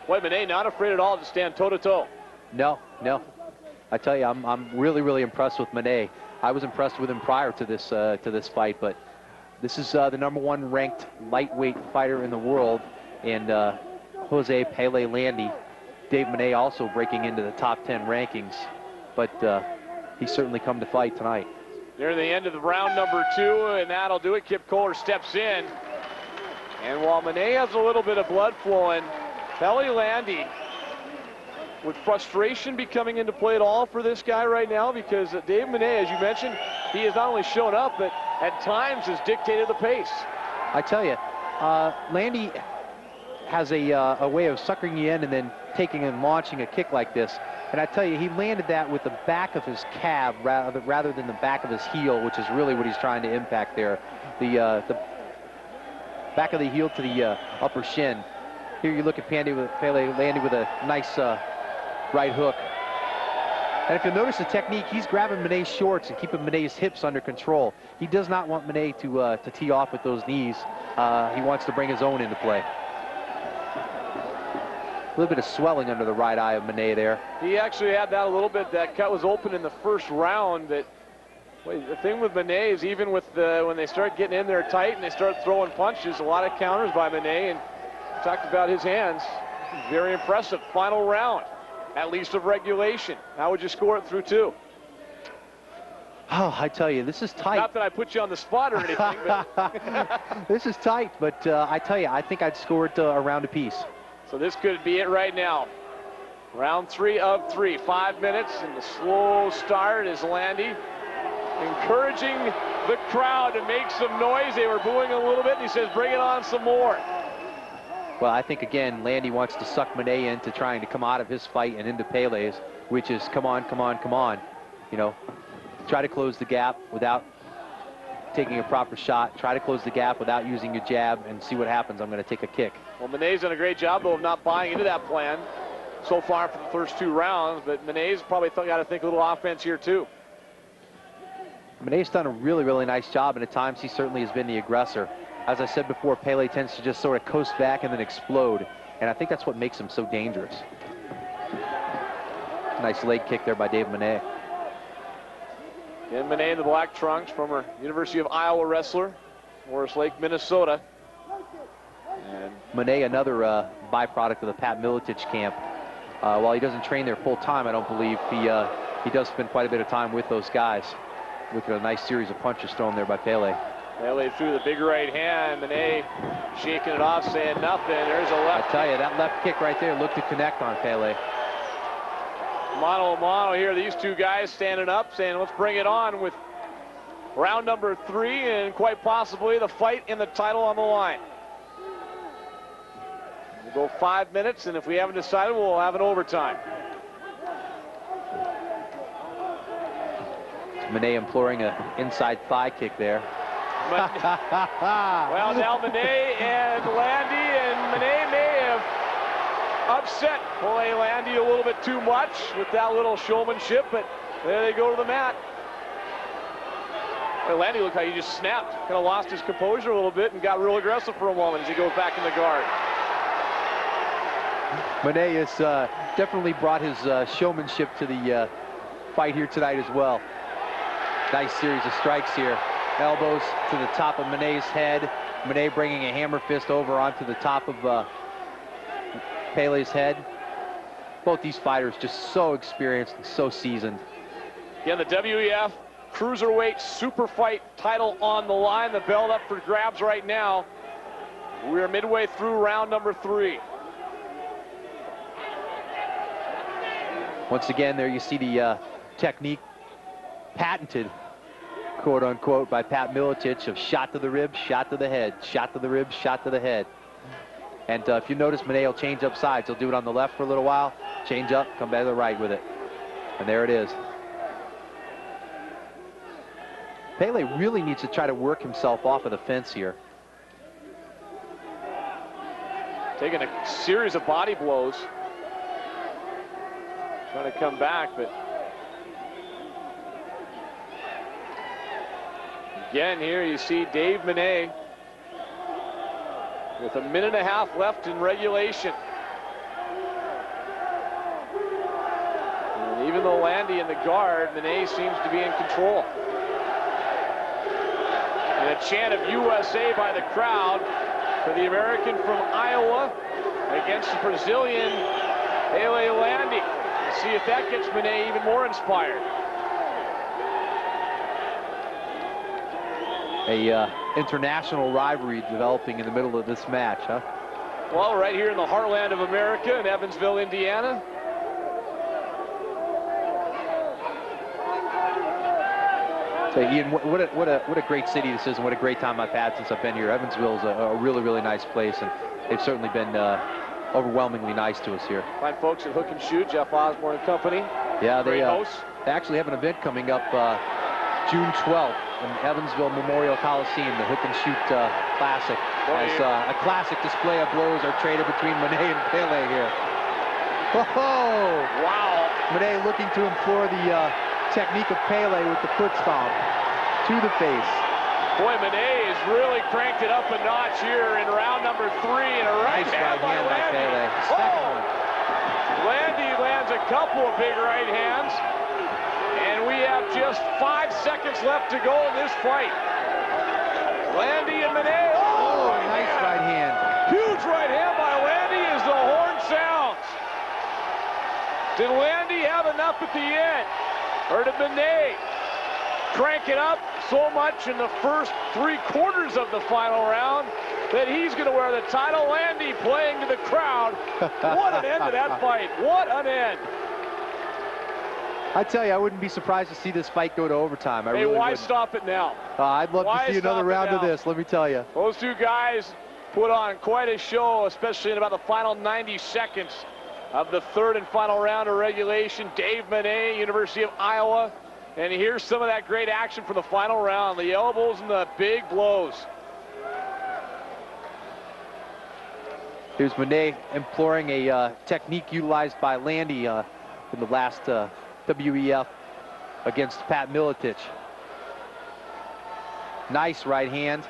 Boy, Monet not afraid at all to stand toe-to-toe. No. I tell you, I'm really, really impressed with Monet. I was impressed with him prior to this fight, but this is the #1 ranked lightweight fighter in the world, and Jose Pele Landi. Dave Monet also breaking into the top 10 rankings, but he's certainly come to fight tonight. Near the end of the round number 2, and that'll do it. Kip Kohler steps in, and while Monet has a little bit of blood flowing, Pele Landi, would frustration be coming into play at all for this guy right now? Because Dave Monet, as you mentioned, he has not only shown up, but at times has dictated the pace. I tell you, Landi has a way of suckering you in and then taking and launching a kick like this. And I tell you, he landed that with the back of his calf rather than the back of his heel, which is really what he's trying to impact there. The back of the heel to the upper shin. Here you look at Pele Landi with a nice right hook. And if you'll notice the technique, he's grabbing Monet's shorts and keeping Monet's hips under control. He does not want Monet to tee off with those knees. He wants to bring his own into play. A little bit of swelling under the right eye of Monet there. He actually had that a little bit. That cut was open in the first round. But the thing with Monet is even with when they start getting in there tight and they start throwing punches, a lot of counters by Monet. And talked about his hands. Very impressive. Final round, at least of regulation. How would you score it through 2? Oh, I tell you, this is tight. Not that I put you on the spot or anything, but this is tight, but I tell you, I think I'd score it around a piece. So this could be it right now. Round 3 of 3, 5 minutes, and the slow start is Landi encouraging the crowd to make some noise. They were booing a little bit, and he says, bring it on some more. Well, I think, again, Landi wants to suck Monet into trying to come out of his fight and into Pele's, which is come on, come on, come on. You know, try to close the gap without taking a proper shot. Try to close the gap without using your jab and see what happens. I'm going to take a kick. Well, Monet's done a great job, though, of not buying into that plan so far for the first 2 rounds, but Monet's probably got to think a little offense here, too. Monet's done a really, really nice job, and at times he certainly has been the aggressor. As I said before, Pele tends to just sort of coast back and then explode, and I think that's what makes him so dangerous. Nice leg kick there by Dave Monet. And Monet in the black trunks, former University of Iowa wrestler, Forest Lake, Minnesota. And Monet, another byproduct of the Pat Miletich camp. While he doesn't train there full time, I don't believe, he does spend quite a bit of time with those guys. Look at a nice series of punches thrown there by Pele. Pele threw the big right hand. Monet shaking it off, saying nothing. There's a left. I tell you, that left kick right there looked to connect on Pele. Mano a mano here. These two guys standing up, saying, let's bring it on with round number 3 and quite possibly the fight and the title on the line. We'll go 5 minutes, and if we haven't decided, we'll have an overtime. Monet imploring an inside thigh kick there. Well, now Monet and Landi, and Monet may have upset Pele Landi a little bit too much with that little showmanship, but there they go to the mat. Landy looked like he just snapped, kind of lost his composure a little bit and got real aggressive for a moment as he goes back in the guard. Monet has definitely brought his showmanship to the fight here tonight as well. Nice series of strikes here. Elbows to the top of Monet's head. Monet bringing a hammer fist over onto the top of Pele's head. Both these fighters just so experienced and so seasoned. Again, the WEF Cruiserweight Super Fight title on the line. The belt up for grabs right now. We're midway through round number 3. Once again, there you see the technique patented, quote unquote, by Pat Miletich of shot to the ribs, shot to the head, shot to the ribs, shot to the head. And if you notice, Monet will change up sides. He'll do it on the left for a little while, change up, come back to the right with it. And there it is. Pele really needs to try to work himself off of the fence here. Taking a series of body blows. Trying to come back, but again here you see Dave Monet with a minute and a half left in regulation. And even though Landy in the guard, Monet seems to be in control. And a chant of USA by the crowd for the American from Iowa against the Brazilian Pele Landy. Let's see if that gets Monet even more inspired. A international rivalry developing in the middle of this match, huh? Well, right here in the heartland of America in Evansville, Indiana. So Ian, what a great city this is, and what a great time I've had since I've been here. Evansville is a really, really nice place, and they've certainly been overwhelmingly nice to us here. Fine folks at Hook and Shoot, Jeff Osborne and company. Yeah, they hosts. actually have an event coming up June 12th in Evansville Memorial Coliseum, the Hook and Shoot Classic. As a classic display of blows are traded between Monet and Pele here. Whoa! Wow! Monet looking to employ the technique of Pele with the foot stomp to the face. Boy, Monet has really cranked it up a notch here in round number 3, and a right hand by Landy. Landy lands a couple of big right hands, and we have just 5 seconds left to go in this fight. Landy and Monet. Oh, nice right hand. Huge right hand by Landy as the horn sounds. Did Landy have enough at the end? Or did Monet crank it up so much in the first 3/4 of the final round that he's going to wear the title? Landy playing to the crowd. What an end to that fight. What an end. I tell you, I wouldn't be surprised to see this fight go to overtime. I really why wouldn't. Stop it now? I'd love to see another round of this, let me tell you. Those two guys put on quite a show, especially in about the final 90 seconds of the 3rd and final round of regulation. Dave Monet, University of Iowa. And here's some of that great action for the final round. The elbows and the big blows. Here's Monet employing a technique utilized by Landy in the last WEF against Pat Miletich. Nice right hand,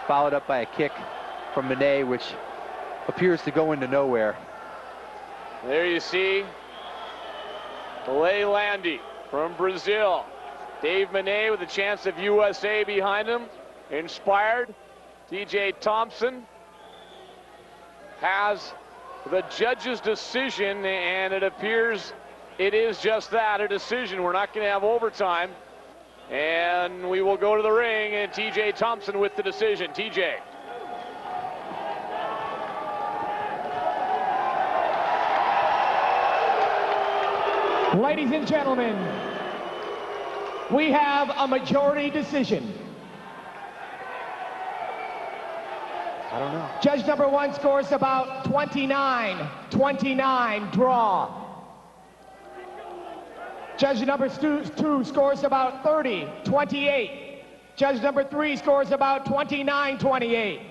followed up by a kick from Monet, which appears to go into nowhere. There you see Pele Landy from Brazil. Dave Monet with a chance of USA behind him. Inspired. TJ Thompson has the judge's decision, and it appears it is just that, a decision. We're not going to have overtime. And we will go to the ring, and TJ Thompson with the decision. TJ. Ladies and gentlemen, we have a majority decision. I don't know. Judge number 1 scores about 29-29 draw. Judge number 2 scores about 30-28. Judge number 3 scores about 29-28.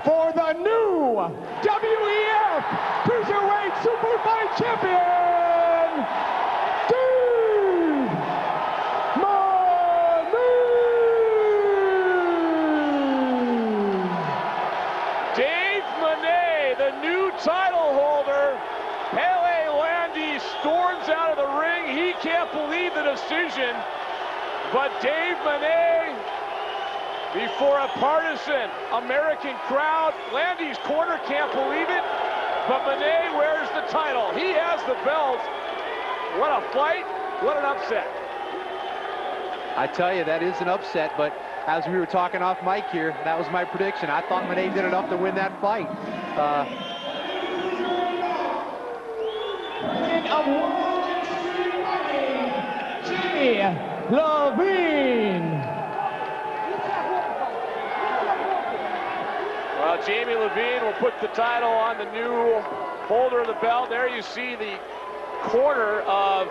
For the new WEF Cruiserweight Super Fight Champion, can't believe the decision, but Dave Menne, before a partisan American crowd, Landy's corner can't believe it, but Menne wears the title. He has the belt. What a fight, what an upset. I tell you, that is an upset, but as we were talking off mic here, that was my prediction. I thought Menne did enough to win that fight. Jamie Levine. Well, Jamie Levine will put the title on the new holder of the belt. There you see the corner of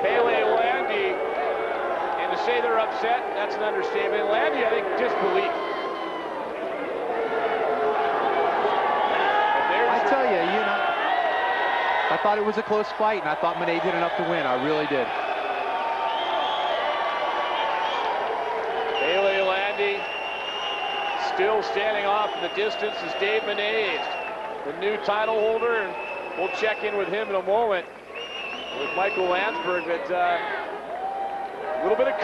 Pele Landy. And to say they're upset, that's an understatement. Landy, I think, disbelief. I tell you, I thought it was a close fight, and I thought Menne did enough to win. I really did. Pele Landy still standing off in the distance as Dave Menne, the new title holder, and we'll check in with him in a moment with Michael Landsberg. But a little bit of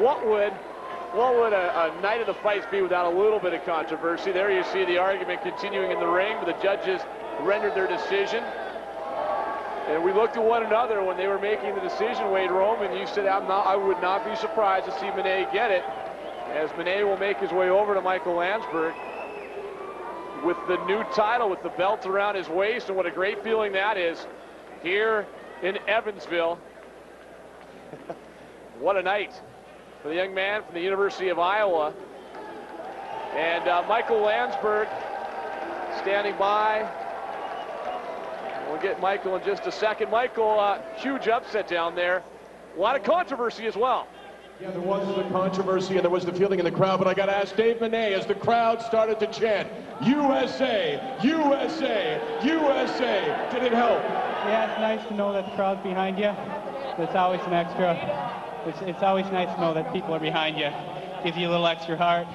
what would a night of the fights be without a little bit of controversy? There you see the argument continuing in the ring, but the judges rendered their decision. And we looked at one another when they were making the decision, Wade Rome, and you said, I would not be surprised to see Menne get it, as Menne will make his way over to Michael Landsberg with the new title, with the belt around his waist, and what a great feeling that is here in Evansville. What a night for the young man from the University of Iowa. And Michael Landsberg standing by. We'll get Michael in just a second. Michael, huge upset down there. A lot of controversy as well. Yeah, there was the controversy and there was the feeling in the crowd, but I got to ask Dave Menne, as the crowd started to chant, USA, USA, USA, did it help? Yeah, it's nice to know that the crowd's behind you. It's always an extra. It's always nice to know that people are behind you. Gives you a little extra heart,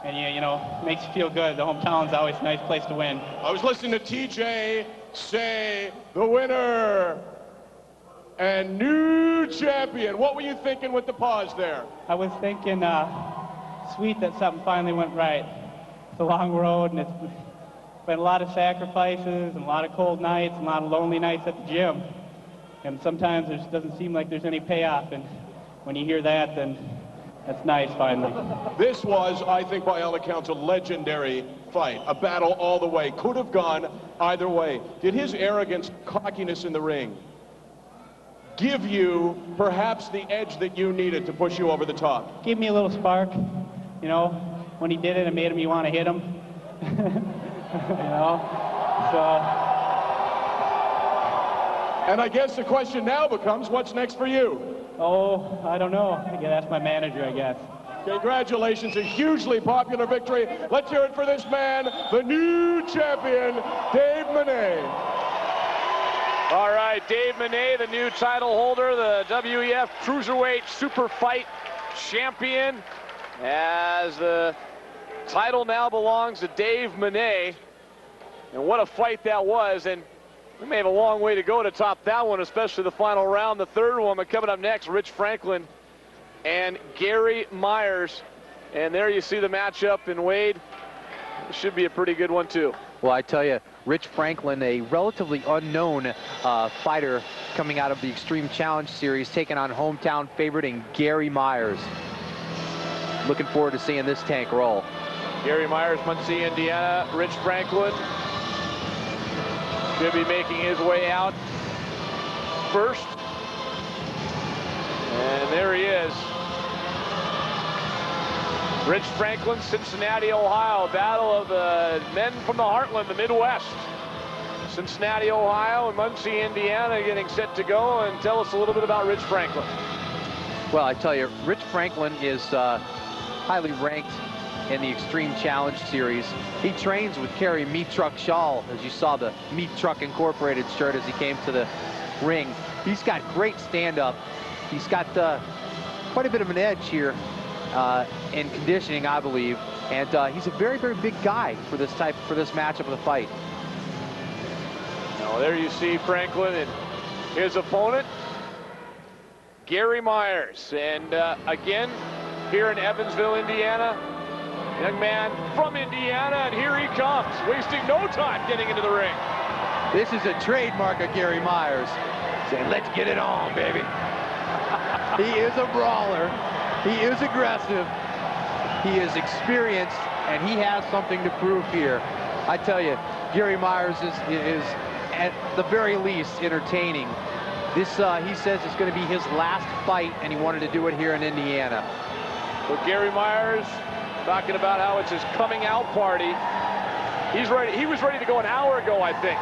and you know, makes you feel good. The hometown's always a nice place to win. I was listening to TJ say the winner and new champion. What were you thinking with the pause there? I was thinking, sweet that something finally went right. It's a long road, and it's been a lot of sacrifices, and a lot of cold nights, and a lot of lonely nights at the gym. And sometimes there doesn't seem like there's any payoff, and when you hear that, then that's nice, finally. This was, I think, by all accounts, a legendary fight. A battle all the way. Could have gone either way. Did his arrogance, cockiness in the ring give you perhaps the edge that you needed to push you over the top? Gave me a little spark. You know, when he did it, it made me want to hit him. You know, so... And I guess the question now becomes, what's next for you? Oh, I don't know. I gotta ask my manager, I guess. Congratulations, a hugely popular victory. Let's hear it for this man, the new champion, Dave Menne. All right, Dave Menne, the new title holder, the WEF Cruiserweight Super Fight champion, as the title now belongs to Dave Menne. And what a fight that was. And we may have a long way to go to top that one, especially the final round, the third one. But coming up next, Rich Franklin and Gary Myers. And there you see the matchup in Wade. It should be a pretty good one, too. Well, I tell you, Rich Franklin, a relatively unknown fighter coming out of the Extreme Challenge Series, taking on hometown favorite in Gary Myers. Looking forward to seeing this tank roll. Gary Myers, Muncie, Indiana. Rich Franklin should be making his way out first. And there he is. Rich Franklin, Cincinnati, Ohio. Battle of the men from the heartland, the Midwest. Cincinnati, Ohio, and Muncie, Indiana getting set to go. And tell us a little bit about Rich Franklin. Well, I tell you, Rich Franklin is highly ranked in the Extreme Challenge Series. He trains with Kerry Meat Truck Shaw, as you saw the Meat Truck Incorporated shirt as he came to the ring. He's got great stand-up. He's got quite a bit of an edge here in conditioning, I believe, and he's a very, very big guy for this matchup of the fight. Now there you see Franklin and his opponent. Gary Myers. And again, here in Evansville, Indiana, young man from Indiana, and here he comes, wasting no time getting into the ring. This is a trademark of Gary Myers, saying, let's get it on, baby. He is a brawler. He is aggressive. He is experienced, and he has something to prove here. I tell you, Gary Myers is at the very least entertaining. This, he says, is going to be his last fight, and he wanted to do it here in Indiana. So Gary Myers talking about how it's his coming out party. He's ready. He was ready to go an hour ago, I think.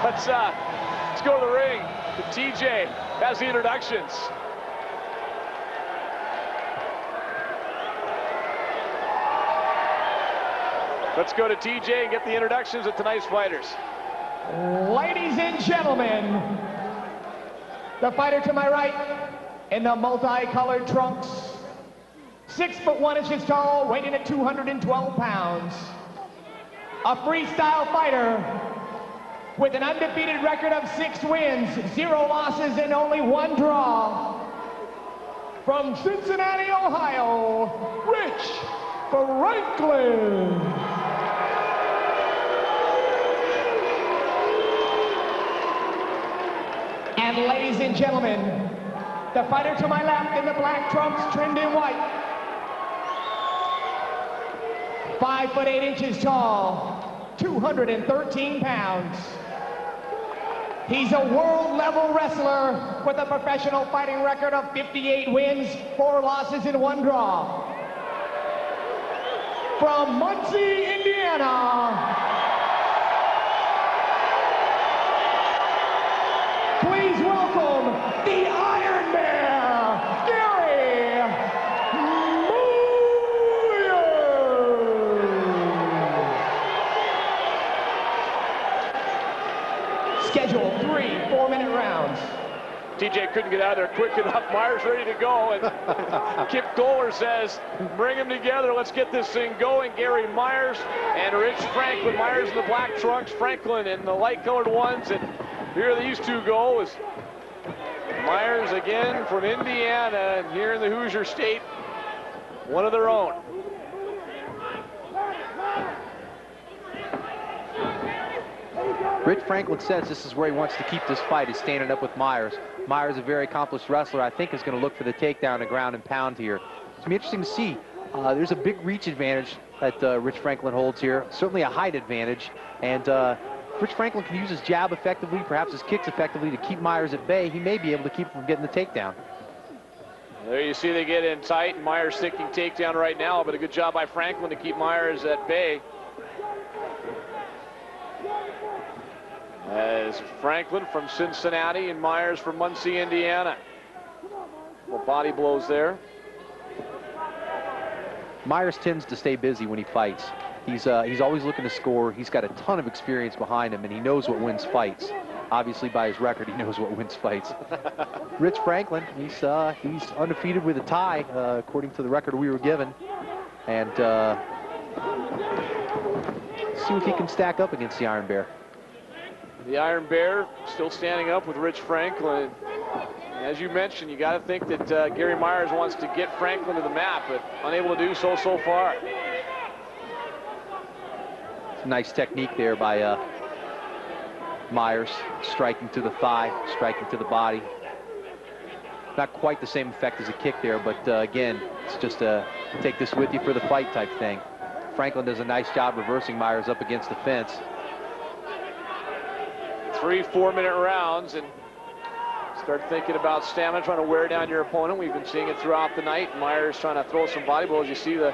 Let's go to the ring. TJ has the introductions. Let's go to TJ and get the introductions of tonight's fighters. Ladies and gentlemen, the fighter to my right in the multicolored trunks, 6'1" tall, weighing at 212 pounds. A freestyle fighter with an undefeated record of 6 wins, 0 losses, and only 1 draw. From Cincinnati, Ohio, Rich Franklin. And ladies and gentlemen, the fighter to my left in the black trunks, trimmed in white. 5'8" tall, 213 pounds. He's a world-level wrestler with a professional fighting record of 58 wins, 4 losses, and 1 draw. From Muncie, Indiana, please welcome the Iron Bear, Gary Myers. Scheduled 3 4-minute rounds. TJ couldn't get out of there quick enough. Myers ready to go, and Kip Kohler says, bring them together, let's get this thing going. Gary Myers and Rich Franklin. Myers in the black trunks, Franklin in the light colored ones, and here these two go. Is Myers again from Indiana, and here in the Hoosier State, one of their own. Rich Franklin says this is where he wants to keep this fight, is standing up with Myers. Myers, a very accomplished wrestler, I think is going to look for the takedown and ground and pound here. It's going to be interesting to see. There's a big reach advantage that Rich Franklin holds here, certainly a height advantage, and Rich Franklin can use his jab effectively, perhaps his kicks effectively to keep Myers at bay. He may be able to keep him from getting the takedown. There you see they get in tight, and Myers sticking takedown right now, but a good job by Franklin to keep Myers at bay. As Franklin from Cincinnati and Myers from Muncie, Indiana. Well, body blows there. Myers tends to stay busy when he fights. He's always looking to score. He's got a ton of experience behind him, and he knows what wins fights. Obviously, by his record, he knows what wins fights. Rich Franklin, he's undefeated with a tie, according to the record we were given. And see if he can stack up against the Iron Bear. The Iron Bear still standing up with Rich Franklin. As you mentioned, you got to think that Gary Myers wants to get Franklin to the mat, but unable to do so far. Nice technique there by Myers, striking to the thigh, striking to the body. Not quite the same effect as a kick there, but again, it's just a take this with you for the fight type thing. Franklin does a nice job reversing Myers up against the fence. 3 4-minute rounds, and start thinking about stamina, trying to wear down your opponent. We've been seeing it throughout the night. Myers trying to throw some body blows. You see the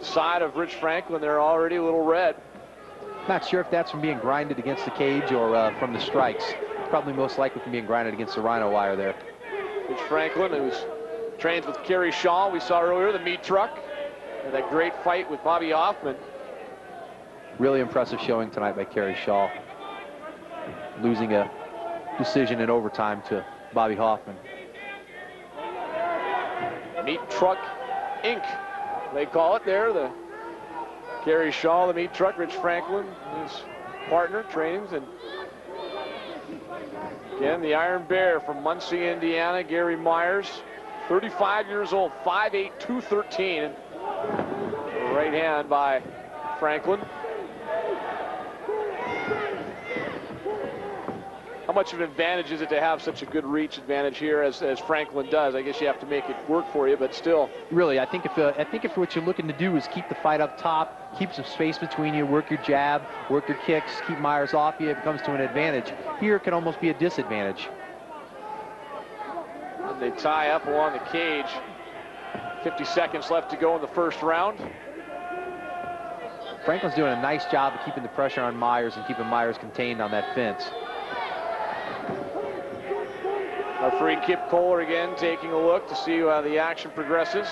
side of Rich Franklin, they're already a little red. Not sure if that's from being grinded against the cage or from the strikes. Probably most likely from being grinded against the rhino wire there. Rich Franklin, who's trained with Kerry Shaw, we saw earlier, the meat truck. And that great fight with Bobby Hoffman. Really impressive showing tonight by Kerry Shaw. Losing a decision in overtime to Bobby Hoffman. Meat Truck Inc. They call it there. The Kerry Shaw, the meat truck, Rich Franklin, his partner, trains, and Again, the Iron Bear from Muncie, Indiana, Gary Myers, 35 years old, 5'8", 213. Right hand by Franklin. How much of an advantage is it to have such a good reach advantage here as Franklin does? I guess you have to make it work for you, but still. Really, I think if what you're looking to do is keep the fight up top, keep some space between you, work your jab, work your kicks, keep Myers off you, it becomes to an advantage. Here it can almost be a disadvantage. And they tie up along the cage. 50 seconds left to go in the first round. Franklin's doing a nice job of keeping the pressure on Myers and keeping Myers contained on that fence. Referee Kip Kohler again taking a look to see how the action progresses.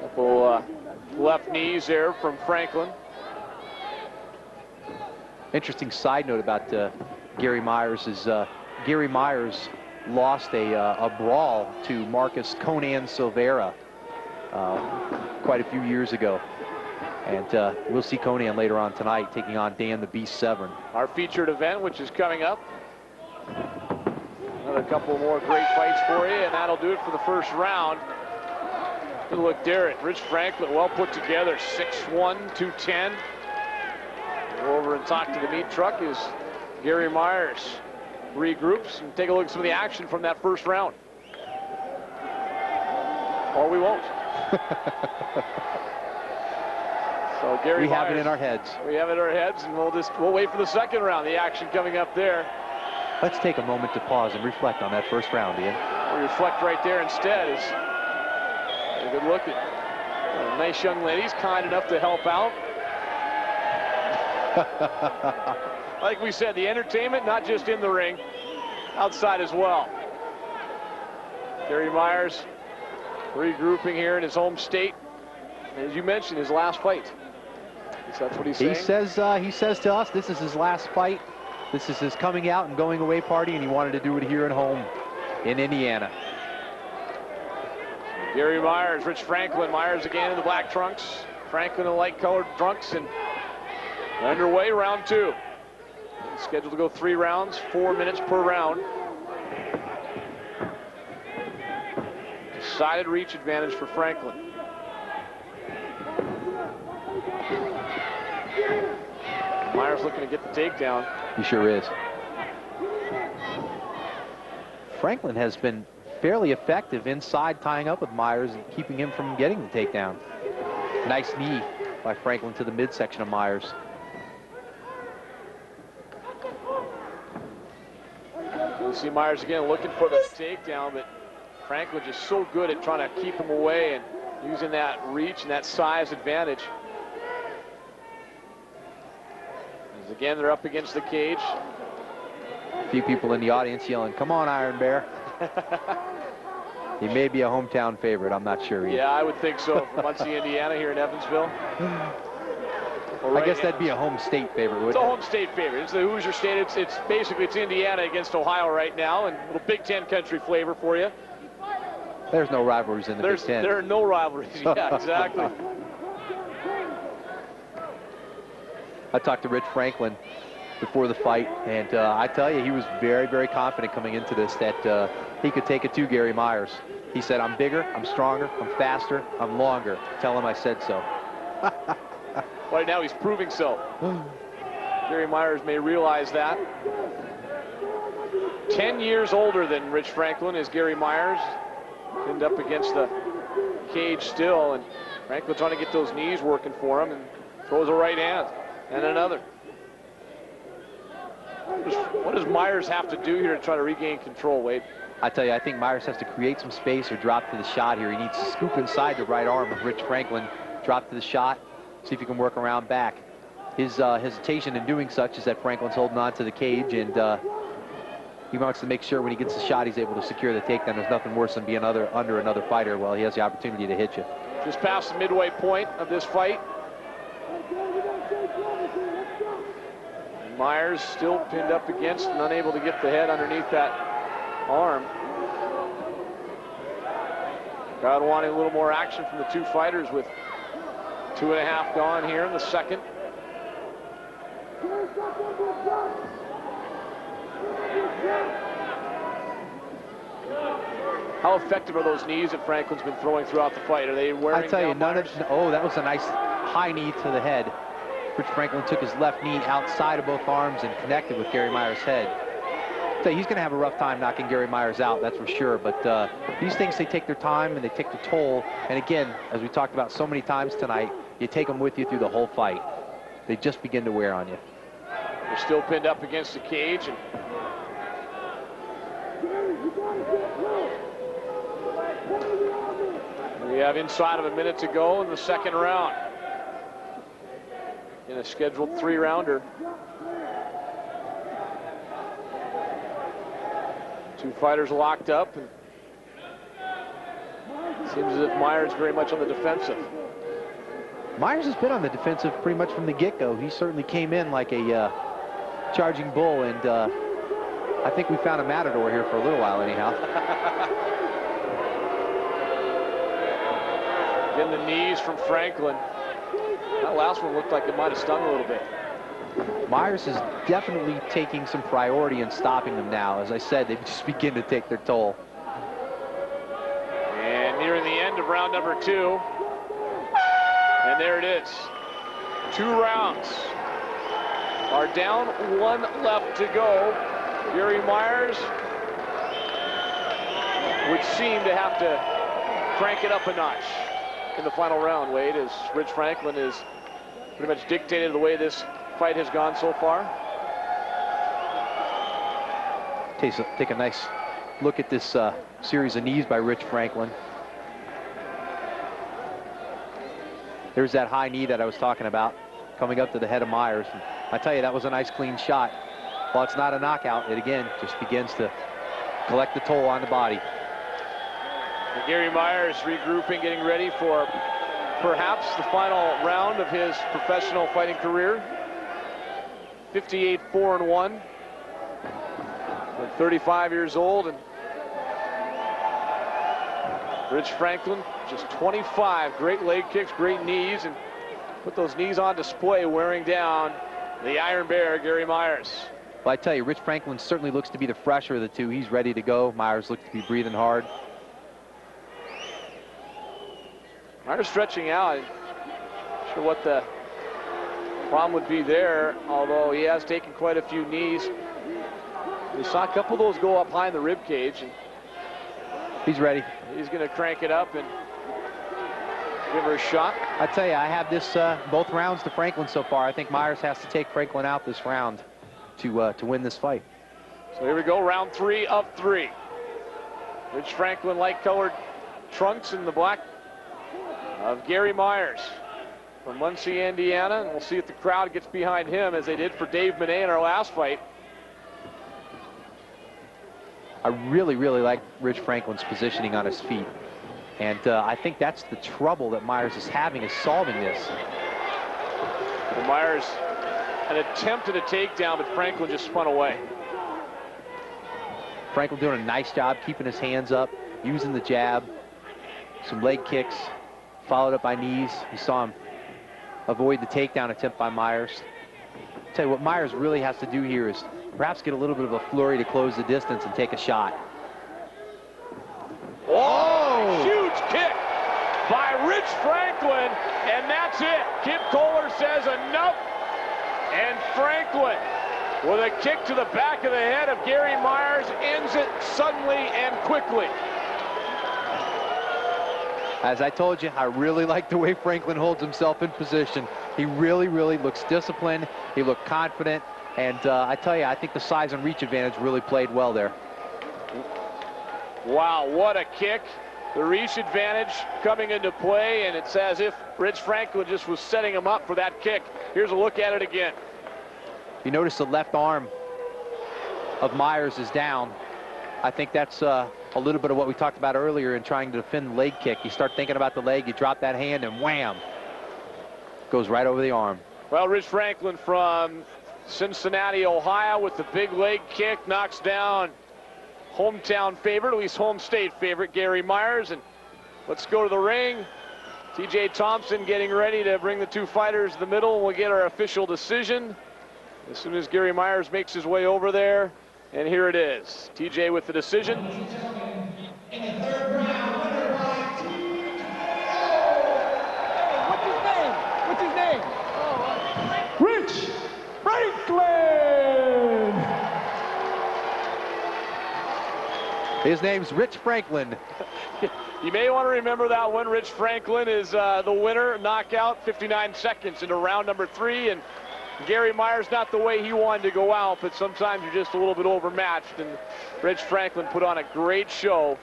Couple left knees there from Franklin. Interesting side note about Gary Myers is Gary Myers lost a brawl to Marcus Conan Silveira quite a few years ago. And we'll see Conan later on tonight taking on Dan the Beast Severn. Our featured event, which is coming up. Another couple more great fights for you, and that'll do it for the first round. Good look there at Rich Franklin, well put together, 6'1", 210. Go over and talk to the meat truck as Gary Myers regroups and take a look at some of the action from that first round. Or we won't. So Gary Myers, have it in our heads. We have it in our heads, and we'll wait for the second round. The action coming up there. Let's take a moment to pause and reflect on that first round, Ian. We'll reflect right there instead. Is a good look at a nice young lady. He's kind enough to help out. Like we said, the entertainment not just in the ring, outside as well. Gary Myers regrouping here in his home state. As you mentioned, his last fight. That's what he's saying. He says to us, this is his last fight. This is his coming out and going away party, and he wanted to do it here at home in Indiana. Gary Myers, Rich Franklin. Myers again in the black trunks. Franklin in light colored trunks, and underway round two. Scheduled to go 3 rounds, 4 minutes per round. Decided reach advantage for Franklin. Myers looking to get the takedown. He sure is. Franklin has been fairly effective inside, tying up with Myers and keeping him from getting the takedown. Nice knee by Franklin to the midsection of Myers. You see Myers again looking for the takedown, but Franklin just so good at trying to keep him away and using that reach and that size advantage. As again, they're up against the cage. A few people in the audience yelling, "Come on, Iron Bear." He may be a hometown favorite, I'm not sure yet. Yeah, I would think so. From Muncie, Indiana, here in Evansville. I guess that'd be a home state favorite, wouldn't it? It's a home state favorite. It's the Hoosier State. It's basically Indiana against Ohio right now, and a little Big Ten country flavor for you. There's no rivalries in the Big Ten. There are no rivalries. Yeah, exactly. I talked to Rich Franklin before the fight, and I tell you, he was very, very confident coming into this that he could take it to Gary Myers. He said, "I'm bigger, I'm stronger, I'm faster, I'm longer. Tell him I said so." Right now, he's proving so. Gary Myers may realize that. 10 years older than Rich Franklin is Gary Myers. Pinned up against the cage still, and Franklin trying to get those knees working for him, and throws a right hand and another. What does Myers have to do here to try to regain control, Wade? I tell you, I think Myers has to create some space or drop to the shot here. He needs to scoop inside the right arm of Rich Franklin, drop to the shot, see if he can work around back. His hesitation in doing such is that Franklin's holding on to the cage, and he wants to make sure when he gets the shot he's able to secure the takedown. There's nothing worse than being under another fighter while he has the opportunity to hit you. Just past the midway point of this fight. Myers still pinned up against and unable to get the head underneath that arm. Crowd wanting a little more action from the two fighters with 2.5 gone here in the second. How effective are those knees that Franklin's been throwing throughout the fight? Are they wearing I tell you, down Myers? oh, that was a nice high knee to the head. Rich Franklin took his left knee outside of both arms and connected with Gary Myers' head. So he's going to have a rough time knocking Gary Myers out, that's for sure. But these things, they take their time and they take their toll. And again, as we talked about so many times tonight, you take them with you through the whole fight. They just begin to wear on you. They're still pinned up against the cage. And we have inside of a minute to go in the second round in a scheduled 3-rounder. Two fighters locked up, and it seems as if Myers very much on the defensive. Myers has been on the defensive pretty much from the get-go. He certainly came in like a charging bull, and I think we found a matador here for a little while anyhow. Again, the knees from Franklin. That last one looked like it might have stung a little bit. Myers is definitely taking some priority in stopping them now. As I said, they just begin to take their toll. And nearing the end of round number 2. And there it is. 2 rounds are down, 1 left to go. Gary Myers would seem to have to crank it up a notch in the final round, Wade, as Rich Franklin is pretty much dictated the way this fight has gone so far. Take a nice look at this series of knees by Rich Franklin. There's that high knee that I was talking about coming up to the head of Myers. And I tell you, that was a nice clean shot. While it's not a knockout, it again just begins to collect the toll on the body. And Gary Myers regrouping, getting ready for perhaps the final round of his professional fighting career. 58-4-1. 35 years old, and Rich Franklin just 25. Great leg kicks, great knees, and put those knees on display, wearing down the Iron Bear, Gary Myers. Well, I tell you, Rich Franklin certainly looks to be the fresher of the two. He's ready to go. Myers looks to be breathing hard. Myers stretching out. Not sure what the problem would be there, although he has taken quite a few knees. We saw a couple of those go up high in the rib cage, and he's ready. He's going to crank it up and give her a shot. I tell you, I have this both rounds to Franklin so far. I think Myers has to take Franklin out this round to win this fight. So here we go, round 3 of 3. Rich Franklin, light-colored trunks in the black of Gary Myers from Muncie, Indiana. And we'll see if the crowd gets behind him as they did for Dave Monet in our last fight. I really, really like Rich Franklin's positioning on his feet. And I think that's the trouble that Myers is having, is solving this. And Myers, an attempt at a takedown, but Franklin just spun away. Franklin doing a nice job keeping his hands up, using the jab, some leg kicks, followed up by knees. You saw him avoid the takedown attempt by Myers. I'll tell you what Myers really has to do here is perhaps get a little bit of a flurry to close the distance and take a shot. Oh, huge kick by Rich Franklin, and that's it. Kip Kohler says enough, and Franklin, with a kick to the back of the head of Gary Myers, ends it suddenly and quickly. As I told you, I really like the way Franklin holds himself in position. He really, really looks disciplined. He looked confident. And I tell you, I think the size and reach advantage really played well there. Wow, what a kick. The reach advantage coming into play, and it's as if Rich Franklin just was setting him up for that kick. Here's a look at it again. You notice the left arm of Myers is down. I think that's a little bit of what we talked about earlier in trying to defend the leg kick. You start thinking about the leg, you drop that hand, and wham! Goes right over the arm. Well, Rich Franklin from Cincinnati, Ohio, with the big leg kick, knocks down hometown favorite, at least home state favorite, Gary Myers. And let's go to the ring T.J. Thompson getting ready to bring the two fighters to the middle. We'll get our official decision as soon as Gary Myers makes his way over there. And here it is. T.J. with the decision. In the third round, winner by TKO. What's his name? Rich Franklin! His name's Rich Franklin. You may want to remember that one. Rich Franklin is the winner, knockout, 59 seconds into round number 3. And Gary Myers, not the way he wanted to go out, but sometimes you're just a little bit overmatched. And Rich Franklin put on a great show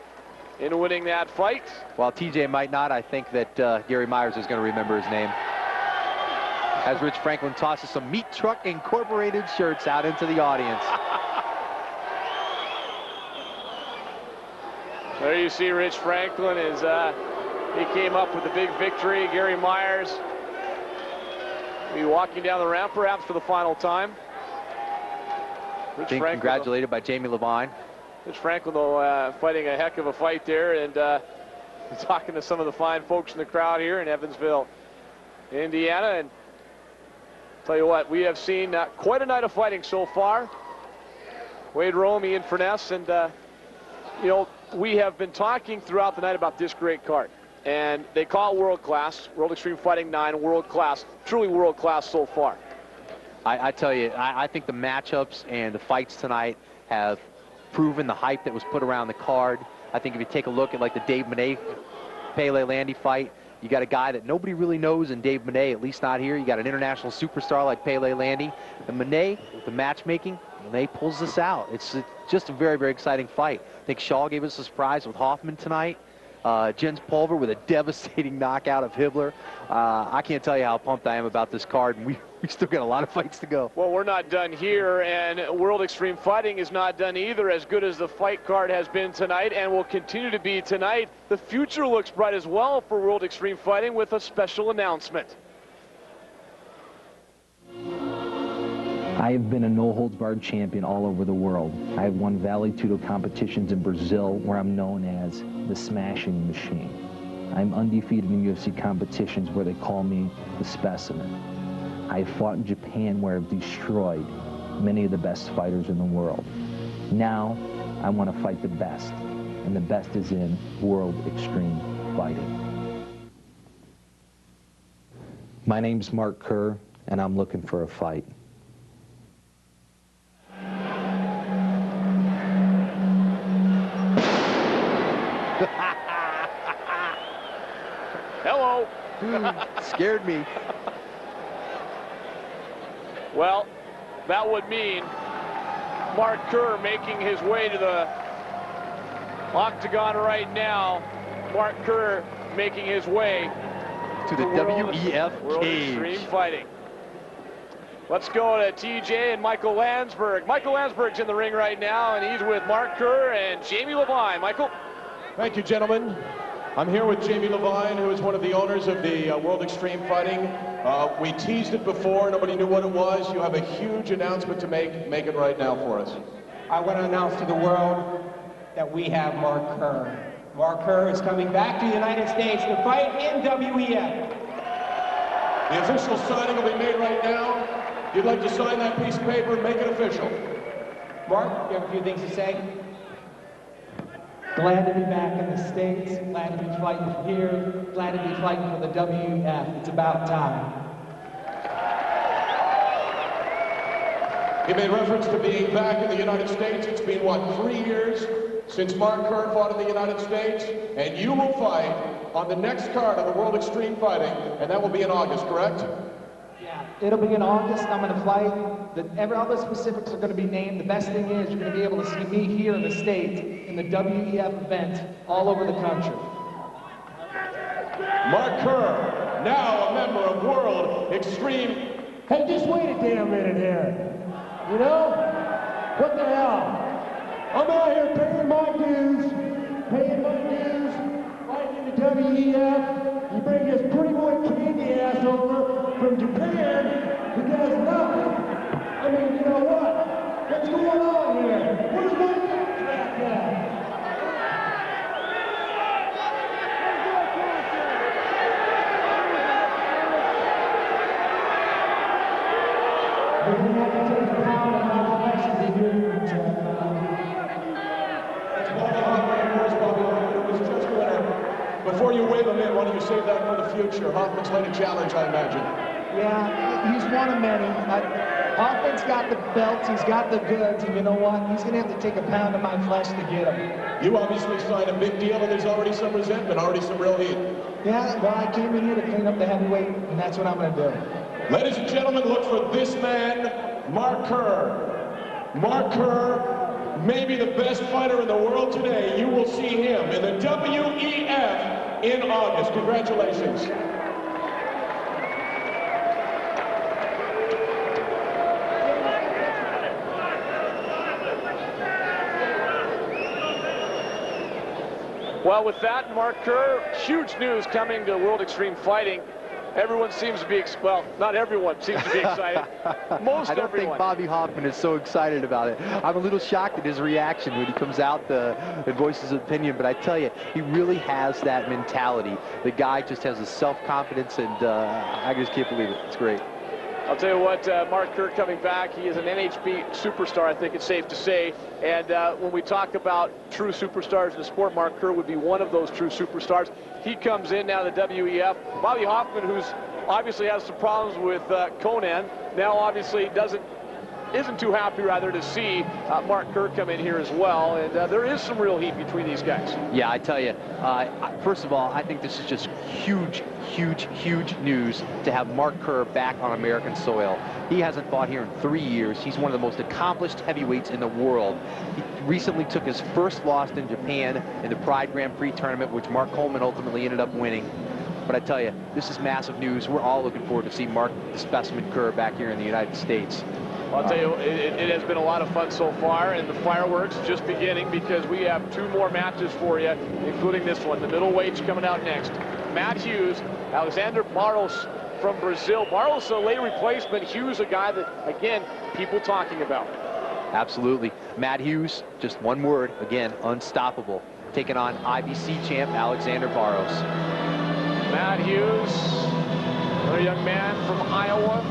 in winning that fight. While TJ might not, I think that Gary Myers is going to remember his name. As Rich Franklin tosses some Meat Truck Incorporated shirts out into the audience. There you see Rich Franklin as he came up with a big victory. Gary Myers will be walking down the ramp perhaps for the final time. Being congratulated by Jamie Levine. Rich Franklin, though, fighting a heck of a fight there, and talking to some of the fine folks in the crowd here in Evansville, Indiana. And tell you what, we have seen quite a night of fighting so far. Wade Rome, Ian Furness, and you know, we have been talking throughout the night about this great card, and they call it world class. World Extreme Fighting 9, world class, truly world class so far. I tell you, I think the matchups and the fights tonight have proven the hype that was put around the card. I think if you take a look at like the Dave Monet Pele Landy fight, you got a guy that nobody really knows in Dave Monet, at least not here. You got an international superstar like Pele Landy. And Monet, with the matchmaking, Monet pulls this out. It's just a very, very exciting fight. I think Shaw gave us a surprise with Hoffman tonight. Jens Pulver with a devastating knockout of Hibbler. I can't tell you how pumped I am about this card, and we still got a lot of fights to go. Well, we're not done here, and World Extreme Fighting is not done either. As good as the fight card has been tonight and will continue to be tonight, the future looks bright as well for World Extreme Fighting with a special announcement. I have been a no-holds-barred champion all over the world. I have won Vale Tudo competitions in Brazil, where I'm known as the Smashing Machine. I'm undefeated in UFC competitions where they call me the Specimen. I have fought in Japan, where I've destroyed many of the best fighters in the world. Now, I want to fight the best, and the best is in World Extreme Fighting. My name's Mark Kerr, and I'm looking for a fight. Hello. Scared me. Well, that would mean Mark Kerr making his way to the octagon right now. Mark Kerr making his way to the WEF World cage. Extreme Fighting. Let's go to TJ and Michael Landsberg. Michael Landsberg's in the ring right now, and he's with Mark Kerr and Jamie Levine. Michael. Thank you, gentlemen. I'm here with Jamie Levine, who is one of the owners of the World Extreme Fighting. We teased it before. Nobody knew what it was. You have a huge announcement to make. Make it right now for us. I want to announce to the world that we have Mark Kerr. Mark Kerr is coming back to the United States to fight in WEF. The official signing will be made right now. If you'd like to sign that piece of paper and make it official. Mark, you have a few things to say? Glad to be back in the States, glad to be fighting here, glad to be fighting for the WEF. It's about time. He made reference to being back in the United States. It's been, what, 3 years since Mark Kerr fought in the United States? And you will fight on the next card of the World Extreme Fighting, and that will be in August, correct? Yeah, it'll be in August. I'm going to fight. All the specifics are going to be named. The best thing is you're going to be able to see me here in the States in the WEF event all over the country. Mark Kerr, now a member of World Extreme. Hey, just wait a damn minute here. You know? What the hell? I'm out here paying my dues, fighting in the WEF. You bring this pretty boy candy ass over from Japan who does nothing. I mean, you know what? What's going on here? Where's my contract at? gonna have to take a pound of my flesh to be here. Before you wave him in, why don't you save that for the future? Hoffman's laid a challenge, I imagine. Yeah, he's one of many. Hoffman's got the belts, he's got the goods, and you know what? He's going to have to take a pound of my flesh to get him. You obviously signed a big deal, and there's already some resentment, already some real heat. Yeah, well, I came in here to clean up the heavyweight, and that's what I'm going to do. Ladies and gentlemen, look for this man, Mark Kerr. Mark Kerr, maybe the best fighter in the world today. You will see him in the WEF in August. Congratulations. Well, with that, Mark Kerr, huge news coming to World Extreme Fighting. Everyone seems to be, well, not everyone seems to be excited. Most I don't everyone. think Bobby Hoffman is so excited about it. I'm a little shocked at his reaction when he comes out and voices his opinion, but I tell you, he really has that mentality. The guy just has a self-confidence, and I just can't believe it. It's great. I'll tell you what, Mark Kerr coming back, he is an NHB superstar, I think it's safe to say. And when we talk about true superstars in the sport, Mark Kerr would be one of those true superstars. He comes in now to the WEF. Bobby Hoffman, who's obviously has some problems with Conan, now obviously isn't too happy, rather, to see Mark Kerr come in here as well. And there is some real heat between these guys. Yeah, I tell you, first of all, I think this is just huge, huge, huge news to have Mark Kerr back on American soil. He hasn't fought here in 3 years. He's one of the most accomplished heavyweights in the world. He recently took his first loss in Japan in the Pride Grand Prix tournament, which Mark Coleman ultimately ended up winning. But I tell you, this is massive news. We're all looking forward to see Mark the Specimen Kerr back here in the United States. I'll tell you, it has been a lot of fun so far, and the fireworks just beginning, because we have 2 more matches for you, including this one. The middleweights coming out next. Matt Hughes, Alexander Barros from Brazil. Barros a late replacement. Hughes a guy that, again, people talking about. Absolutely. Matt Hughes, just one word, again, unstoppable. Taking on IBC champ Alexander Barros. Matt Hughes, another young man from Iowa.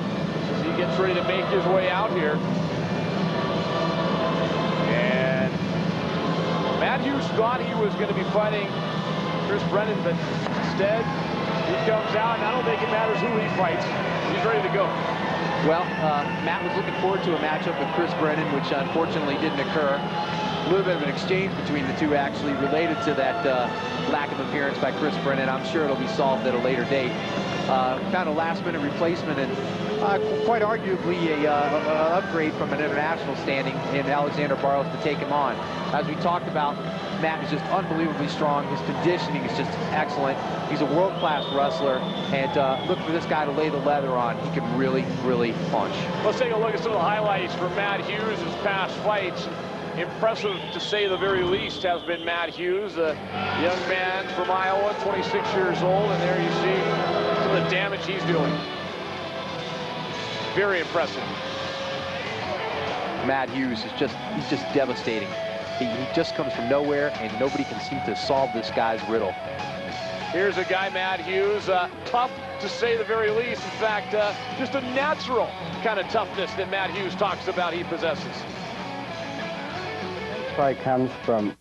He gets ready to make his way out here. And Matt Hughes thought he was going to be fighting Chris Brennan, but instead he comes out, and I don't think it matters who he fights. He's ready to go. Well, Matt was looking forward to a matchup with Chris Brennan, which unfortunately didn't occur. A little bit of an exchange between the two, actually, related to that lack of appearance by Chris Brennan. I'm sure it'll be solved at a later date. Found a last-minute replacement, and quite arguably a upgrade from an international standing in Alexander Barros to take him on. As we talked about, Matt is just unbelievably strong. His conditioning is just excellent. He's a world-class wrestler, and look for this guy to lay the leather on. He can really, really punch. Let's take a look at some of the highlights from Matt Hughes' past fights. Impressive, to say the very least, has been Matt Hughes, a young man from Iowa, 26 years old, and there you see some of the damage he's doing. Very impressive. Matt Hughes is he's just devastating. He just comes from nowhere, and nobody can seem to solve this guy's riddle. Here's a guy, Matt Hughes, tough to say the very least. In fact, just a natural kind of toughness that Matt Hughes talks about he possesses. Probably comes from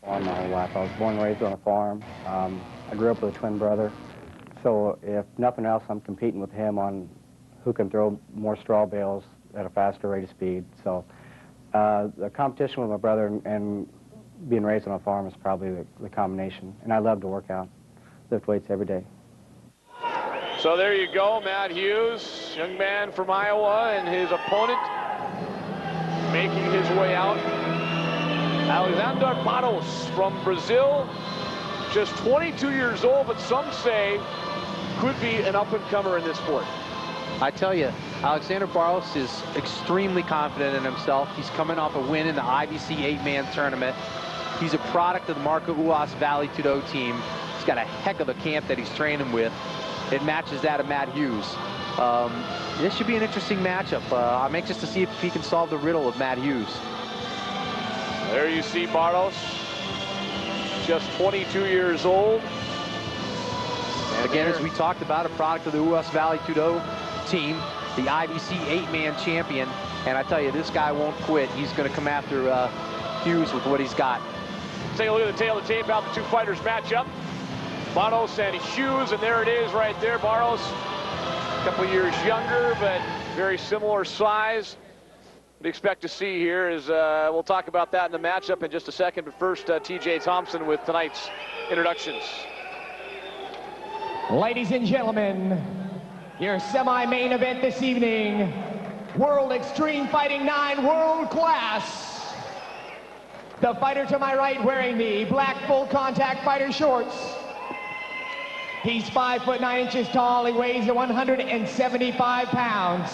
my whole life. I was born and raised on a farm. I grew up with a twin brother. So if nothing else, I'm competing with him on who can throw more straw bales at a faster rate of speed. So the competition with my brother and being raised on a farm is probably the combination. And I love to work out, lift weights every day. So there you go, Matt Hughes, young man from Iowa, and his opponent making his way out. Alexander Barros from Brazil, just 22 years old, but some say could be an up-and-comer in this sport. I tell you, Alexander Barros is extremely confident in himself. He's coming off a win in the IBC 8-man tournament. He's a product of the Marco Uas Vale Tudo team. He's got a heck of a camp that he's training with. It matches that of Matt Hughes. This should be an interesting matchup. I'm anxious to see if he can solve the riddle of Matt Hughes. There you see Barros, just 22 years old. And again, as we talked about, a product of the Uas Vale Tudo team. the IBC 8-man champion. And I tell you, this guy won't quit. He's going to come after Hughes with what he's got. Take a look at the tail of the tape, how the two fighters match up. Barros and Hughes, and there it is right there. Barros, a couple years younger, but very similar size. What we expect to see here is, we'll talk about that in the matchup in just a second, but first, TJ Thompson with tonight's introductions. Ladies and gentlemen, your semi-main event this evening, World Extreme Fighting 9 World Class. The fighter to my right wearing the black full contact fighter shorts. He's 5 foot 9 inches tall. He weighs 175 pounds.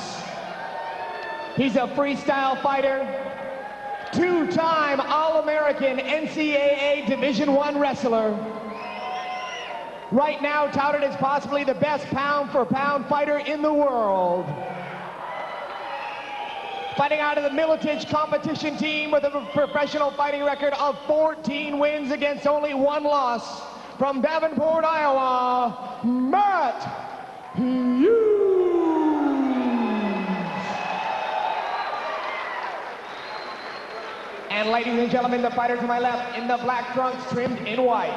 He's a freestyle fighter, two-time All-American NCAA Division I wrestler. Right now touted as possibly the best pound-for-pound fighter in the world. Fighting out of the Miletich competition team with a professional fighting record of 14 wins against only 1 loss. From Davenport, Iowa, Matt Hughes. And ladies and gentlemen, the fighter to my left in the black trunks trimmed in white.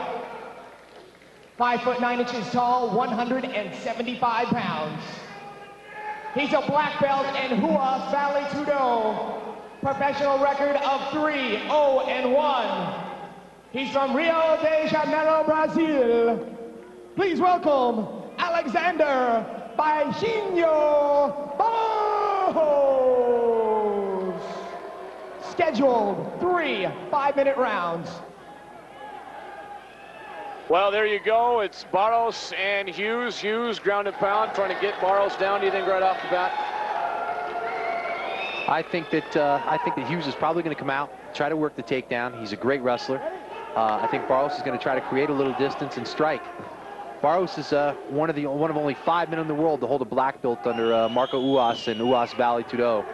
5 foot 9 inches tall, 175 pounds. He's a black belt in Rua Vale Tudo. Professional record of 3-0-1. He's from Rio de Janeiro, Brazil. Please welcome Alexander Baixinho Barros. Scheduled 3 5-minute rounds. Well, there you go. It's Barros and Hughes. Hughes, ground and pound, trying to get Barros down. Do you think right off the bat? I think that Hughes is probably going to come out, try to work the takedown. He's a great wrestler. I think Barros is going to try to create a little distance and strike. Barros is one of only 5 men in the world to hold a black belt under Marco Uas in Uas Vale Tudo.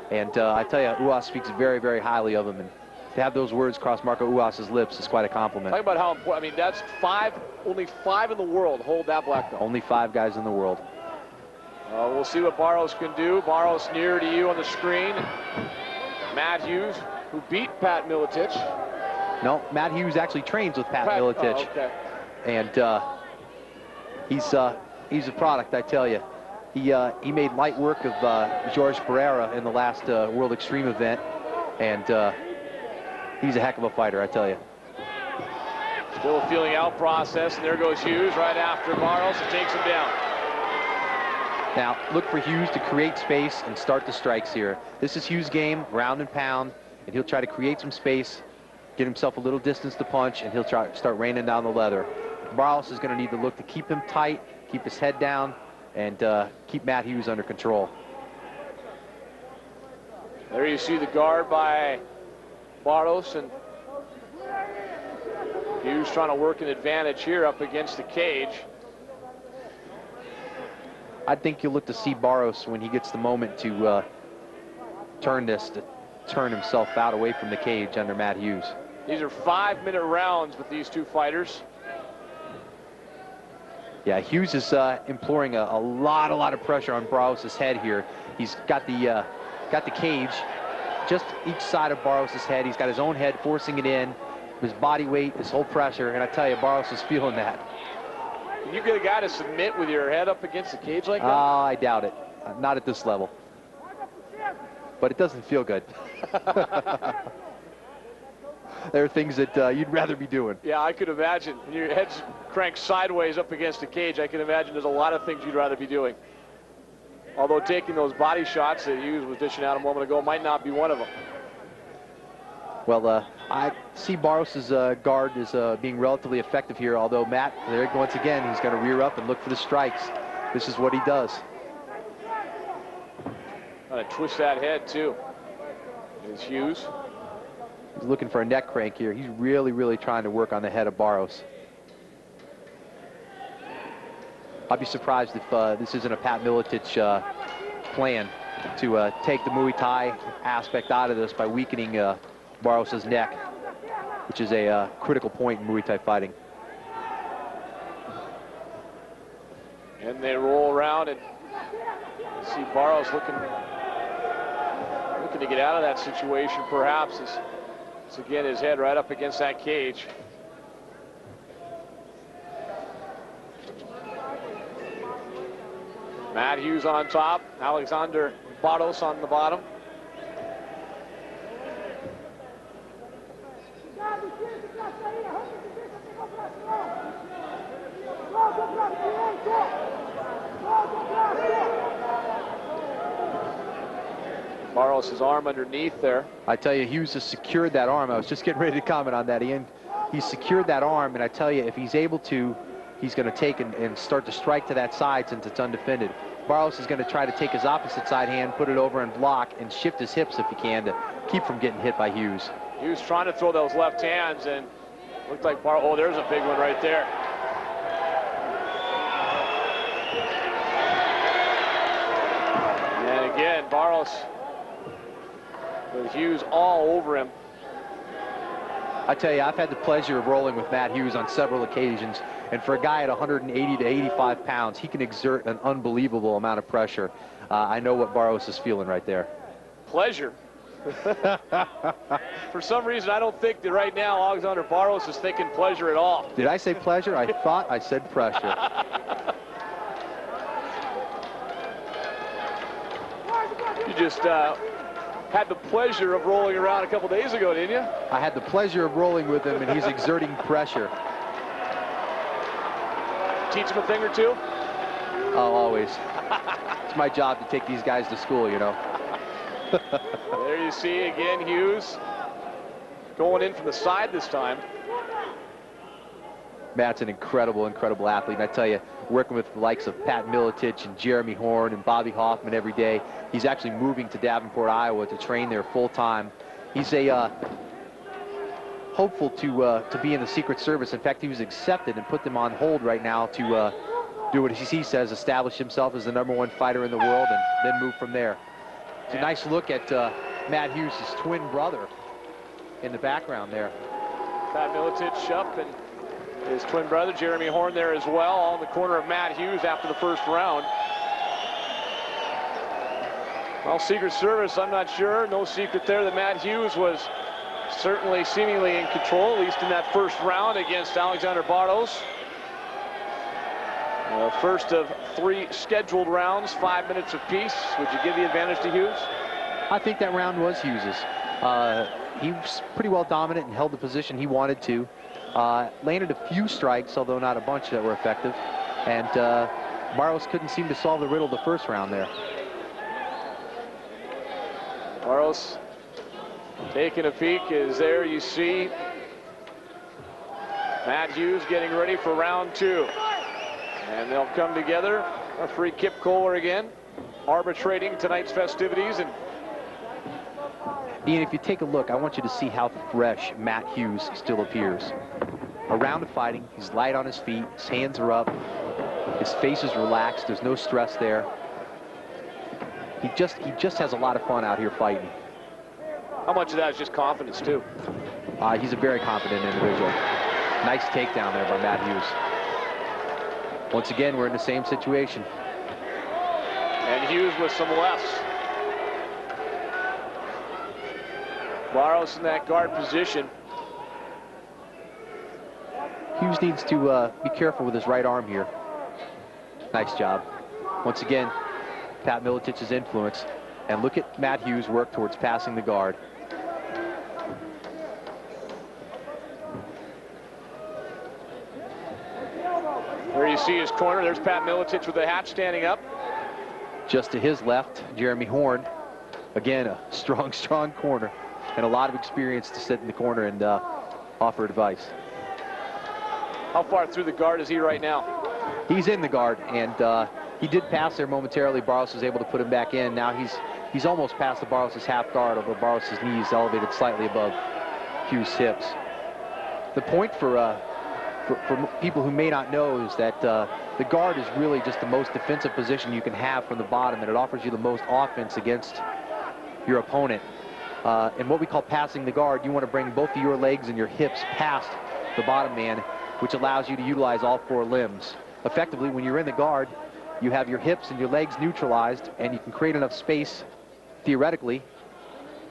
And I tell you, Uas speaks very, very highly of him. And to have those words cross Marco Uas's lips is quite a compliment. Talk about how important. I mean, that's only 5 in the world hold that black belt. Only 5 guys in the world. We'll see what Barros can do. Barros near to you on the screen. Matt Hughes, who beat Pat Miletich. No, Matt Hughes actually trains with Pat Miletich. Oh, okay. And he's a product, I tell you. He made light work of George Pereira in the last World Extreme event, and he's a heck of a fighter, I tell you. Still a feeling out process, and there goes Hughes right after Barros and takes him down. Now, look for Hughes to create space and start the strikes here. This is Hughes' game, ground and pound, and he'll try to create some space, get himself a little distance to punch, and he'll try to start raining down the leather. Barros is going to need to look to keep him tight, keep his head down, and keep Matt Hughes under control. There you see the guard by Barros, and Hughes trying to work an advantage here up against the cage. I think you'll look to see Barros when he gets the moment to turn himself out away from the cage under Matt Hughes. These are 5-minute rounds with these two fighters. Yeah, Hughes is employing a lot of pressure on Barros' head here. He's got the cage just each side of Barros' head. He's got his own head forcing it in, his body weight, his whole pressure, and I tell you, Barros is feeling that. Can you get a guy to submit with your head up against the cage like that? I doubt it. Not at this level. But it doesn't feel good. There are things that you'd rather be doing. Yeah, I could imagine. When your head's cranked sideways up against the cage, I can imagine there's a lot of things you'd rather be doing. Although taking those body shots that Hughes was dishing out a moment ago might not be one of them. Well, I see Barros' guard is being relatively effective here, although Matt, there once again, he's going to rear up and look for the strikes. This is what he does. Trying to twist that head, too. It's Hughes. He's looking for a neck crank here. He's really trying to work on the head of Barros. I'd be surprised if this isn't a Pat Miletich plan to take the Muay Thai aspect out of this by weakening Barros' neck, which is a critical point in Muay Thai fighting. And they roll around, and See Barros looking to get out of that situation, perhaps. As again, his head right up against that cage. Matt Hughes on top, Alexander Barros on the bottom. Barros' arm underneath there. I tell you, Hughes has secured that arm. I was just getting ready to comment on that, Ian. He's secured that arm, and I tell you, if he's able to, he's going to take and start to strike to that side since it's undefended. Barros is going to try to take his opposite side hand, put it over and block, and shift his hips if he can to keep from getting hit by Hughes. Hughes trying to throw those left hands, and looked like Barros. Oh, there's a big one right there. And again, Barros with Hughes all over him. I tell you, I've had the pleasure of rolling with Matt Hughes on several occasions, and for a guy at 180 to 85 pounds, he can exert an unbelievable amount of pressure. I know what Barros is feeling right there. Pleasure. For some reason, I don't think that right now Alexander Barros is thinking pleasure at all. Did I say pleasure? I thought I said pressure. You just had the pleasure of rolling around a couple days ago, didn't you? I had the pleasure of rolling with him, and he's exerting pressure. Teach him a thing or two? Oh, always. It's my job to take these guys to school, you know. There you see again Hughes going in from the side this time. Matt's an incredible, incredible athlete. And I tell you, working with the likes of Pat Miletich and Jeremy Horn and Bobby Hoffman every day, he's actually moving to Davenport, Iowa to train there full time. He's a hopeful to be in the Secret Service. In fact, he was accepted and put them on hold right now to do what he says, establish himself as the #1 fighter in the world, and then move from there. It's a nice look at Matt Hughes' twin brother in the background there. Pat Miletich up, and his twin brother Jeremy Horn there as well, all in the corner of Matt Hughes after the first round. Well, Secret Service, I'm not sure. No secret there that Matt Hughes was certainly seemingly in control, at least in that first round against Alexander Barros. First of 3 scheduled rounds, 5 minutes apiece. Would you give the advantage to Hughes? I think that round was Hughes's. He was pretty well dominant and held the position he wanted to. Landed a few strikes, although not a bunch that were effective. And Barros couldn't seem to solve the riddle the first round there. Barros taking a peek is there. You see Matt Hughes getting ready for round 2. And they'll come together. Referee Kip Kohler again, arbitrating tonight's festivities. And Ian, if you take a look, I want you to see how fresh Matt Hughes still appears. A round of fighting, he's light on his feet, his hands are up, his face is relaxed, there's no stress there. He just has a lot of fun out here fighting. How much of that is just confidence, too? He's a very confident individual. Nice takedown there by Matt Hughes. Once again, we're in the same situation. And Hughes with some less. Barros in that guard position. Hughes needs to be careful with his right arm here. Nice job. Once again, Pat Miletich's influence. And look at Matt Hughes work towards passing the guard. There you see his corner. There's Pat Miletich with the hat standing up. Just to his left, Jeremy Horn. Again, a strong, strong corner. And a lot of experience to sit in the corner and offer advice. How far through the guard is he right now? He's in the guard, and he did pass there momentarily. Barros was able to put him back in. Now he's almost past the Barros' half guard, although Barros' knees elevated slightly above Hughes' hips. The point for people who may not know is that the guard is really just the most defensive position you can have from the bottom, and it offers you the most offense against your opponent. And what we call passing the guard, you want to bring both of your legs and your hips past the bottom man, which allows you to utilize all 4 limbs. Effectively, when you're in the guard, you have your hips and your legs neutralized, and you can create enough space, theoretically,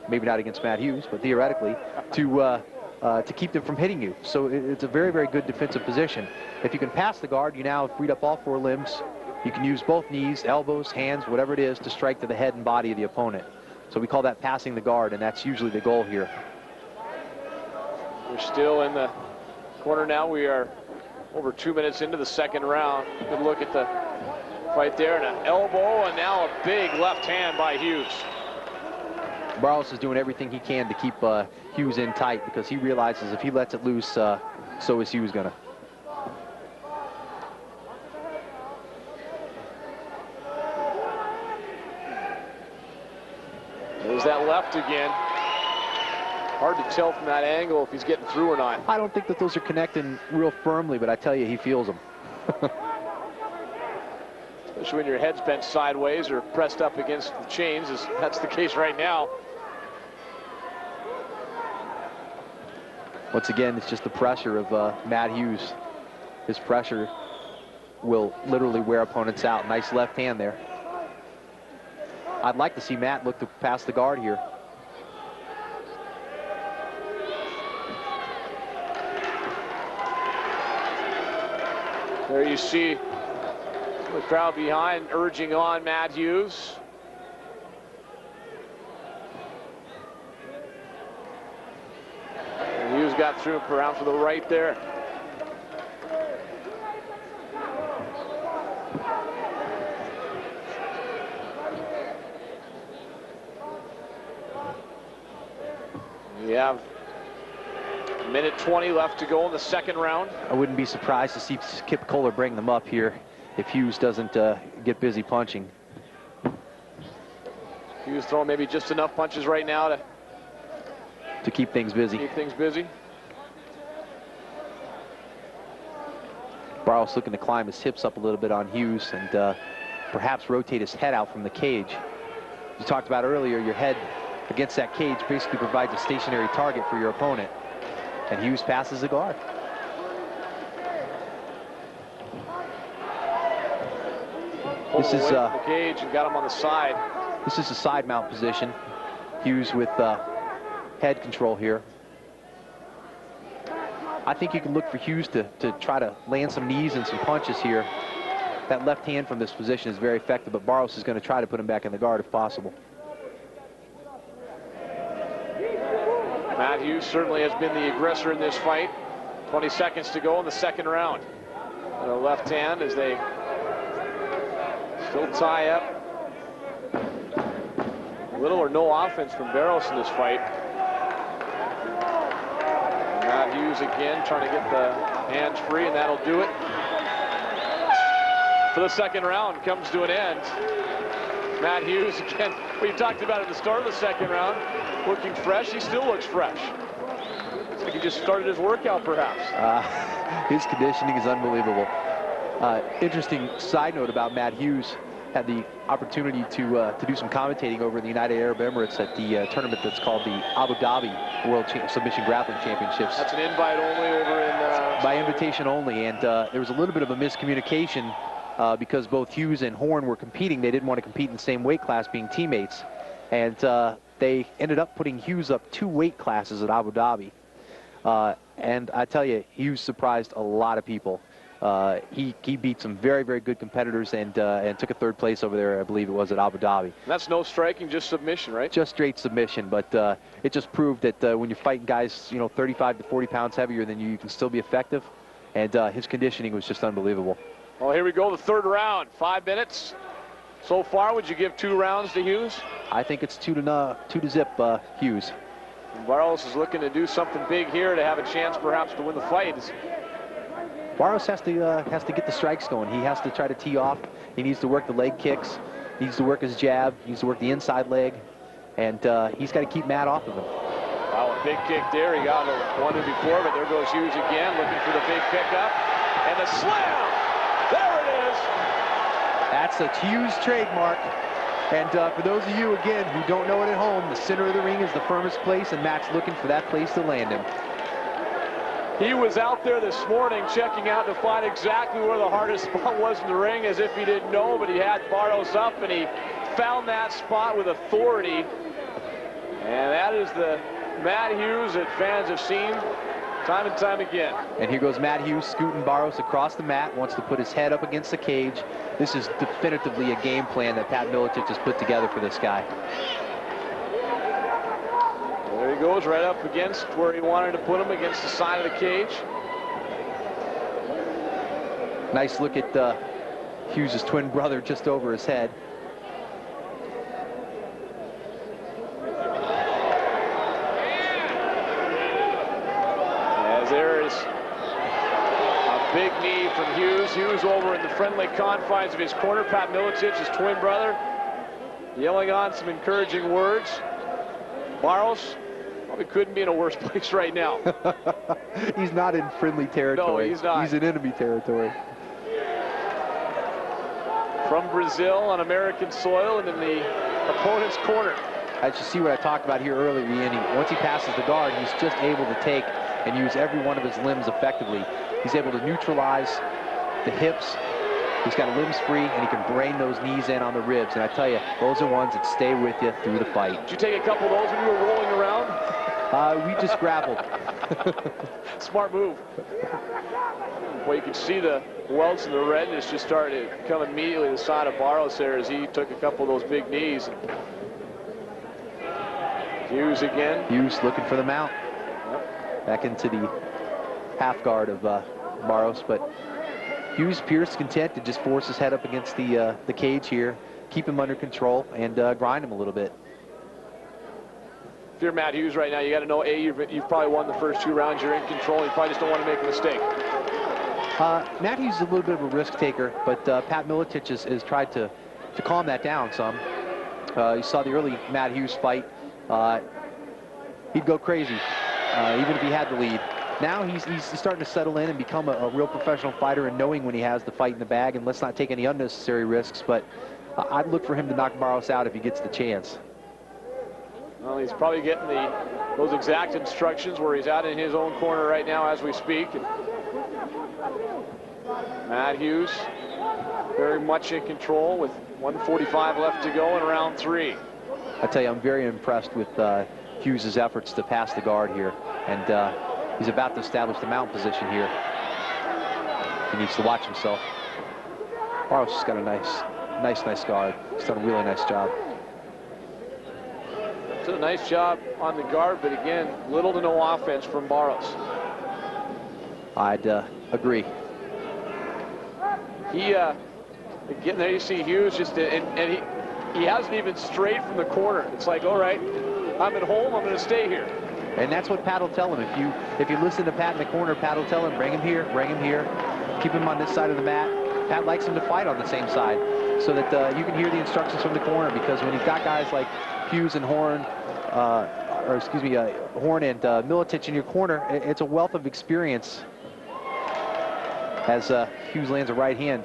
maybe not against Matt Hughes, but theoretically, to keep them from hitting you. So it's a very, very good defensive position. If you can pass the guard, you now have freed up all 4 limbs. You can use both knees, elbows, hands, whatever it is, to strike to the head and body of the opponent. So we call that passing the guard, and that's usually the goal here. We're still in the corner now. We are over 2 minutes into the second round. Good look at the fight there, and an elbow, and now a big left hand by Hughes. Barros is doing everything he can to keep Hughes in tight, because he realizes if he lets it loose, so is Hughes gonna. There's that left again. Hard to tell from that angle if he's getting through or not. I don't think that those are connecting real firmly, but I tell you, he feels them. Especially when your head's bent sideways or pressed up against the chains, as that's the case right now. Once again, it's just the pressure of Matt Hughes. His pressure will literally wear opponents out. Nice left hand there. I'd like to see Matt look to pass the guard here. There you see the crowd behind urging on Matt Hughes. And Hughes got through around to the right there. We have a minute 20 left to go in the second round. I wouldn't be surprised to see Kip Kohler bring them up here if Hughes doesn't get busy punching. Hughes throwing maybe just enough punches right now to keep things busy. Keep things busy. Barros looking to climb his hips up a little bit on Hughes and perhaps rotate his head out from the cage. You talked about earlier, your head against that cage basically provides a stationary target for your opponent. And Hughes passes the guard. This is the cage and got him on the side. This is a side mount position. Hughes with head control here. I think you can look for Hughes to try to land some knees and some punches here. That left hand from this position is very effective, but Barros is going to try to put him back in the guard if possible. Matt Hughes certainly has been the aggressor in this fight. 20 seconds to go in the second round. And a left hand as they still tie up. Little or no offense from Barros in this fight. Matt Hughes again trying to get the hands free, and that'll do it. For the second round comes to an end. Matt Hughes again, we talked about at the start of the second round, looking fresh. He still looks fresh. It's like he just started his workout, perhaps. His conditioning is unbelievable. Interesting side note about Matt Hughes. Had the opportunity to do some commentating over in the United Arab Emirates at the tournament that's called the Abu Dhabi World Submission Grappling Championships. That's an invite only over in... By invitation only, and there was a little bit of a miscommunication because both Hughes and Horn were competing. They didn't want to compete in the same weight class, being teammates. And they ended up putting Hughes up 2 weight classes at Abu Dhabi. And I tell you, Hughes surprised a lot of people. He beat some very, very good competitors and took a 3rd place over there, I believe it was, at Abu Dhabi. And that's no striking, just submission, right? Just straight submission, but it just proved that when you're fighting guys, 35 to 40 pounds heavier than you, you can still be effective. And his conditioning was just unbelievable. Well, here we go, the third round. 5 minutes. So far, would you give 2 rounds to Hughes? I think it's 2 to zip Hughes. And Barros is looking to do something big here to have a chance perhaps to win the fight. Barros has to get the strikes going. He has to try to tee off. He needs to work the leg kicks. He needs to work his jab. He needs to work the inside leg. And he's got to keep Matt off of him. Wow, a big kick there. He got one before, but there goes Hughes again, looking for the big pickup. And the slam! There it is! That's a Hughes trademark. And for those of you, again, who don't know it at home, the center of the ring is the firmest place, and Matt's looking for that place to land him. He was out there this morning checking out to find exactly where the hardest spot was in the ring, as if he didn't know, but he had Barros up, and he found that spot with authority. And that is the Matt Hughes that fans have seen time and time again. And here goes Matt Hughes scooting Barros across the mat, wants to put his head up against the cage. This is definitively a game plan that Pat Miletich has put together for this guy. There he goes, right up against where he wanted to put him, against the side of the cage. Nice look at Hughes' twin brother just over his head. As there is a big knee from Hughes. Hughes over in the friendly confines of his corner. Pat Miletich, his twin brother, yelling on some encouraging words. Barros probably couldn't be in a worse place right now. He's not in friendly territory. No, he's not. He's in enemy territory. From Brazil on American soil and in the opponent's corner. As you see what I talked about here earlier, Ian, once he passes the guard, he's just able to take and use every one of his limbs effectively. He's able to neutralize the hips. He's got limbs free, and he can brain those knees in on the ribs. And I tell you, those are ones that stay with you through the fight. Did you take a couple of those when you were rolling around? We just grappled. Smart move. Well, you can see the welts and the redness just started to come immediately to the side of Barros there as he took a couple of those big knees. Hughes again. Hughes looking for the mount. Back into the half guard of Barros, but Hughes appears content to just force his head up against the cage here, keep him under control, and grind him a little bit. If you're Matt Hughes right now, you got to know, A, you've probably won the first 2 rounds. You're in control. You probably just don't want to make a mistake. Matt Hughes is a little bit of a risk taker, but Pat Miletich has tried to calm that down some. You saw the early Matt Hughes fight. He'd go crazy, even if he had the lead. Now he's starting to settle in and become a real professional fighter and knowing when he has the fight in the bag, and let's not take any unnecessary risks, but I'd look for him to knock Barros out if he gets the chance. Well, he's probably getting those exact instructions where he's out in his own corner right now as we speak. And Matt Hughes very much in control with 1:45 left to go in round 3. I tell you, I'm very impressed with Hughes' efforts to pass the guard here, and he's about to establish the mount position here. He needs to watch himself. Barros has got a nice guard. He's done a really nice job. Did a nice job on the guard, but again, little to no offense from Barros. I'd agree. Again, there you see Hughes just, and he hasn't even strayed from the corner. It's like, all right, I'm at home, I'm going to stay here. And that's what Pat will tell him. If you listen to Pat in the corner, Pat will tell him, bring him here, keep him on this side of the mat. Pat likes him to fight on the same side so that you can hear the instructions from the corner, because when you've got guys like Hughes and Horn, Horn and Miletich in your corner, it's a wealth of experience as Hughes lands a right hand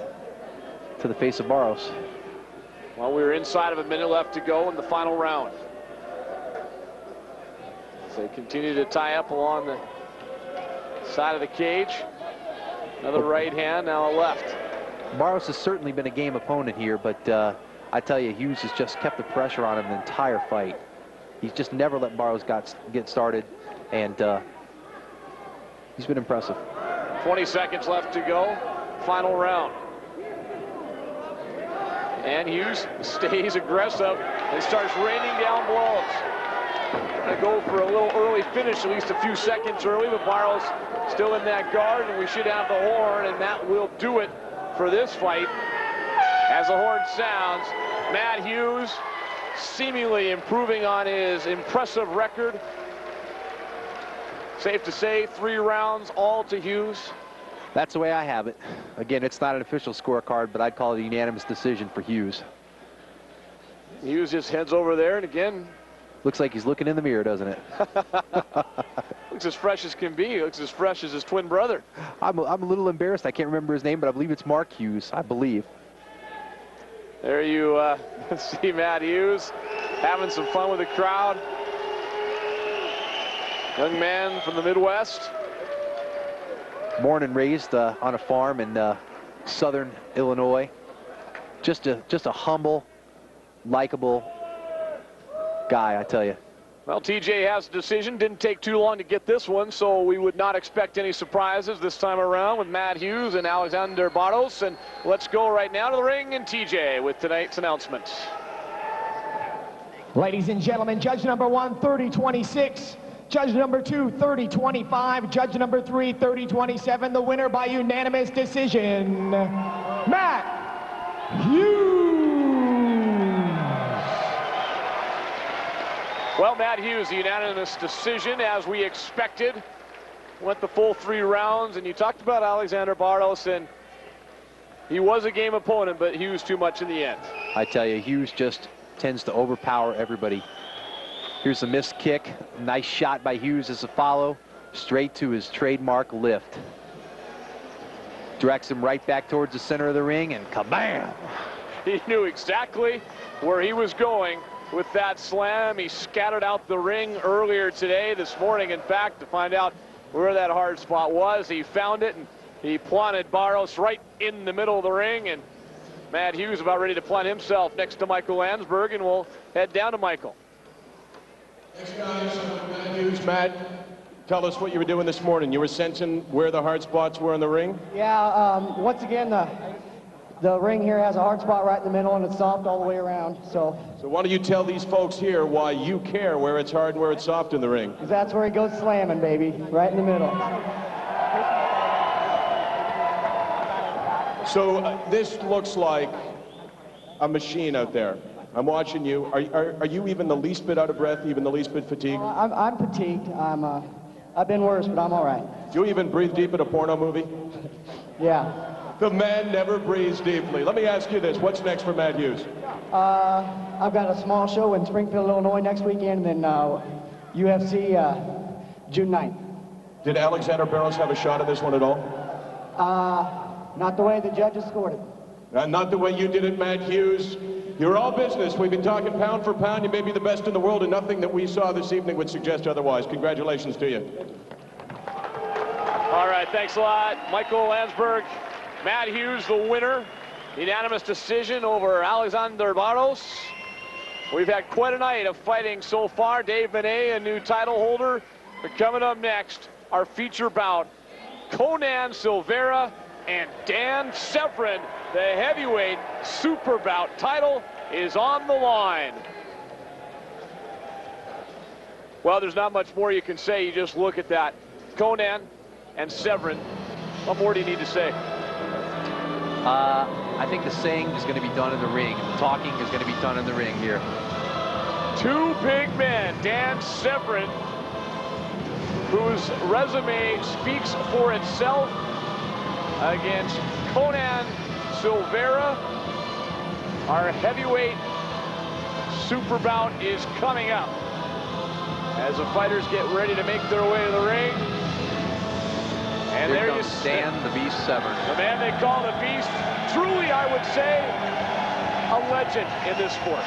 to the face of Barros. Well, we're inside of a minute left to go in the final round. So they continue to tie up along the side of the cage. Another right hand, now a left. Barros has certainly been a game opponent here, but I tell you, Hughes has just kept the pressure on him the entire fight. He's just never let Barros get started, and he's been impressive. 20 seconds left to go, final round. And Hughes stays aggressive and starts raining down blows. Trying to go for a little early finish, at least a few seconds early, but Barros still in that guard, and we should have the horn, and that will do it for this fight. As the horn sounds, Matt Hughes seemingly improving on his impressive record. Safe to say, 3 rounds all to Hughes. That's the way I have it. Again, it's not an official scorecard, but I'd call it a unanimous decision for Hughes. Hughes just heads over there, and again, looks like he's looking in the mirror, doesn't it? looks as fresh as can be. He looks as fresh as his twin brother. I'm a little embarrassed. I can't remember his name, but I believe it's Mark Hughes, I believe. There you see Matt Hughes having some fun with the crowd. Young man from the Midwest. born and raised on a farm in southern Illinois. Just a humble, likable guy, I tell you. Well, TJ has a decision. Didn't take too long to get this one, so we would not expect any surprises this time around with Matt Hughes and Alexander Barros. And let's go right now to the ring and TJ with tonight's announcement. Ladies and gentlemen, judge number 1, 30-26. Judge number 2, 30-25. Judge number 3, 30-27. The winner by unanimous decision, Matt Hughes. Well, Matt Hughes, the unanimous decision, as we expected. Went the full 3 rounds, and you talked about Alexander Barros, and he was a game opponent, but Hughes too much in the end. I tell you, Hughes just tends to overpower everybody. Here's a missed kick. Nice shot by Hughes as a follow, straight to his trademark lift. Directs him right back towards the center of the ring, and kabam! He knew exactly where he was going with that slam. He scattered out the ring earlier today, this morning, in fact, to find out where that hard spot was. He found it, and he planted Barros right in the middle of the ring, and Matt Hughes about ready to plant himself next to Michael Landsberg, and we'll head down to Michael. Thanks, guys. Matt Hughes. Matt, tell us what you were doing this morning. You were sensing where the hard spots were in the ring? Yeah, once again, the ring here has a hard spot right in the middle, and it's soft all the way around. So why don't you tell these folks here why you care where it's hard and where it's soft in the ring? Because that's where he goes slamming, baby, right in the middle. So this looks like a machine out there. I'm watching you. Are you even the least bit out of breath, even the least bit fatigued? I'm fatigued. I've been worse, but I'm all right. Do you even breathe deep in a porno movie? Yeah. The man never breathes deeply. Let me ask you this. What's next for Matt Hughes? I've got a small show in Springfield, Illinois next weekend, and then UFC June 9th. Did Alexander Barros have a shot at this one at all? Not the way the judges scored it. Not the way you did it, Matt Hughes. You're all business. We've been talking pound for pound. You may be the best in the world, and nothing that we saw this evening would suggest otherwise. Congratulations to you. All right, thanks a lot. Michael Landsberg, Matt Hughes, the winner. Unanimous decision over Alexander Barros. We've had quite a night of fighting so far. Dave Benet, a new title holder. But coming up next, our feature bout, Conan Silveira and Dan Severn. The heavyweight super bout title is on the line. Well, there's not much more you can say. You just look at that. Conan and Severn. What more do you need to say? I think the saying is going to be done in the ring. The talking is going to be done in the ring here. 2 big men. Dan Severn, whose resume speaks for itself, against Conan Silveira. Our heavyweight super bout is coming up as the fighters get ready to make their way to the ring. And Here there you comes Dan the Beast Severn. the man they call the Beast. Truly, I would say, a legend in this sport.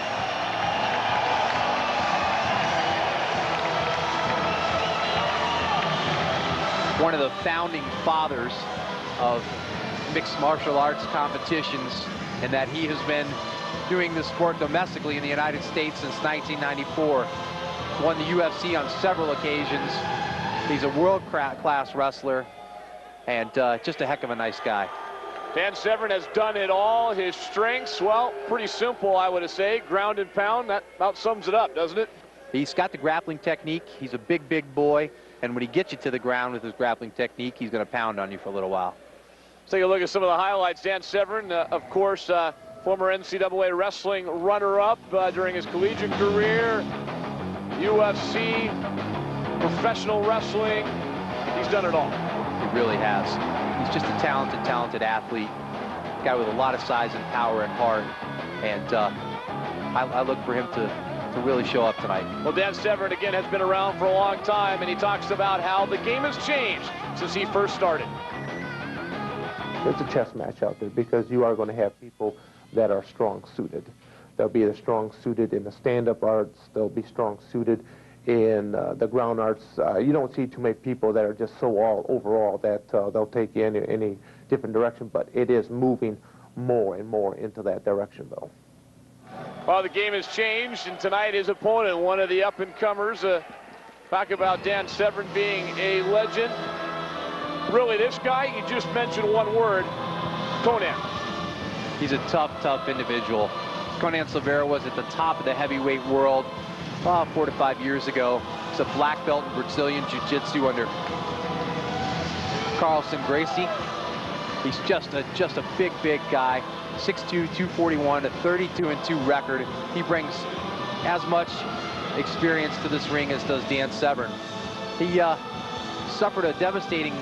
One of the founding fathers of mixed martial arts competitions, and that he has been doing this sport domestically in the United States since 1994. Won the UFC on several occasions. He's a world-class wrestler, and just a heck of a nice guy. Dan Severn has done it all. His strengths, well, pretty simple, I would say. Ground and pound, that about sums it up, doesn't it? He's got the grappling technique. He's a big, big boy, and when he gets you to the ground with his grappling technique, he's going to pound on you for a little while. Let's take a look at some of the highlights. Dan Severn, of course, former NCAA wrestling runner-up during his collegiate career, UFC, professional wrestling. He's done it all. He really has. He's just a talented, talented athlete. Guy with a lot of size and power and heart. And I look for him to really show up tonight. Well, Dan Severn, again, has been around for a long time, and he talks about how the game has changed since he first started. It's a chess match out there because you are going to have people that are strong-suited. They'll be strong-suited in the stand-up arts. They'll be strong-suited in the ground arts. You don't see too many people that are just so all overall that they'll take you in any different direction, but it is moving more and more into that direction, though. Well, the game has changed, and tonight his opponent, one of the up-and-comers, talk about Dan Severn being a legend. Really, this guy, you just mentioned one word, Conan. He's a tough, tough individual. Conan Silveira was at the top of the heavyweight world 4 to 5 years ago. He's a black belt in Brazilian Jiu-Jitsu under Carlson Gracie. He's just a big, big guy. 6'2", 241, a 32-2 record. He brings as much experience to this ring as does Dan Severn. He suffered a devastating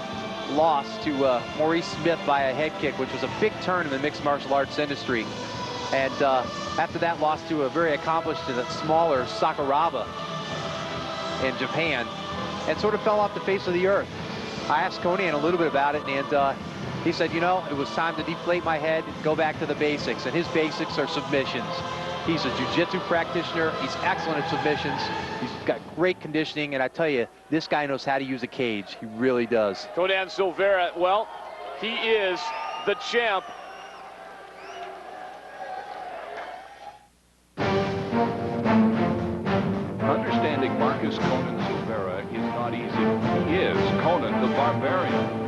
loss to Maurice Smith by a head kick, which was a big turn in the mixed martial arts industry. And after that, lost to a very accomplished and smaller Sakuraba in Japan, and sort of fell off the face of the earth. I asked Conan a little bit about it, and he said, you know, it was time to deflate my head, go back to the basics, and his basics are submissions. He's a jiu-jitsu practitioner. He's excellent at submissions. He's got great conditioning, and I tell you, this guy knows how to use a cage. He really does. Conan Silveira, well, he is the champ. Understanding Marcus Conan Silveira is not easy. He is Conan the Barbarian.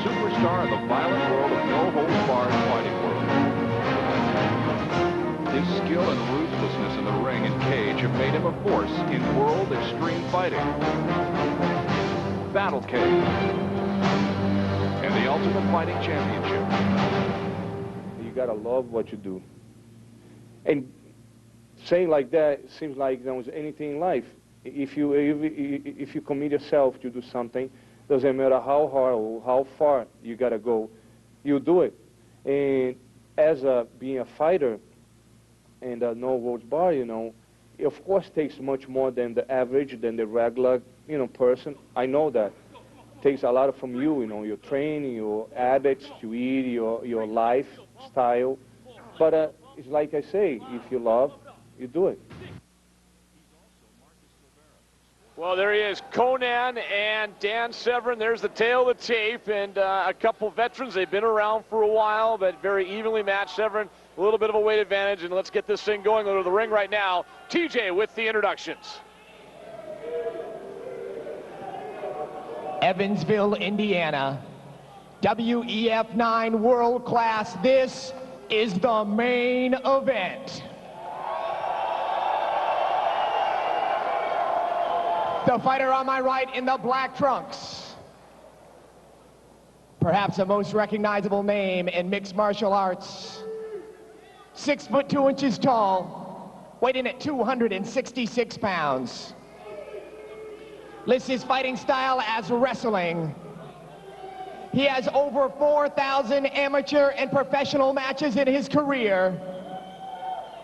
Superstar of the violent world of no-holds-barred fighting world. His skill and ruthlessness in the ring and cage have made him a force in world extreme fighting. Battle Cage. And the Ultimate Fighting Championship. You gotta love what you do. And saying like that seems like there was anything in life. If you commit yourself to do something, doesn't matter how hard or how far you gotta go, you do it. And as being a fighter and a no-holds-barred, you know, it of course takes much more than the average, than the regular, you know, person. I know that. It takes a lot from you, you know, your training, your habits to eat, your lifestyle. But it's like I say, if you love, you do it. Well, there he is, Conan and Dan Severn. There's the tail of the tape, and a couple veterans. They've been around for a while, but very evenly matched. Severn, a little bit of a weight advantage, and let's get this thing going. Go to the ring right now. TJ with the introductions. Evansville, Indiana. WEF 9 World Class. This is the main event. The fighter on my right in the black trunks. Perhaps the most recognizable name in mixed martial arts. 6 foot 2 inches tall, weighed in at 266 pounds. Lists his fighting style as wrestling. He has over 4,000 amateur and professional matches in his career.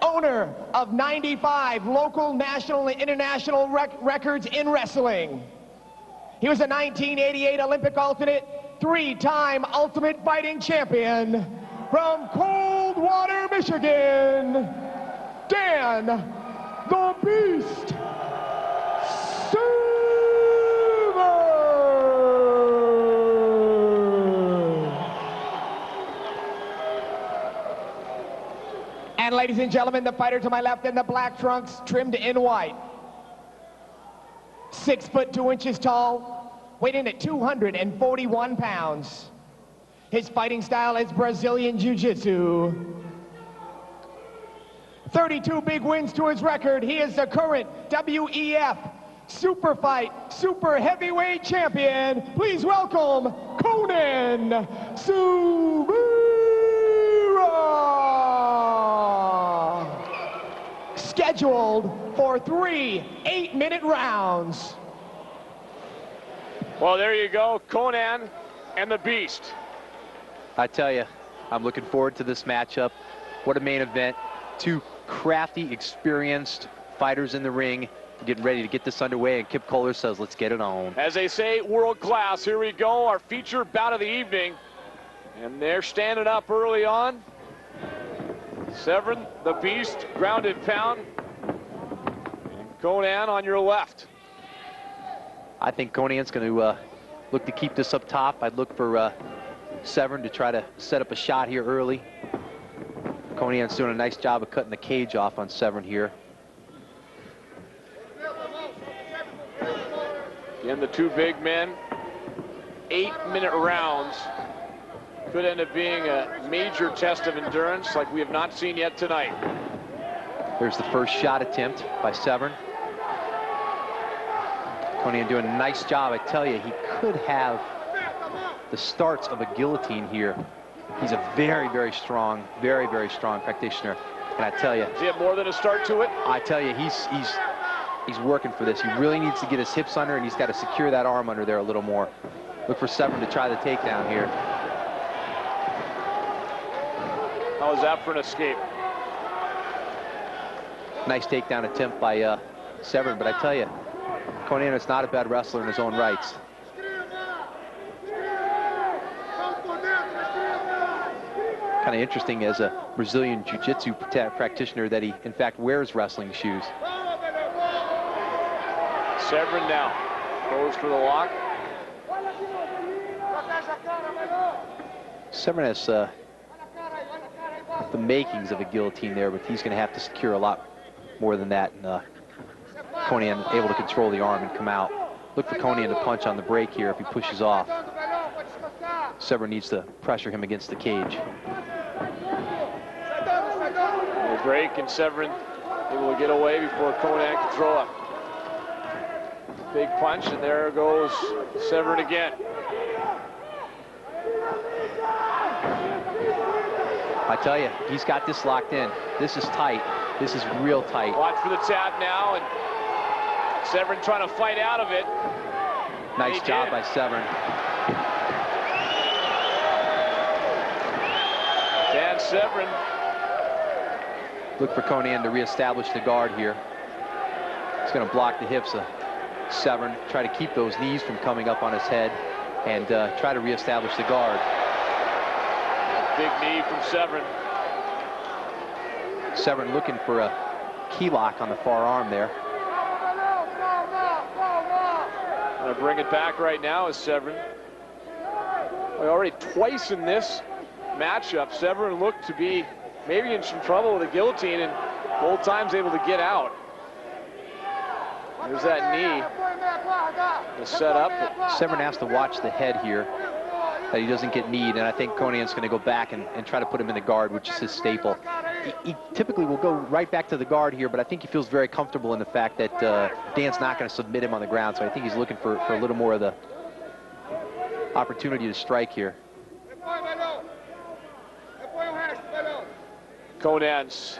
Owner of 95 local, national, and international records in wrestling. He was a 1988 Olympic alternate, 3-time Ultimate Fighting Champion from Coldwater, Michigan, Dan the Beast And ladies and gentlemen, the fighter to my left in the black trunks, trimmed in white. 6 foot 2 inches tall, weighed in at 241 pounds. His fighting style is Brazilian Jiu-Jitsu. 32 big wins to his record. He is the current WEF Super Fight Super Heavyweight Champion. Please welcome Conan Silveira. Scheduled for 3 8-minute rounds. Well, there you go, Conan and the Beast. I tell you, I'm looking forward to this matchup. What a main event. Two crafty, experienced fighters in the ring, getting ready to get this underway, and Kip Kohler says, let's get it on. As they say, world class. Here we go, our feature bout of the evening. And they're standing up early on. Severn, the Beast, ground and pound. And Conan on your left. I think Conan's going to look to keep this up top. I'd look for Severn to try to set up a shot here early. Conan's doing a nice job of cutting the cage off on Severn here. Again, the two big men, 8-minute rounds. Could end up being a major test of endurance like we have not seen yet tonight. There's the first shot attempt by Severn. Conan doing a nice job. I tell you, he could have the starts of a guillotine here. He's a very, very strong practitioner. And I tell you, does he have more than a start to it? I tell you, he's working for this. He really needs to get his hips under, and he's got to secure that arm under there a little more. Look for Severn to try the takedown here. How was that for an escape? Nice takedown attempt by Severn, but I tell you, Conan is not a bad wrestler in his own rights. Kind of interesting as a Brazilian Jiu-Jitsu practitioner that he, in fact, wears wrestling shoes. Severn now goes for the lock. Severn has the makings of a guillotine there, but he's going to have to secure a lot more than that. And Conan able to control the arm and come out. Look for Conan to punch on the break here if he pushes off. Severn needs to pressure him against the cage. The break, and Severn able to get away before Conan can throw a big punch, and there goes Severn again. I tell you, he's got this locked in. This is tight. This is real tight. Watch for the tap now, and Severn trying to fight out of it. Nice job by Severn. Dan Severn. Look for Conan to reestablish the guard here. He's going to block the hips of Severn, try to keep those knees from coming up on his head, and try to reestablish the guard. Big knee from Severn. Severn looking for a key lock on the far arm there. Gonna bring it back right now is Severn. Well, already twice in this matchup, Severn looked to be maybe in some trouble with a guillotine, and both times able to get out. There's that knee to set up. Severn has to watch the head here, that he doesn't get kneed, and I think Conan's going to go back and try to put him in the guard, which is his staple. He typically will go right back to the guard here, but I think he feels very comfortable in the fact that Dan's not going to submit him on the ground, so I think he's looking for a little more of the opportunity to strike here. Conan's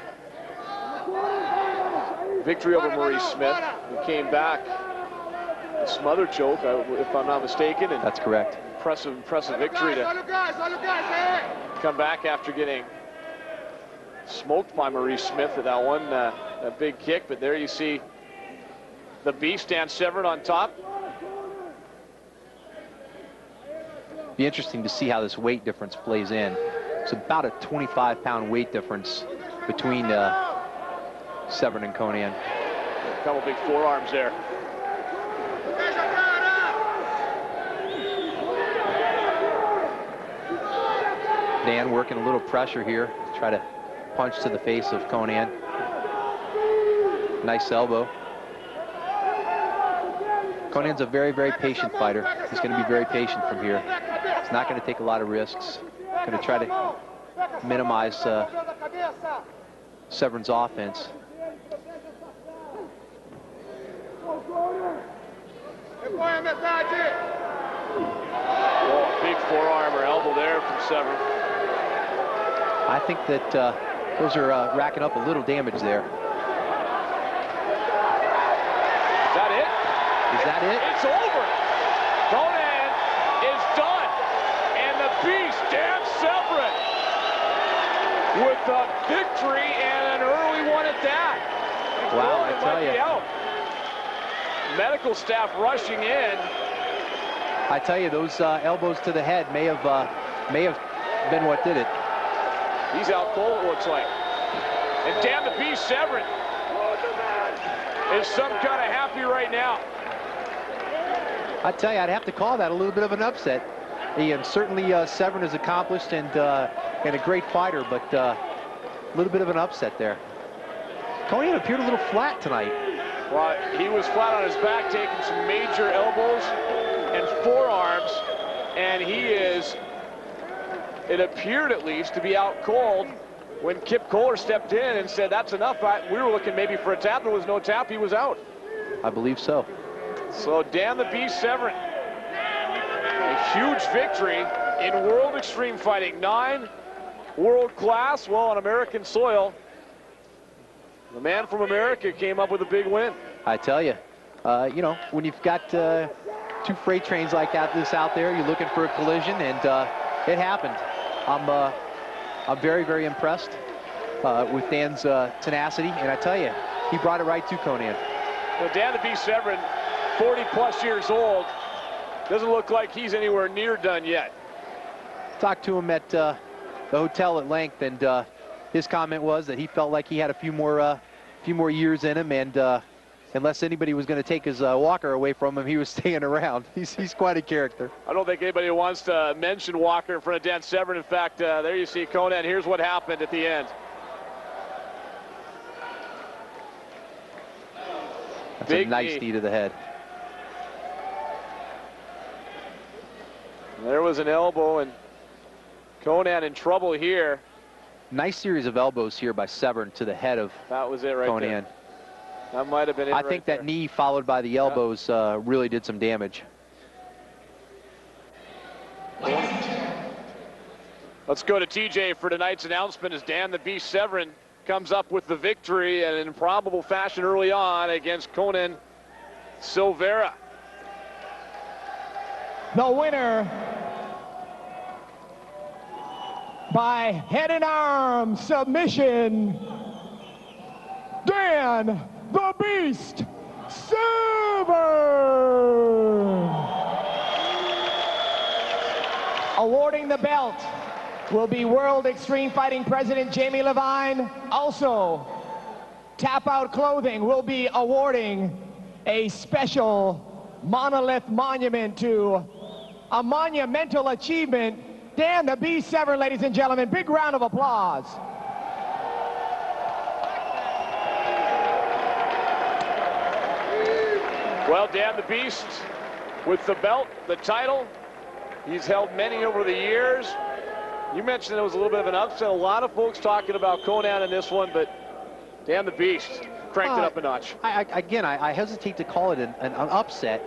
victory over Maurice Smith, who came back a smother choke, if I'm not mistaken. And that's correct. Impressive victory to come back after getting smoked by Maurice Smith with that one, a big kick. But there you see the beast, Dan Severn, on top. Be interesting to see how this weight difference plays in. It's about a 25-pound weight difference between Severn and Conan. A couple big forearms there. Dan working a little pressure here to try to punch to the face of Conan. Nice elbow. Conan's a very, very patient fighter. He's going to be very patient from here. He's not going to take a lot of risks. Going to try to minimize Severn's offense. Oh, big forearm or elbow there from Severn. I think that those are racking up a little damage there. Is that it? Is that it? It's over. Conan is done. And the beast, Dan Severn, with a victory and an early one at that. Wow, I tell you. Medical staff rushing in. I tell you, those elbows to the head may have been what did it. He's out cold, it looks like. And damn the beast, Severn. is some kind of happy right now. I tell you, I'd have to call that a little bit of an upset. And certainly Severn is accomplished and a great fighter, but a little bit of an upset there. Conan appeared a little flat tonight. Well, he was flat on his back, taking some major elbows and forearms, and he is, it appeared at least, to be out cold when Kip Kohler stepped in and said, that's enough. We were looking maybe for a tap. There was no tap. He was out. I believe so. So Dan the Beast Severn, a huge victory in World Extreme Fighting. 9 world class, well, on American soil. The man from America came up with a big win. I tell you, you know, when you've got 2 freight trains like this out there, you're looking for a collision, and it happened. I'm very, very impressed with Dan's tenacity, and I tell you, he brought it right to Conan. Well, Dan the Beast Severn, 40+ years old, doesn't look like he's anywhere near done yet. Talked to him at the hotel at length, and his comment was that he felt like he had a few more years in him, and unless anybody was going to take his Walker away from him, he was staying around. He's quite a character. I don't think anybody wants to mention Walker in front of Dan Severn. In fact, there you see Conan. Here's what happened at the end. That's a nice knee to the head. And there was an elbow, and Conan in trouble here. Nice series of elbows here by Severn to the head of that was it right Conan. There. That might have been it. I think that knee followed by the elbows really did some damage. Let's go to TJ for tonight's announcement as Dan the Beast Severn comes up with the victory in an improbable fashion early on against Conan Silveira. The winner by head and arm submission, Dan the Beast Severn. Awarding the belt will be World Extreme Fighting President Jamie Levine. Also, Tap Out Clothing will be awarding a special monolith monument to a monumental achievement. Dan the Beast Severn, ladies and gentlemen. Big round of applause. Well, Dan the Beast with the belt, the title. He's held many over the years. You mentioned it was a little bit of an upset. A lot of folks talking about Conan in this one, but Dan the Beast cranked it up a notch. I hesitate to call it an upset.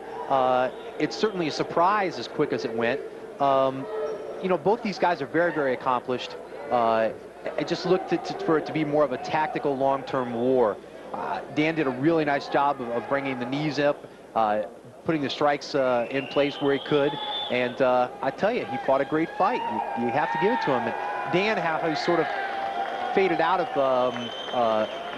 It's certainly a surprise as quick as it went. You know, both these guys are very, very accomplished. It just looked for it to be more of a tactical, long-term war. Dan did a really nice job of bringing the knees up, putting the strikes in place where he could. And I tell you, he fought a great fight. You have to give it to him. And Dan, how he sort of faded out of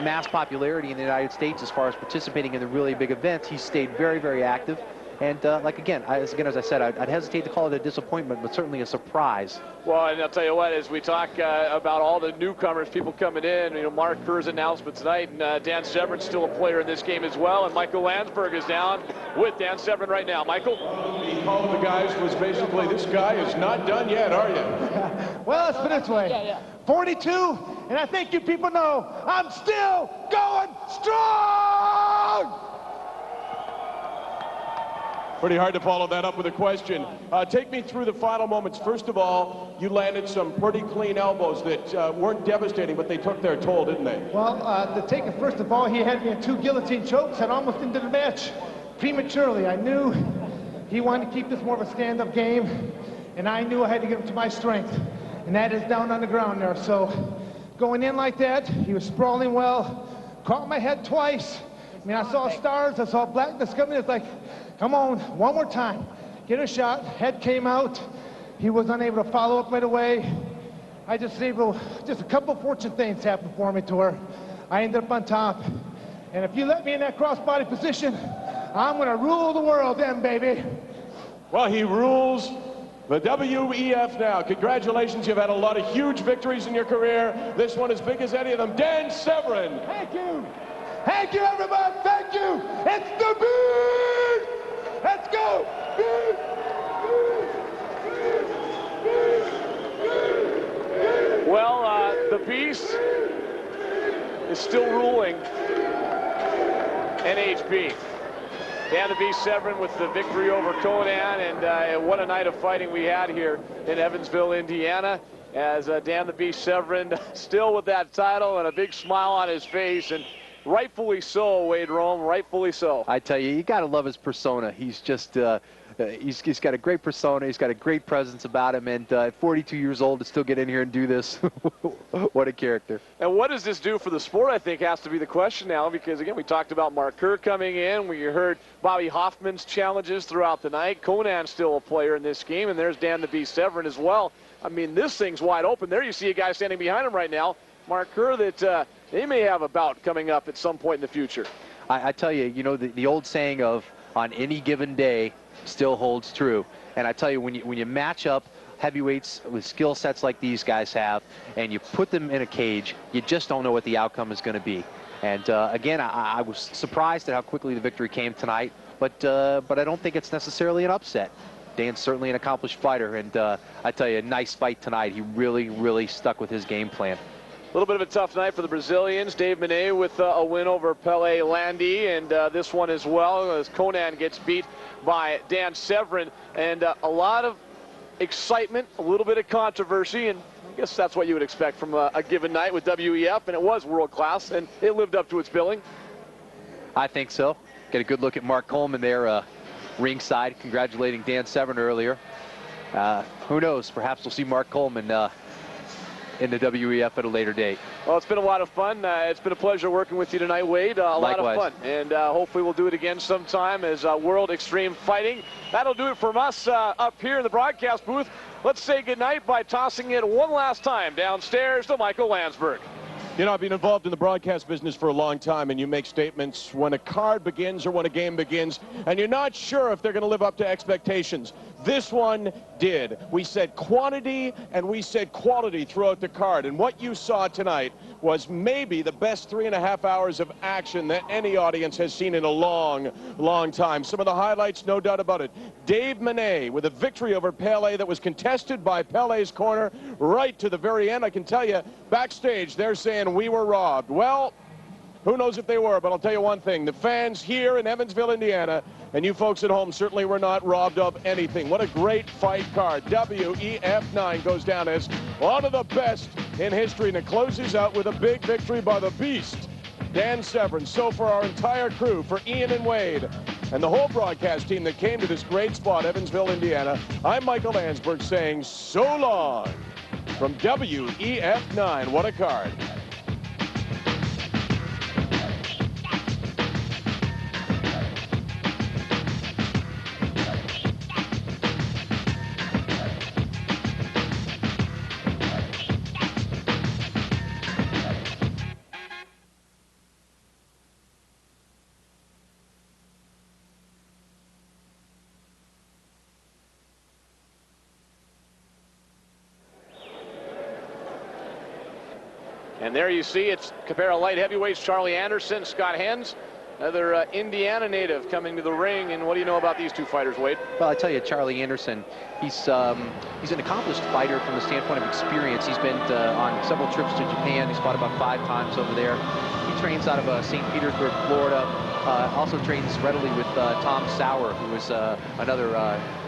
mass popularity in the United States as far as participating in the really big events, he stayed very, very active. And as I said, I'd hesitate to call it a disappointment, but certainly a surprise. Well, and I'll tell you what, as we talk about all the newcomers, people coming in, you know, Mark Kerr's announcement tonight, and Dan Severn's still a player in this game as well, and Michael Landsberg is down with Dan Severn right now. Michael? The call of the guys was basically, this guy is not done yet, are you? Well, let's put it this way. 42, and I think you people know I'm still going strong! Pretty hard to follow that up with a question. Take me through the final moments. First of all, you landed some pretty clean elbows that weren't devastating, but they took their toll, didn't they? Well, to take it, first of all, he had me in 2 guillotine chokes and almost into the match prematurely. I knew he wanted to keep this more of a stand-up game, and I knew I had to get him to my strength, and that is down on the ground there. So going in like that, he was sprawling well, caught my head twice. I mean, I saw stars, I saw blackness coming. It's like, come on, one more time. Get a shot. Head came out. He was unable to follow up right away. I just a couple fortunate things happened for me to where I ended up on top. And if you let me in that crossbody position, I'm going to rule the world then, baby. Well, he rules the WEF now. Congratulations, you've had a lot of huge victories in your career. This one as big as any of them. Dan Severn. Thank you. Thank you, everybody. Thank you. you, it's the Beast! Let's go! Well, the Beast is still ruling NHB. Dan the Beast Severn with the victory over Conan, and what a night of fighting we had here in Evansville, Indiana, as Dan the Beast Severn still with that title and a big smile on his face, and rightfully so, Wade Rome, rightfully so. I tell you got to love his persona. He's just he's got a great persona. He's got a great presence about him, and at 42 years old to still get in here and do this, what a character. And what does this do for the sport, I think, has to be the question now, because, again, we talked about Mark Kerr coming in. We heard Bobby Hoffman's challenges throughout the night. Conan's still a player in this game, and there's Dan the Beast Severn as well. I mean, this thing's wide open. There you see a guy standing behind him right now, Mark Kerr, that they may have a bout coming up at some point in the future. I tell you, you know, the old saying of on any given day still holds true. And I tell you, when you match up heavyweights with skill sets like these guys have, and you put them in a cage, you just don't know what the outcome is going to be. And again, I was surprised at how quickly the victory came tonight, but I don't think it's necessarily an upset. Dan's certainly an accomplished fighter, and I tell you, a nice fight tonight. He really, really stuck with his game plan. A little bit of a tough night for the Brazilians. Dave Manet with a win over Pele Landi, and this one as well, as Conan gets beat by Dan Severn. And a lot of excitement, a little bit of controversy, and I guess that's what you would expect from a given night with WEF, and it was world class, and it lived up to its billing. I think so. Get a good look at Mark Coleman there ringside, congratulating Dan Severn earlier. Who knows, perhaps we'll see Mark Coleman in the WEF at a later date. Well, it's been a lot of fun. It's been a pleasure working with you tonight, Wade. A lot of fun. And hopefully we'll do it again sometime as World Extreme Fighting. That'll do it from us up here in the broadcast booth. Let's say goodnight by tossing it one last time downstairs to Michael Landsberg. You know, I've been involved in the broadcast business for a long time, and you make statements when a card begins or when a game begins, and you're not sure if they're going to live up to expectations. This one did. We said quantity and we said quality throughout the card, and what you saw tonight was maybe the best 3.5 hours of action that any audience has seen in a long, long time. Some of the highlights, no doubt about it. Dave Manet with a victory over Pele that was contested by Pele's corner right to the very end. I can tell you, backstage, they're saying we were robbed. Well, who knows if they were, but I'll tell you one thing. The fans here in Evansville, Indiana, and you folks at home certainly were not robbed of anything. What a great fight card. WEF 9 goes down as one of the best in history, and it closes out with a big victory by the Beast, Dan Severn. So for our entire crew, for Ian and Wade, and the whole broadcast team that came to this great spot, Evansville, Indiana, I'm Michael Landsberg saying so long from WEF 9. What a card. And there you see it's Cabera light heavyweights, Charlie Anderson, Scott Hens, another Indiana native coming to the ring. And what do you know about these two fighters, Wade? Well, I tell you, Charlie Anderson, he's an accomplished fighter from the standpoint of experience. He's been on several trips to Japan. He's fought about 5 times over there. He trains out of St. Petersburg, Florida. Also trains readily with Tom Sauer, who is another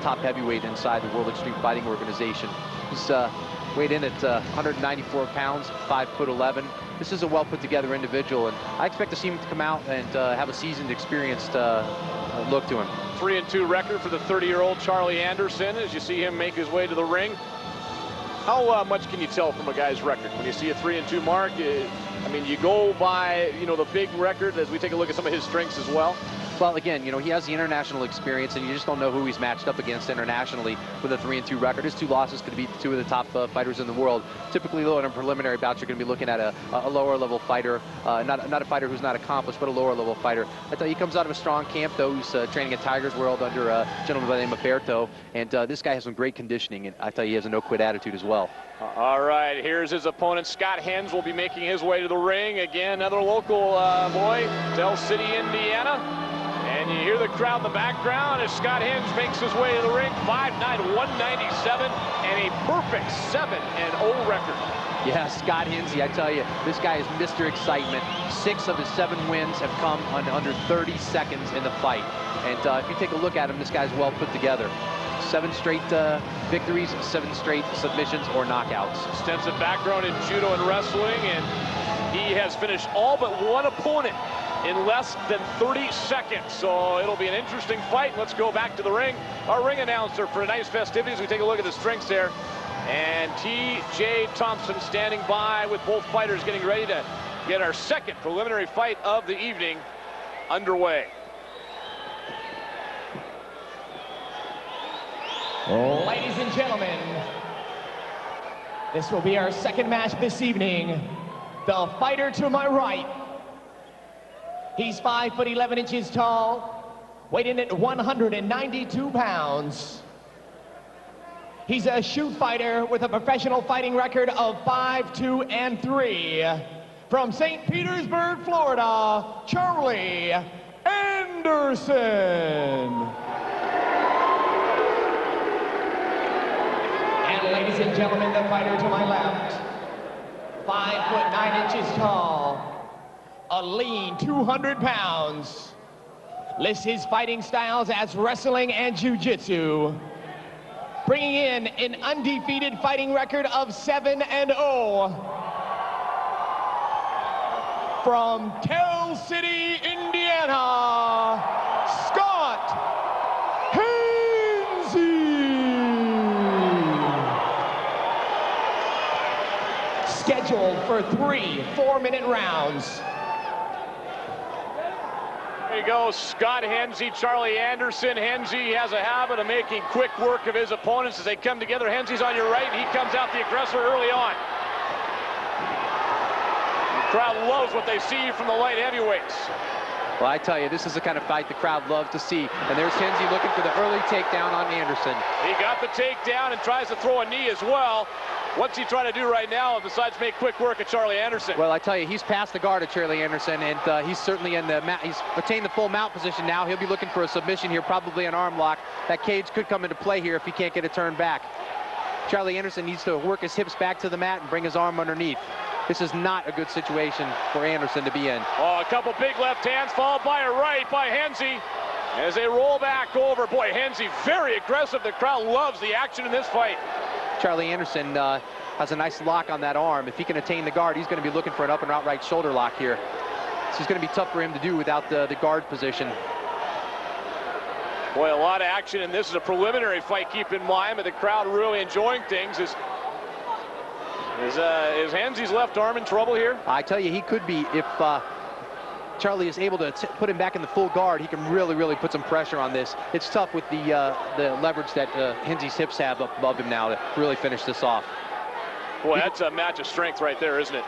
top heavyweight inside the World Extreme Fighting Organization. He's weighed in at 194 pounds, 5'11". This is a well put together individual, and I expect to see him to come out and have a seasoned, experienced look to him. 3-2 record for the 30-year-old Charlie Anderson as you see him make his way to the ring. How much can you tell from a guy's record when you see a 3-2 mark? I mean, you go by, you know, the big record as we take a look at some of his strengths as well. Well, again, you know, he has the international experience, and you just don't know who he's matched up against internationally with a 3-2 record. His 2 losses could beat 2 of the top fighters in the world. Typically, though, in a preliminary bout, you're going to be looking at a lower-level fighter, not a fighter who's not accomplished, but a lower-level fighter. I thought he comes out of a strong camp, though. He's training at Tigers World under a gentleman by the name of Berto, and this guy has some great conditioning, and I thought he has a no-quit attitude as well. All right, here's his opponent. Scott Hens will be making his way to the ring. Again, another local boy, Del City, Indiana. And you hear the crowd in the background as Scott Hens makes his way to the ring. 5'9", 197, and a perfect 7-0 record. Yeah, Scott Hensey, I tell you, this guy is Mr. Excitement. 6 of his 7 wins have come under 30 seconds in the fight. And if you take a look at him, this guy's well put together. 7 straight victories, 7 straight submissions or knockouts. Extensive background in judo and wrestling, and he has finished all but one opponent in less than 30 seconds. So it'll be an interesting fight. Let's go back to the ring. Our ring announcer for tonight's festivities. We take a look at the strengths there. And T.J. Thompson standing by with both fighters getting ready to get our second preliminary fight of the evening underway. Ladies and gentlemen, this will be our second match this evening. The fighter to my right, he's 5'11" tall, weighing at 192 pounds. He's a shoot fighter with a professional fighting record of 5-2-3. From St. Petersburg, Florida, Charlie Anderson. And ladies and gentlemen, the fighter to my left, 5'9" tall, a lean 200 pounds. Lists his fighting styles as wrestling and jiu-jitsu. Bringing in an undefeated fighting record of 7-0. From Tell City, Indiana, Scott Hensey. Scheduled for 3 4-minute rounds. There you go, Scott Hensey, Charlie Anderson. Hensey has a habit of making quick work of his opponents as they come together. Hensey's on your right, and he comes out the aggressor early on. The crowd loves what they see from the light heavyweights. Well, I tell you, this is the kind of fight the crowd loves to see. And there's Hensey looking for the early takedown on Anderson. He got the takedown and tries to throw a knee as well. What's he trying to do right now besides make quick work of Charlie Anderson? Well, I tell you, he's past the guard of Charlie Anderson, and he's certainly in the he's attained the full mount position now. He'll be looking for a submission here, probably an arm lock. That cage could come into play here if he can't get it turned back. Charlie Anderson needs to work his hips back to the mat and bring his arm underneath. This is not a good situation for Anderson to be in. Oh, a couple big left hands followed by a right by Hensey as they roll back over. Boy, Hensey very aggressive. The crowd loves the action in this fight. Charlie Anderson has a nice lock on that arm. If he can attain the guard, he's going to be looking for an up and outright shoulder lock here. This is going to be tough for him to do without the guard position. Boy, a lot of action, and this is a preliminary fight, keep in mind, but the crowd really enjoying things. Is Hensey's left arm in trouble here? I tell you, he could be. If Charlie is able to put him back in the full guard, he can really put some pressure on this. It's tough with the leverage that Hensey's hips have up above him now to really finish this off. Boy, that's a match of strength right there, isn't it?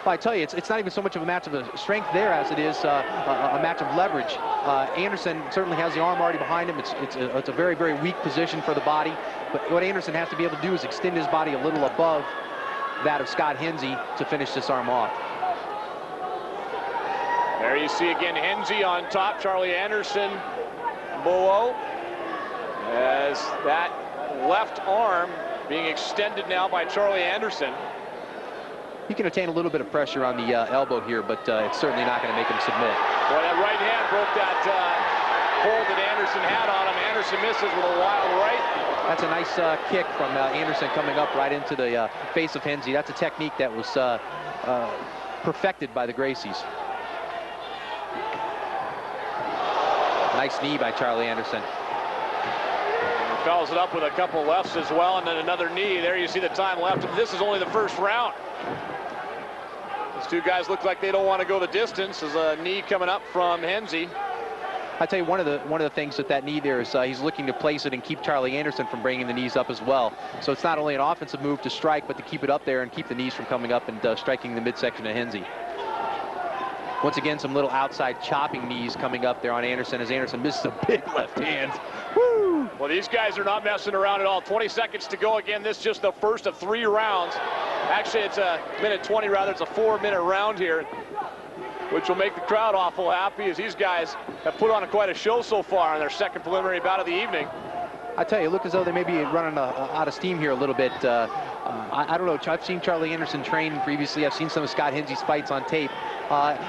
Well, I tell you, it's not even so much of a match of strength there as it is a match of leverage. Anderson certainly has the arm already behind him. It's a very weak position for the body. But what Anderson has to be able to do is extend his body a little above that of Scott Hensey to finish this arm off. There you see again Hensey on top, Charlie Anderson below, as that left arm being extended now by Charlie Anderson. He can attain a little bit of pressure on the elbow here, but it's certainly not going to make him submit. Well, that right hand broke that hold that Anderson had on him. Anderson misses with a wild right. That's a nice kick from Anderson coming up right into the face of Hensey. That's a technique that was perfected by the Gracies. Nice knee by Charlie Anderson. He follows it up with a couple lefts as well, and then another knee. There you see the time left. This is only the first round. These two guys look like they don't want to go the distance. There's a knee coming up from Hensey. I tell you, one of the things with that knee there is he's looking to place it and keep Charlie Anderson from bringing the knees up as well. So it's not only an offensive move to strike, but to keep it up there and keep the knees from coming up and striking the midsection of Hensey. Once again, some little outside chopping knees coming up there on Anderson as Anderson misses a big left hand. Woo! Well, these guys are not messing around at all. 20 seconds to go. Again, this is just the first of 3 rounds. Actually, it's a minute 20 rather. It's a 4-minute round here, which will make the crowd awful happy as these guys have put on quite a show so far in their second preliminary bout of the evening. I tell you, look as though they may be running out of steam here a little bit. I don't know. I've seen Charlie Anderson train previously. I've seen some of Scott Hensey's fights on tape.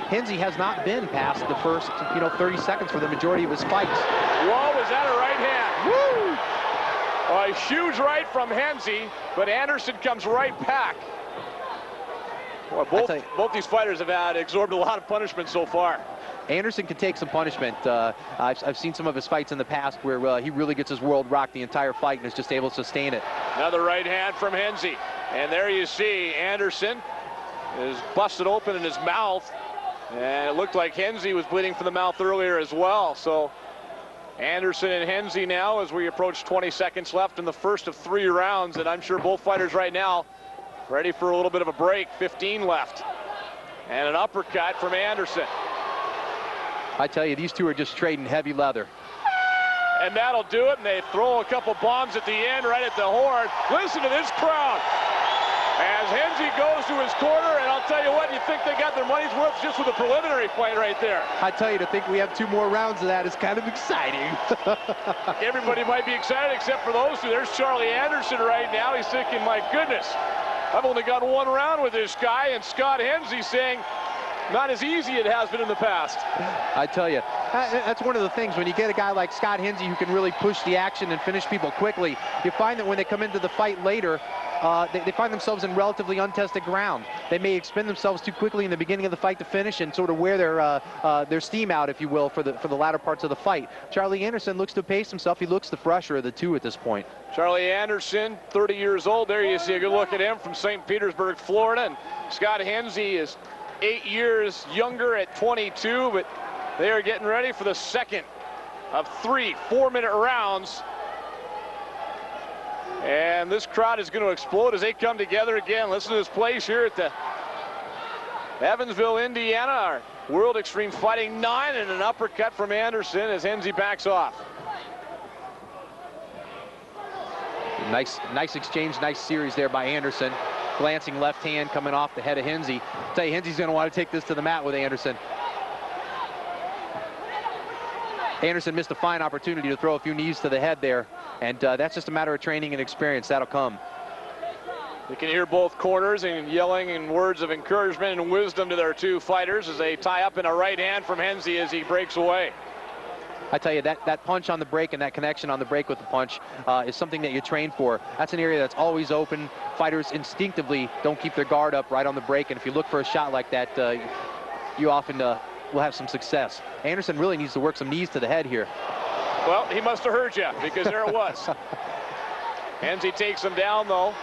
Hensey has not been past the first, 30 seconds for the majority of his fights. Whoa, was that a right hand? Woo! A huge right from Hensey, but Anderson comes right back. Well, both these fighters have absorbed a lot of punishment so far. Anderson can take some punishment. I've seen some of his fights in the past where he really gets his world rocked the entire fight and is just able to sustain it. Another right hand from Hensey. And there you see Anderson is busted open in his mouth. And it looked like Hensey was bleeding from the mouth earlier as well. So Anderson and Hensey now as we approach 20 seconds left in the first of 3 rounds. And I'm sure both fighters right now ready for a little bit of a break. 15 left. And an uppercut from Anderson. I tell you, these two are just trading heavy leather. And that'll do it, and they throw a couple bombs at the end right at the horn. Listen to this crowd. As Hensey goes to his corner, and I'll tell you what, you think they got their money's worth just with a preliminary fight right there. I tell you, to think we have 2 more rounds of that is kind of exciting. Everybody might be excited except for those two. There's Charlie Anderson right now. He's thinking, my goodness, I've only got 1 round with this guy, and Scott Hensey saying, not as easy it has been in the past. I tell you, that's one of the things when you get a guy like Scott Hensey who can really push the action and finish people quickly. You find that when they come into the fight later, they find themselves in relatively untested ground. They may expend themselves too quickly in the beginning of the fight to finish and sort of wear their steam out, if you will, for the latter parts of the fight. Charlie Anderson looks to pace himself. He looks the fresher of the two at this point. Charlie Anderson, 30 years old. There you see a good look at him from St. Petersburg, Florida. And Scott Hensey is 8 years younger at 22, but they are getting ready for the second of 3 4-minute rounds. And this crowd is going to explode as they come together again. Listen to this place here at the Evansville, Indiana. Our World Extreme Fighting 9, and an uppercut from Anderson as Hensey backs off. Nice exchange, nice series there by Anderson. Glancing left hand coming off the head of Hensey. I'll tell you, Hensey's going to want to take this to the mat with Anderson. Anderson missed a fine opportunity to throw a few knees to the head there, and that's just a matter of training and experience. That'll come. You can hear both corners and yelling in words of encouragement and wisdom to their 2 fighters as they tie up in a right hand from Hensey as he breaks away. I tell you, that punch on the break and that connection on the break with the punch is something that you train for. That's an area that's always open. Fighters instinctively don't keep their guard up right on the break, and if you look for a shot like that, you often will have some success. Anderson really needs to work some knees to the head here. Well, he must have heard you, because there it was. Hensey takes him down, though.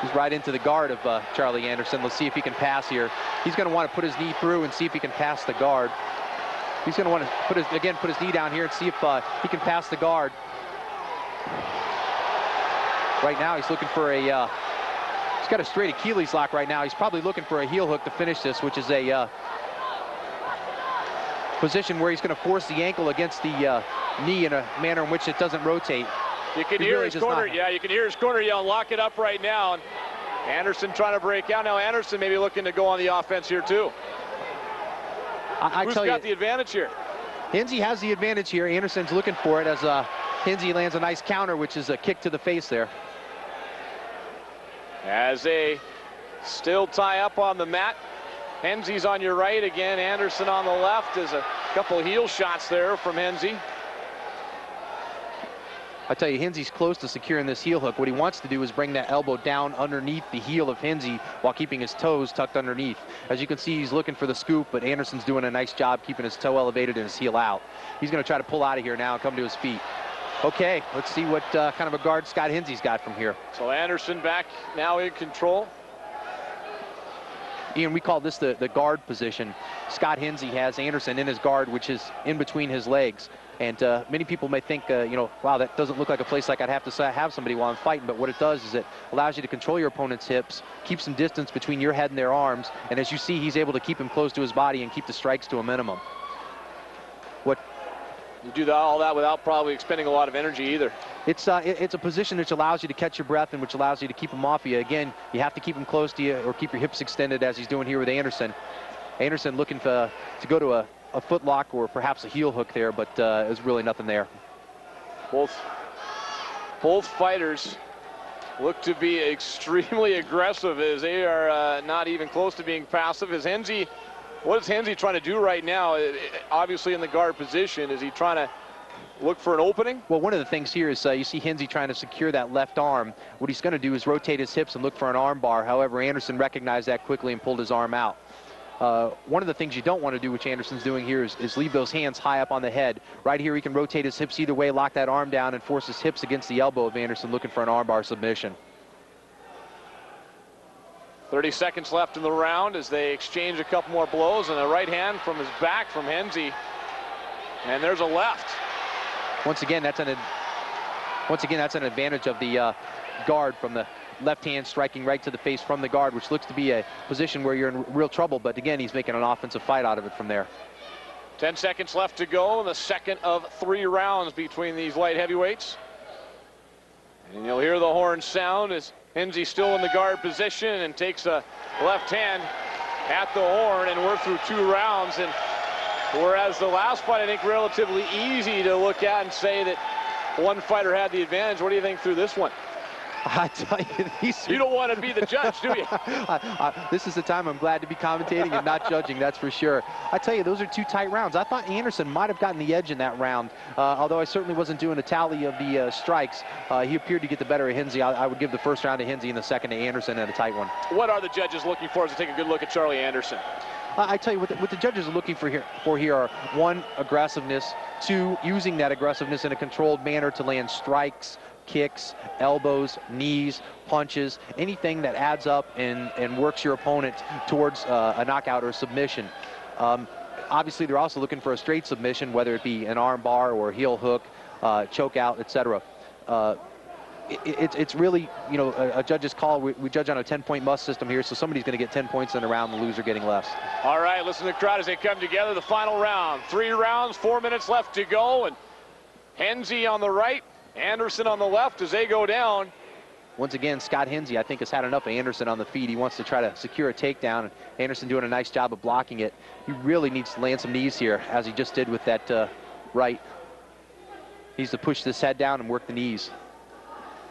He's right into the guard of Charlie Anderson. Let's see if he can pass here. He's going to want to put his knee through and see if he can pass the guard. He's going to want to put his knee down here and see if he can pass the guard. Right now, he's looking for a. He's got a straight Achilles lock right now. He's probably looking for a heel hook to finish this, which is a position where he's going to force the ankle against the knee in a manner in which it doesn't rotate. You can hear his corner. Yeah, you can hear his corner yelling, "Lock it up right now!" And Anderson trying to break out. Now Anderson maybe looking to go on the offense here too. Who's got the advantage here? Hensey has the advantage here. Anderson's looking for it as Hensey lands a nice counter, which is a kick to the face there. As they still tie up on the mat. Hensey's on your right again. Anderson on the left. There's a couple of heel shots there from Hensey. I tell you, Hensey's close to securing this heel hook. What he wants to do is bring that elbow down underneath the heel of Hensey while keeping his toes tucked underneath. As you can see, he's looking for the scoop, but Anderson's doing a nice job keeping his toe elevated and his heel out. He's going to try to pull out of here now and come to his feet. Okay, let's see what kind of a guard Scott Hensey's got from here. So Anderson back now in control. Ian, we call this the guard position. Scott Hensey has Anderson in his guard, which is in between his legs. And many people may think, you know, wow, that doesn't look like a place like I'd have to have somebody while I'm fighting. But what it does is it allows you to control your opponent's hips, keep some distance between your head and their arms. And as you see, he's able to keep him close to his body and keep the strikes to a minimum. You do all that without probably expending a lot of energy either. It's a position which allows you to catch your breath and which allows you to keep him off you. Again, you have to keep him close to you or keep your hips extended as he's doing here with Anderson. Anderson looking to go to a foot lock or perhaps a heel hook there, but there's really nothing there. Both fighters look to be extremely aggressive as they are not even close to being passive. What is Hensey trying to do right now? Obviously in the guard position, is he trying to look for an opening? Well, one of the things here is you see Hensey trying to secure that left arm. What he's going to do is rotate his hips and look for an arm bar. However, Anderson recognized that quickly and pulled his arm out. One of the things you don't want to do, which Anderson's doing here, is leave those hands high up on the head. Right here, he can rotate his hips either way, lock that arm down, and force his hips against the elbow of Anderson, looking for an arm bar submission. 30 seconds left in the round as they exchange a couple more blows, and a right hand from his back from Hensey. And there's a left. Once again, that's an advantage of the guard from the left hand striking right to the face from the guard, which looks to be a position where you're in real trouble. But again, he's making an offensive fight out of it from there. 10 seconds left to go in the second of 3 rounds between these light heavyweights. And you'll hear the horn sound as Hensey still in the guard position and takes a left hand at the horn, and we're through 2 rounds. And whereas the last fight, I think, relatively easy to look at and say that one fighter had the advantage, what do you think through this one? I tell you, you don't want to be the judge, do you? This is the time I'm glad to be commentating and not judging, that's for sure. I tell you, those are 2 tight rounds. I thought Anderson might have gotten the edge in that round, although I certainly wasn't doing a tally of the strikes. He appeared to get the better of Hensey. I would give the first round to Hensey and the second to Anderson in a tight one. What are the judges looking for as they take a good look at Charlie Anderson? I tell you, what the judges are looking for here are 1, aggressiveness, 2, using that aggressiveness in a controlled manner to land strikes, kicks, elbows, knees, punches, anything that adds up and works your opponent towards a knockout or a submission. Obviously, they're also looking for a straight submission, whether it be an arm bar or a heel hook, choke out, etc. It's really, you know, a judge's call. We judge on a 10-point must system here, so somebody's going to get 10 points in a round, the loser getting less. All right, listen to the crowd as they come together. The final round. 3 rounds, 4 minutes left to go, and Hensey on the right, Anderson on the left as they go down. Once again, Scott Hensey, I think, has had enough of Anderson on the feet. He wants to try to secure a takedown. Anderson doing a nice job of blocking it. He really needs to land some knees here, as he just did with that right. He needs to push this head down and work the knees.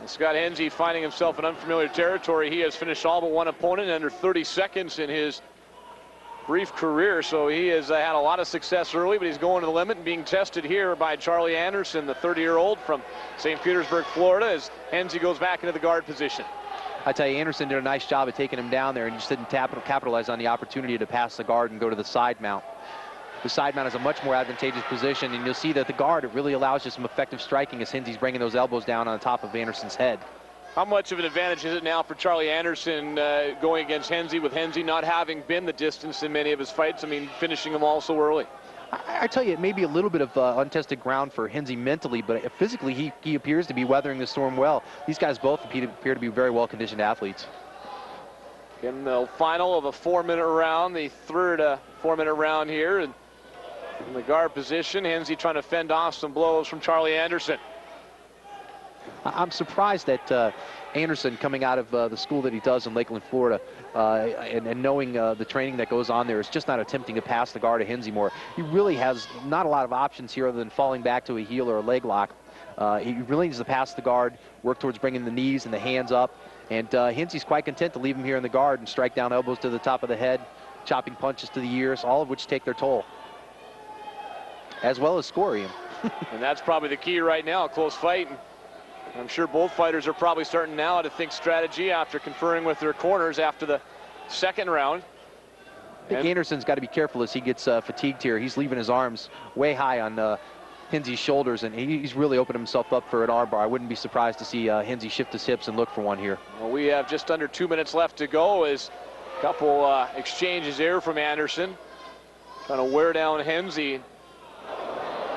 And Scott Hensey finding himself in unfamiliar territory. He has finished all but one opponent in under 30 seconds in his brief career, so he has had a lot of success early, but he's going to the limit and being tested here by Charlie Anderson, the 30-year-old from St. Petersburg, Florida, as Hensey goes back into the guard position. I tell you, Anderson did a nice job of taking him down there and just didn't capitalize on the opportunity to pass the guard and go to the side mount. The side mount is a much more advantageous position, and you'll see that the guard, it really allows you some effective striking as Hensey's bringing those elbows down on the top of Anderson's head. How much of an advantage is it now for Charlie Anderson going against Hensey, with Hensey not having been the distance in many of his fights? I mean, finishing them all so early. I tell you, it may be a little bit of untested ground for Hensey mentally, but physically he appears to be weathering the storm well. These guys both appear to be very well-conditioned athletes. In the final of a 4-minute round, the third 4-minute round here, and in the guard position, Hensey trying to fend off some blows from Charlie Anderson. I'm surprised that Anderson, coming out of the school that he does in Lakeland, Florida, and knowing the training that goes on there, is just not attempting to pass the guard to Hensey more. He really has not a lot of options here other than falling back to a heel or a leg lock. He really needs to pass the guard, work towards bringing the knees and the hands up, and Hensey's quite content to leave him here in the guard and strike down elbows to the top of the head, chopping punches to the ears, all of which take their toll, as well as scoring him. And that's probably the key right now, a close fight. And I'm sure both fighters are probably starting now to think strategy after conferring with their corners after the second round. I think Anderson's got to be careful as he gets fatigued here. He's leaving his arms way high on Hensey's shoulders, and he's really opened himself up for an arm bar. I wouldn't be surprised to see Hensey shift his hips and look for one here. Well, we have just under 2 minutes left to go as a couple exchanges there from Anderson. Trying to wear down Hensey.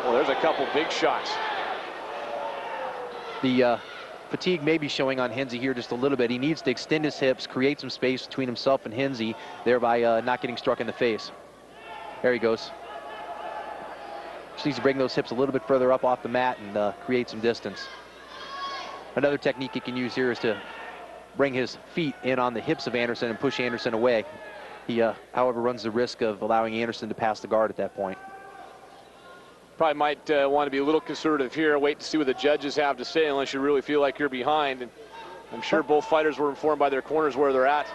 Well, there's a couple big shots. The fatigue may be showing on Hensey here just a little bit. He needs to extend his hips, create some space between himself and Hensey, thereby not getting struck in the face. There he goes. Just needs to bring those hips a little bit further up off the mat and create some distance. Another technique he can use here is to bring his feet in on the hips of Anderson and push Anderson away. He, however, runs the risk of allowing Anderson to pass the guard at that point. Probably might want to be a little conservative here, wait to see what the judges have to say unless you really feel like you're behind. And I'm sure both fighters were informed by their corners where they're at.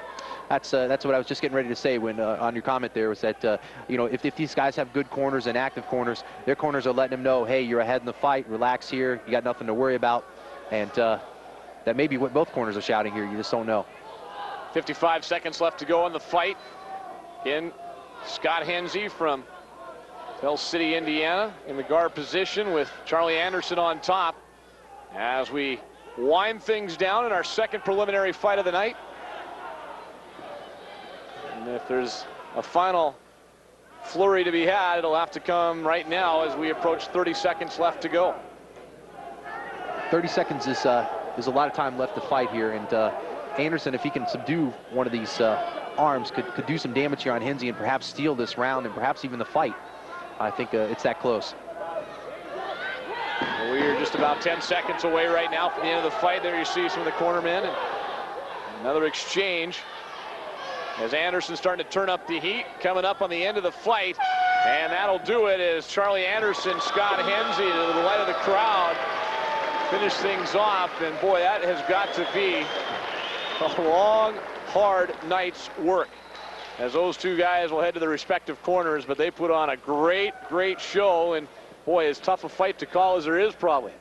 That's what I was just getting ready to say when on your comment there was that, you know, if these guys have good corners and active corners, their corners are letting them know, hey, you're ahead in the fight, relax here, you got nothing to worry about. And that may be what both corners are shouting here, you just don't know. 55 seconds left to go in the fight. Again, Scott Hensey from Tell City, Indiana in the guard position with Charlie Anderson on top as we wind things down in our second preliminary fight of the night. And if there's a final flurry to be had, it'll have to come right now as we approach 30 seconds left to go. 30 seconds is a lot of time left to fight here, and Anderson, if he can subdue one of these arms, could do some damage here on Hensey and perhaps steal this round and perhaps even the fight. I think it's that close. We're just about 10 seconds away right now from the end of the fight. There you see some of the cornermen, and another exchange as Anderson's starting to turn up the heat, coming up on the end of the fight, and that'll do it as Charlie Anderson, Scott Hensey, to the light of the crowd, finish things off. And boy, that has got to be a long, hard night's work, as those two guys will head to their respective corners, but they put on a great show, and boy, as tough a fight to call as there is probably.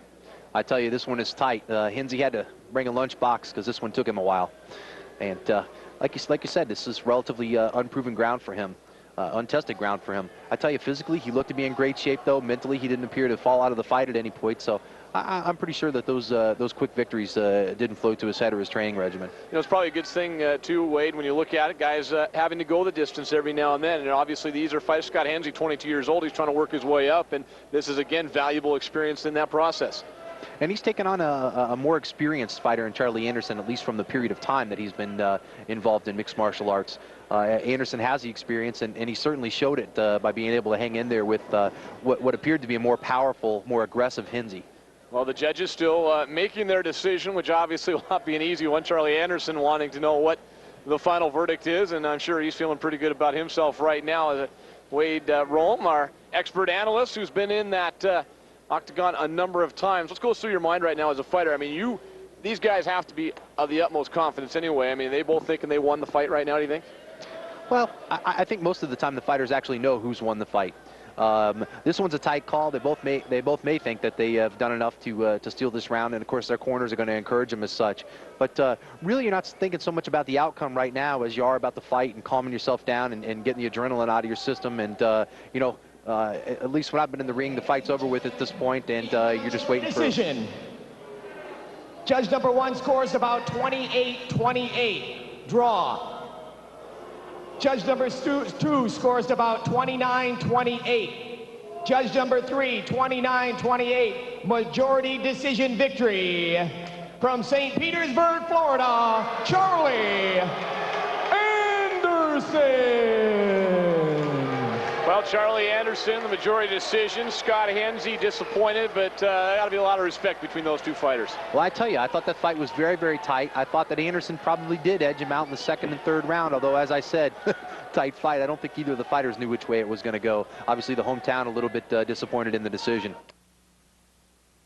I tell you, this one is tight. Hensey had to bring a lunchbox because this one took him a while. And like you said, this is relatively unproven ground for him, untested ground for him. I tell you, physically, he looked to be in great shape, though. Mentally, he didn't appear to fall out of the fight at any point, so I'm pretty sure that those quick victories didn't flow to his head or his training regimen. You know, it's probably a good thing, too, Wade, when you look at it, guys having to go the distance every now and then. And obviously, these are fights. Scott Hensey, 22 years old. He's trying to work his way up, and this is, again, valuable experience in that process. And he's taken on a more experienced fighter in Charlie Anderson, at least from the period of time that he's been involved in mixed martial arts. Anderson has the experience, and he certainly showed it by being able to hang in there with what appeared to be a more powerful, more aggressive Hensey. Well, the judges still making their decision, which obviously will not be an easy one. Charlie Anderson wanting to know what the final verdict is, and I'm sure he's feeling pretty good about himself right now. Wade Rome, our expert analyst, who's been in that octagon a number of times. What's going through your mind right now as a fighter? I mean, these guys have to be of the utmost confidence anyway. I mean, they both thinking they won the fight right now, do you think? Well, I think most of the time the fighters actually know who's won the fight. This one's a tight call. They both may think that they have done enough to steal this round, and of course their corners are going to encourage them as such. But really, you're not thinking so much about the outcome right now as you are about the fight and calming yourself down and getting the adrenaline out of your system. And you know, at least when I've been in the ring, the fight's over with at this point, and you're just waiting for decision. Judge number 1 scores about 28-28. Draw. Judge number 2 scores about 29-28. Judge number 3, 29-28. Majority decision victory. From St. Petersburg, Florida, Charlie Anderson. Well, Charlie Anderson, the majority decision. Scott Hensey disappointed, but there got to be a lot of respect between those two fighters. Well, I tell you, I thought that fight was very, very tight. I thought that Anderson probably did edge him out in the second and third round, although, as I said, tight fight. I don't think either of the fighters knew which way it was going to go. Obviously, the hometown a little bit disappointed in the decision.